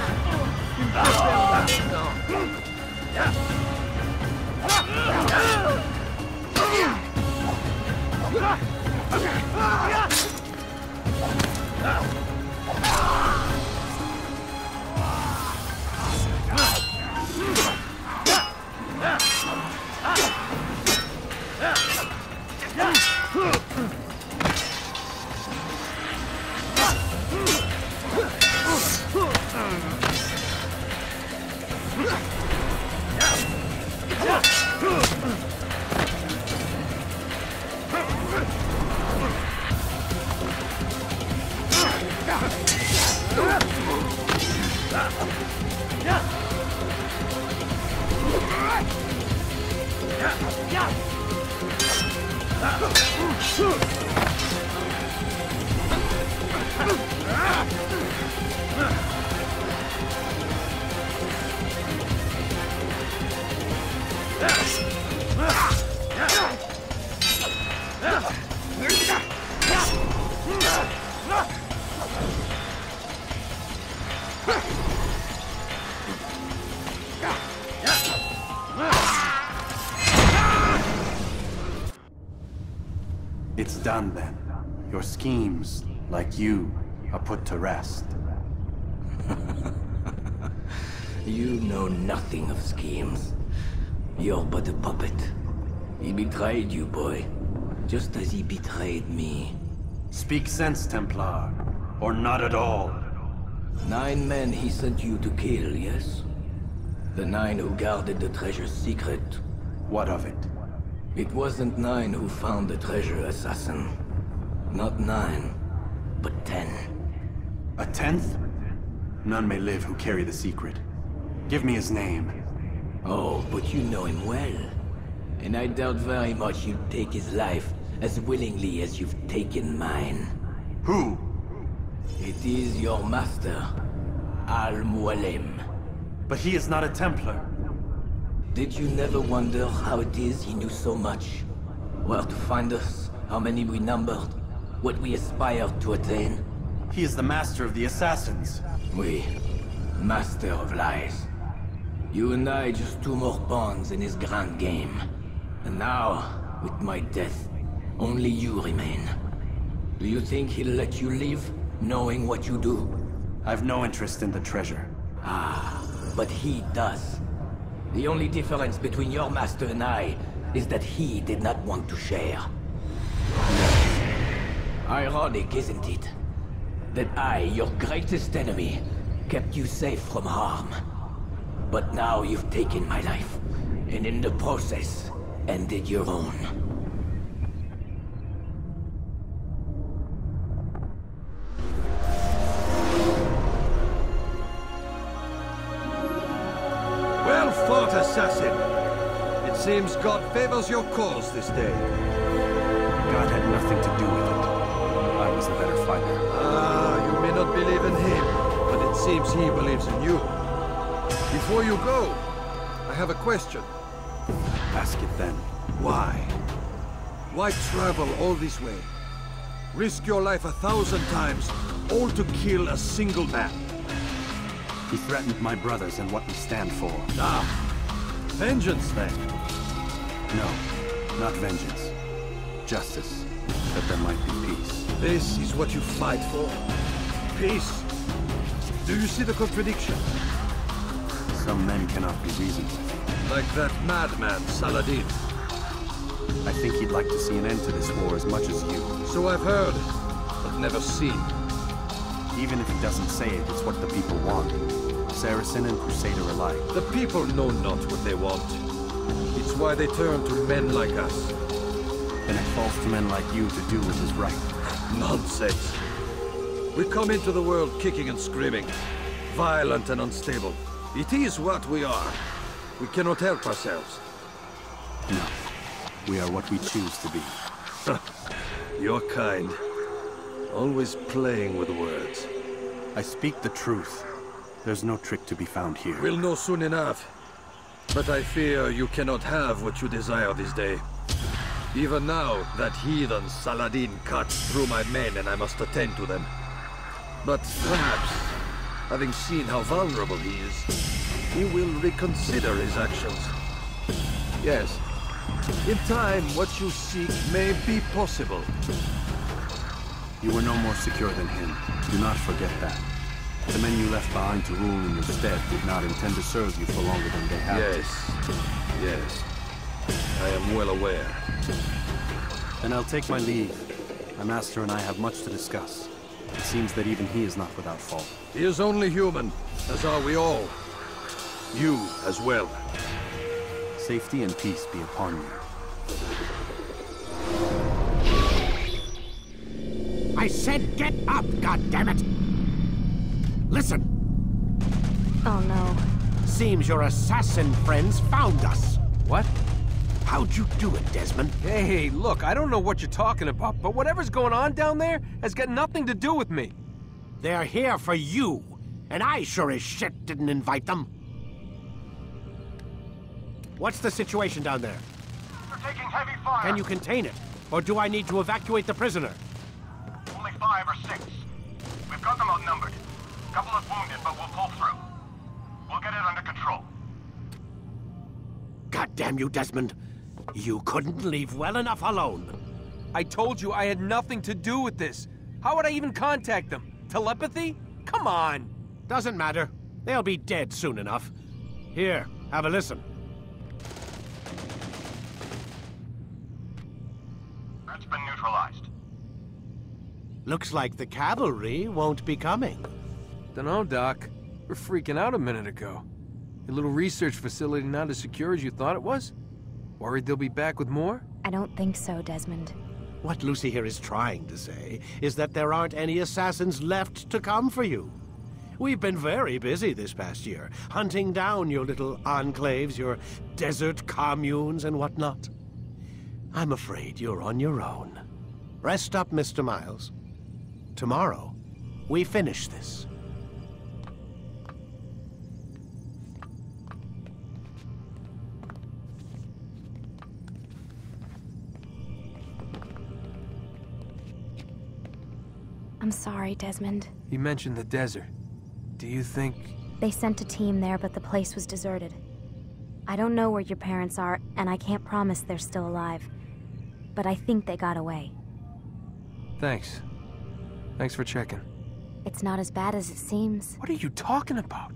It's done then. Your schemes, like you, are put to rest. You know nothing of schemes. You're but a puppet. He betrayed you, boy. Just as he betrayed me. Speak sense, Templar. Or not at all. 9 men he sent you to kill, yes? The 9 who guarded the treasure's secret. What of it? It wasn't 9 who found the treasure, assassin. Not 9, but 10. A 10th? None may live who carry the secret. Give me his name. Oh, but you know him well. And I doubt very much you'd take his life as willingly as you've taken mine. Who? It is your master, Al-Mualim. But he is not a Templar. Did you never wonder how it is he knew so much? Where to find us, how many we numbered, what we aspired to attain? He is the master of the assassins. Oui, master of lies. You and I just 2 more pawns in his grand game. And now, with my death, only you remain. Do you think he'll let you live, knowing what you do? I've no interest in the treasure. Ah, but he does. The only difference between your master and I is that he did not want to share. Ironic, isn't it? That I, your greatest enemy, kept you safe from harm. But now you've taken my life, and in the process, ended your own. Well fought, assassin! It seems God favors your cause this day. God had nothing to do with it. I was the better fighter. Ah, you may not believe in him, but it seems he believes in you. Before you go, I have a question. Ask it then. Why? Why travel all this way? Risk your life 1,000 times, all to kill a single man. He threatened my brothers and what we stand for. Ah, vengeance then? No, not vengeance. Justice, that there might be peace. This is what you fight for? Peace? Do you see the contradiction? Some men cannot be reasoned with. Like that madman, Saladin. I think he'd like to see an end to this war as much as you. So I've heard, but never seen. Even if he doesn't say it, it's what the people want. Saracen and Crusader alike. The people know not what they want. It's why they turn to men like us. Then it falls to men like you to do what is right. Nonsense. We come into the world kicking and screaming, violent and unstable. It is what we are. We cannot help ourselves. No. We are what we choose to be. Your kind. Always playing with words. I speak the truth. There's no trick to be found here. We'll know soon enough. But I fear you cannot have what you desire this day. Even now, that heathen Saladin cuts through my men and I must attend to them. But perhaps, having seen how vulnerable he is, he will reconsider his actions. Yes, in time, what you seek may be possible. You were no more secure than him. Do not forget that. The men you left behind to rule in your stead did not intend to serve you for longer than they have. Yes. I am well aware. Then I'll take my leave. My master and I have much to discuss. It seems that even he is not without fault. He is only human, as are we all. You as well. Safety and peace be upon you. I said get up, goddammit! Listen! Oh no. Seems your assassin friends found us. What? How'd you do it, Desmond? Hey, look, I don't know what you're talking about, but whatever's going on down there has got nothing to do with me. They're here for you, and I sure as shit didn't invite them. What's the situation down there? They're taking heavy fire. Can you contain it? Or do I need to evacuate the prisoner? Only 5 or 6. We've got them outnumbered. Couple of wounded, but we'll pull through. We'll get it under control. God damn you, Desmond. You couldn't leave well enough alone. I told you I had nothing to do with this. How would I even contact them? Telepathy? Come on. Doesn't matter. They'll be dead soon enough. Here, have a listen. Threat's been neutralized. Looks like the cavalry won't be coming. Dunno, Doc. We're freaking out a minute ago. Your little research facility not as secure as you thought it was? Worried they'll be back with more? I don't think so, Desmond. What Lucy here is trying to say is that there aren't any assassins left to come for you. We've been very busy this past year, hunting down your little enclaves, your desert communes and whatnot. I'm afraid you're on your own. Rest up, Mr. Miles. Tomorrow, we finish this. I'm sorry, Desmond. You mentioned the desert. Do you think... They sent a team there, but the place was deserted. I don't know where your parents are, and I can't promise they're still alive. But I think they got away. Thanks. Thanks for checking. It's not as bad as it seems. What are you talking about?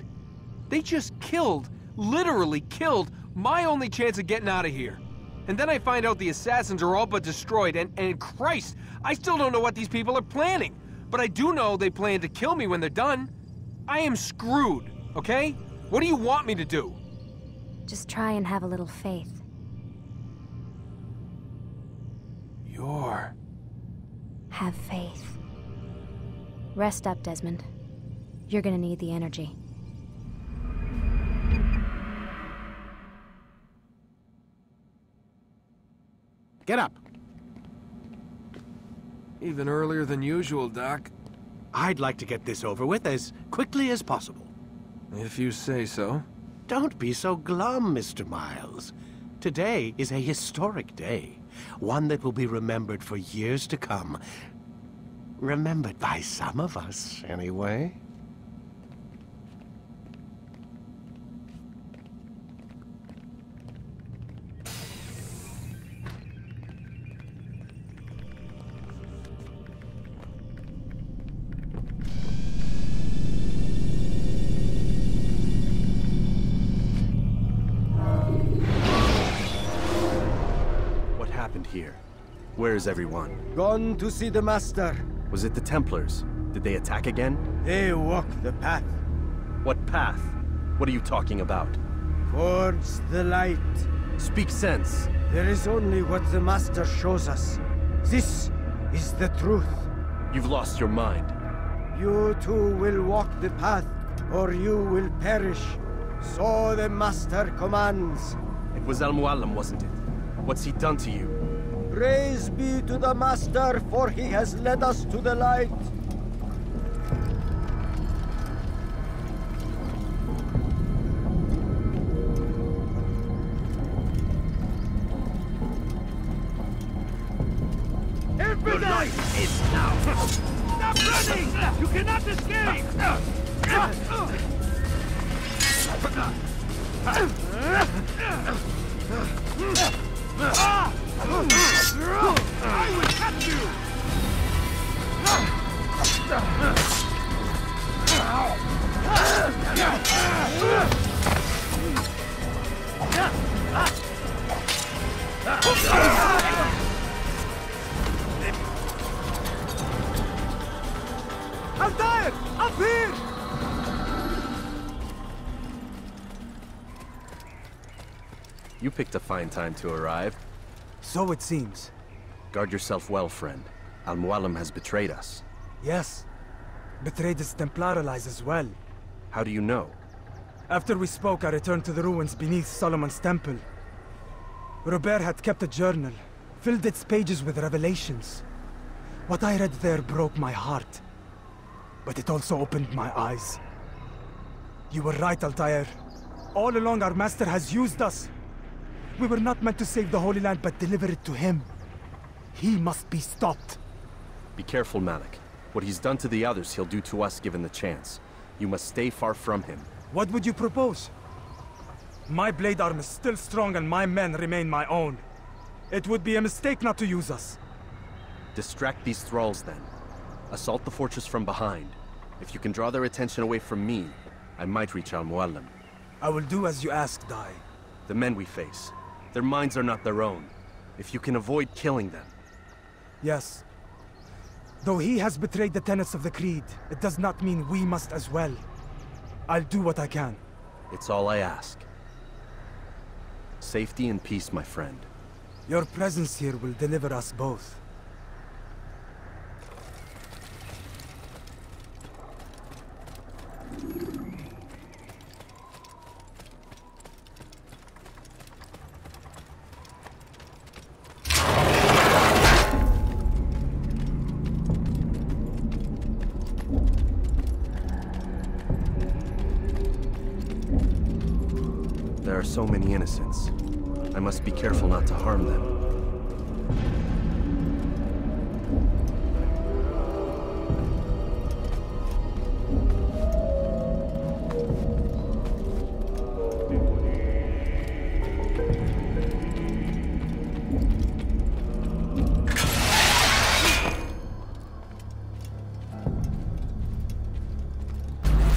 They just killed, literally killed, my only chance of getting out of here. And then I find out the assassins are all but destroyed, and Christ, I still don't know what these people are planning. But I do know they plan to kill me when they're done. I am screwed, okay? What do you want me to do? Just try and have a little faith. Have faith. Rest up, Desmond. You're gonna need the energy. Get up. Even earlier than usual, Doc. I'd like to get this over with as quickly as possible. If you say so. Don't be so glum, Mr. Miles. Today is a historic day. One that will be remembered for years to come. Remembered by some of us, anyway. Here. Where is everyone? Gone to see the Master. Was it the Templars? Did they attack again? They walk the path. What path? What are you talking about? Towards the light. Speak sense. There is only what the Master shows us. This is the truth. You've lost your mind. You too will walk the path, or you will perish. So the Master commands. It was Al-Mualim, wasn't it? What's he done to you? Praise be to the Master, for he has led us to the light. The light is now! Stop running! You cannot escape! I will catch you! Altair! Up here! You picked a fine time to arrive. So it seems. Guard yourself well, friend. Al-Mualim has betrayed us. Yes. Betrayed his Templar allies as well. How do you know? After we spoke, I returned to the ruins beneath Solomon's temple. Robert had kept a journal, filled its pages with revelations. What I read there broke my heart. But it also opened my eyes. You were right, Altair. All along, our master has used us. We were not meant to save the Holy Land, but deliver it to him. He must be stopped. Be careful, Malik. What he's done to the others, he'll do to us given the chance. You must stay far from him. What would you propose? My blade arm is still strong and my men remain my own. It would be a mistake not to use us. Distract these thralls then. Assault the fortress from behind. If you can draw their attention away from me, I might reach Al-Mualim. I will do as you ask, Dai. The men we face, their minds are not their own. If you can avoid killing them. Yes. Though he has betrayed the tenets of the Creed, it does not mean we must as well. I'll do what I can. It's all I ask. Safety and peace, my friend. Your presence here will deliver us both. There are so many innocents. I must be careful not to harm them.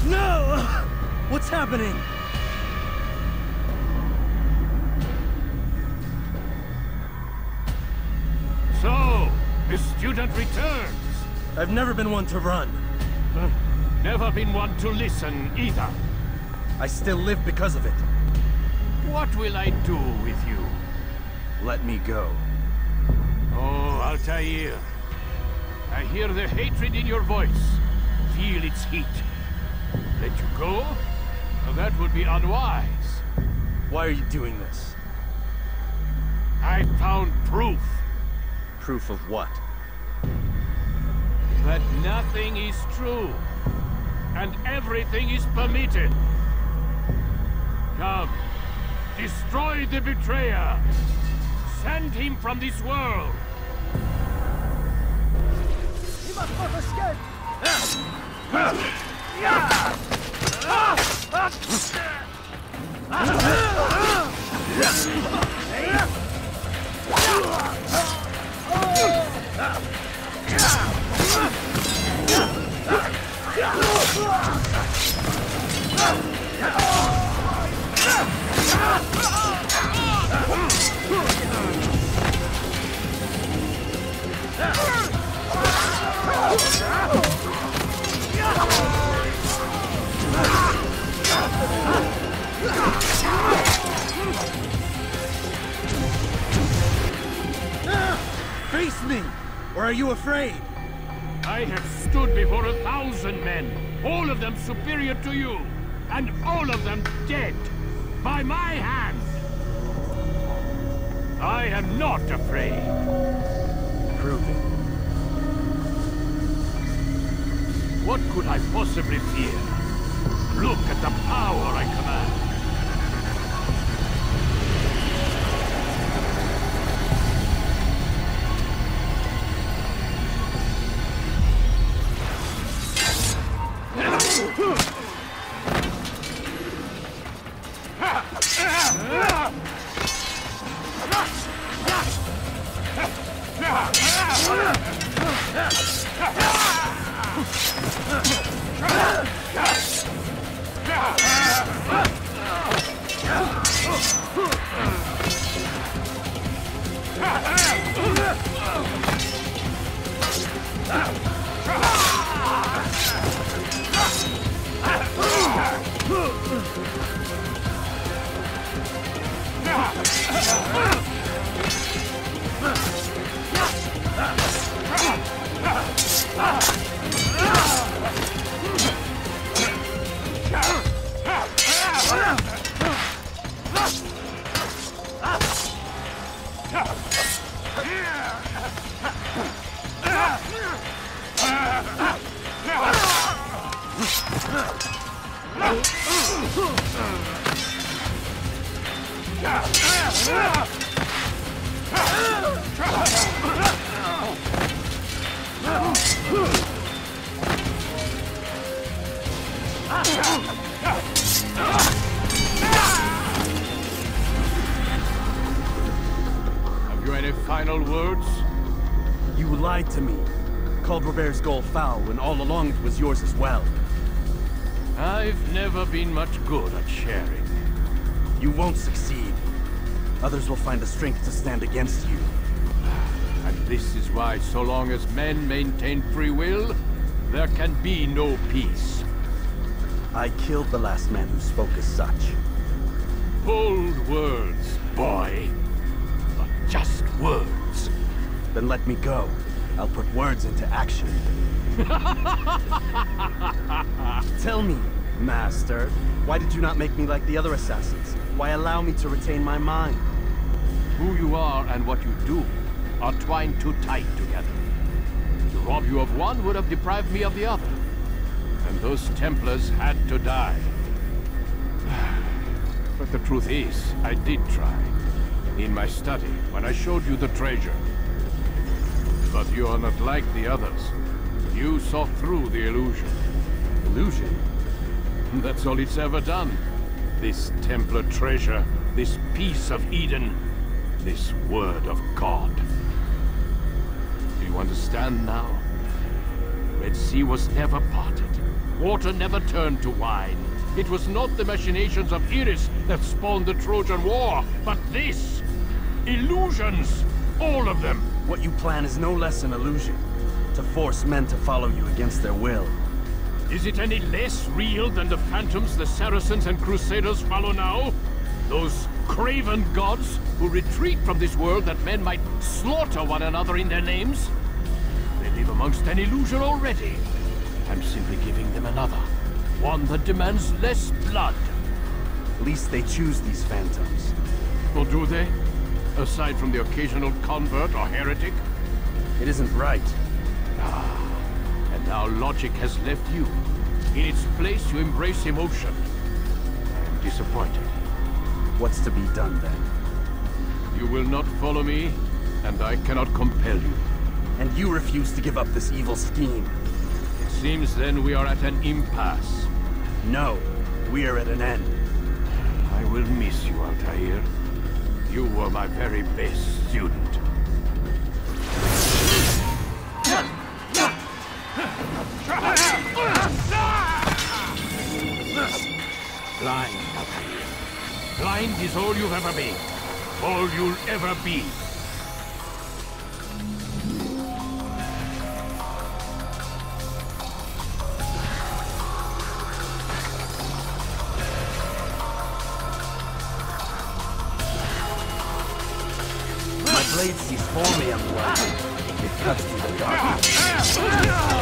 No! What's happening? So, the student returns. I've never been one to run. Never been one to listen either. I still live because of it. What will I do with you? Let me go. Oh, Altair. I hear the hatred in your voice. Feel its heat. Let you go? Well, that would be unwise. Why are you doing this? I found proof. Proof of what? That nothing is true. And everything is permitted. Come. Destroy the betrayer. Send him from this world. He must not escape! Face me! Or are you afraid? I have stood before 1,000 men, all of them superior to you, and all of them dead, by my hand. I am not afraid. Prove it. What could I possibly fear? Look at the power I command. Have you any final words? You lied to me. Called Robert's goal foul when all along it was yours as well. I've never been much good at sharing. You won't succeed. Others will find the strength to stand against you. And this is why, so long as men maintain free will, there can be no peace. I killed the last man who spoke as such. Bold words, boy. But just words. Then let me go. I'll put words into action. Tell me, Master, why did you not make me like the other assassins? Why allow me to retain my mind? Who you are and what you do are twined too tight together. To rob you of one would have deprived me of the other. And those Templars had to die. But the truth is, I did try. In my study, when I showed you the treasure. But you are not like the others. You saw through the illusion. Illusion? That's all it's ever done. This Templar treasure, this piece of Eden, this word of God. Do you understand now? Red Sea was never parted. Water never turned to wine. It was not the machinations of Iris that spawned the Trojan War, but this! Illusions! All of them! What you plan is no less an illusion. To force men to follow you against their will. Is it any less real than the phantoms the Saracens and Crusaders follow now? Those craven gods who retreat from this world that men might slaughter one another in their names? They live amongst an illusion already. I'm simply giving them another. One that demands less blood. At least they choose these phantoms. Or do they? Aside from the occasional convert or heretic? It isn't right. And now logic has left you. In its place, you embrace emotion. I am disappointed. What's to be done then? You will not follow me, and I cannot compel you. And you refuse to give up this evil scheme. It seems then we are at an impasse. No, we are at an end. I will miss you, Altair. You were my very best student. Blind, Altair. Blind is all you've ever been. All you'll ever be. My blade sees for me, I'm blind. It cuts through the darkness.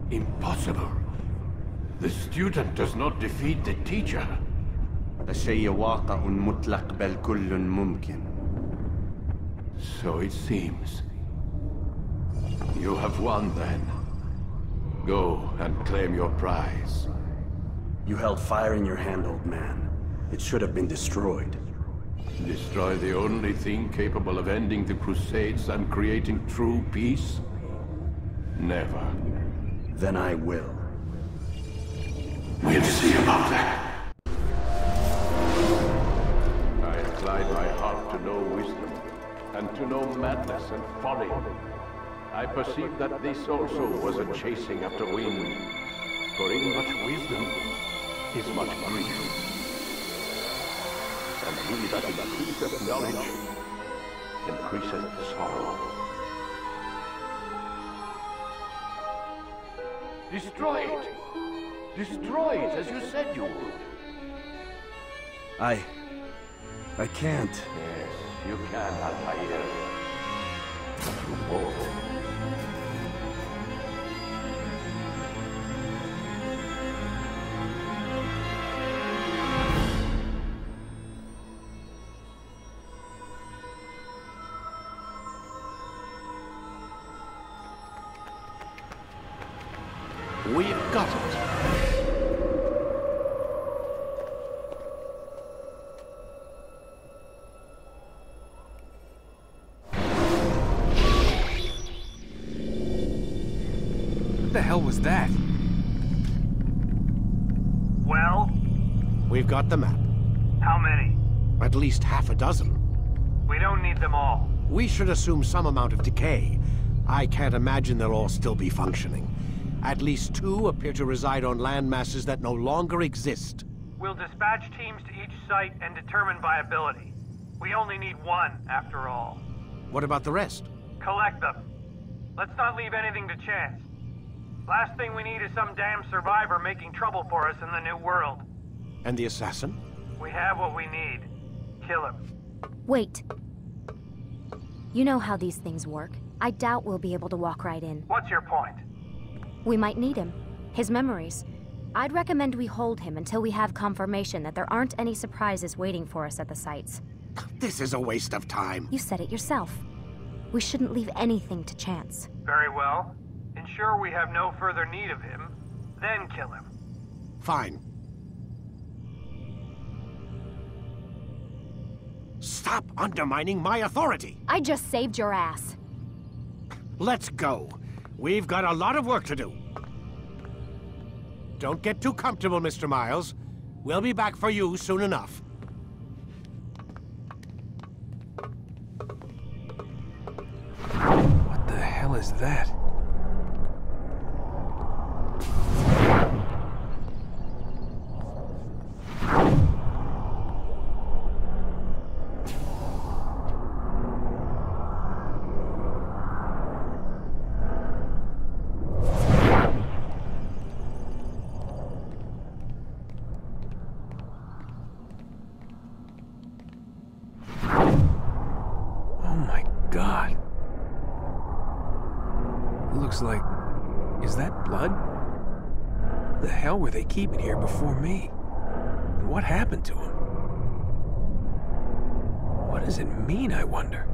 Impossible. The student does not defeat the teacher. الشيء واقع مطلق بل كل ممكن. So it seems. You have won, then. Go and claim your prize. You held fire in your hand, old man. It should have been destroyed. Destroy the only thing capable of ending the Crusades and creating true peace? Never. Then I will. We'll see about that. I applied my heart to know wisdom, and to know madness and folly. I perceived that this also was a chasing after wind. For in much wisdom is much grief. And he that increaseth knowledge increaseth sorrow. Destroy it! Destroy it as you said you would. I can't. Yes, you can, Altair. Oh. We've got it. What the hell was that? Well? We've got the map. How many? At least half a dozen. We don't need them all. We should assume some amount of decay. I can't imagine they'll all still be functioning. At least 2 appear to reside on land masses that no longer exist. We'll dispatch teams to each site and determine viability. We only need 1, after all. What about the rest? Collect them. Let's not leave anything to chance. Last thing we need is some damn survivor making trouble for us in the new world. And the assassin? We have what we need. Kill him. Wait. You know how these things work. I doubt we'll be able to walk right in. What's your point? We might need him. His memories. I'd recommend we hold him until we have confirmation that there aren't any surprises waiting for us at the sites. This is a waste of time. You said it yourself. We shouldn't leave anything to chance. Very well. Ensure we have no further need of him, then kill him. Fine. Stop undermining my authority! I just saved your ass. Let's go. We've got a lot of work to do. Don't get too comfortable, Mr. Miles. We'll be back for you soon enough. What the hell is that? God. Looks like... is that blood? What the hell were they keeping here before me? And what happened to him? What does it mean, I wonder?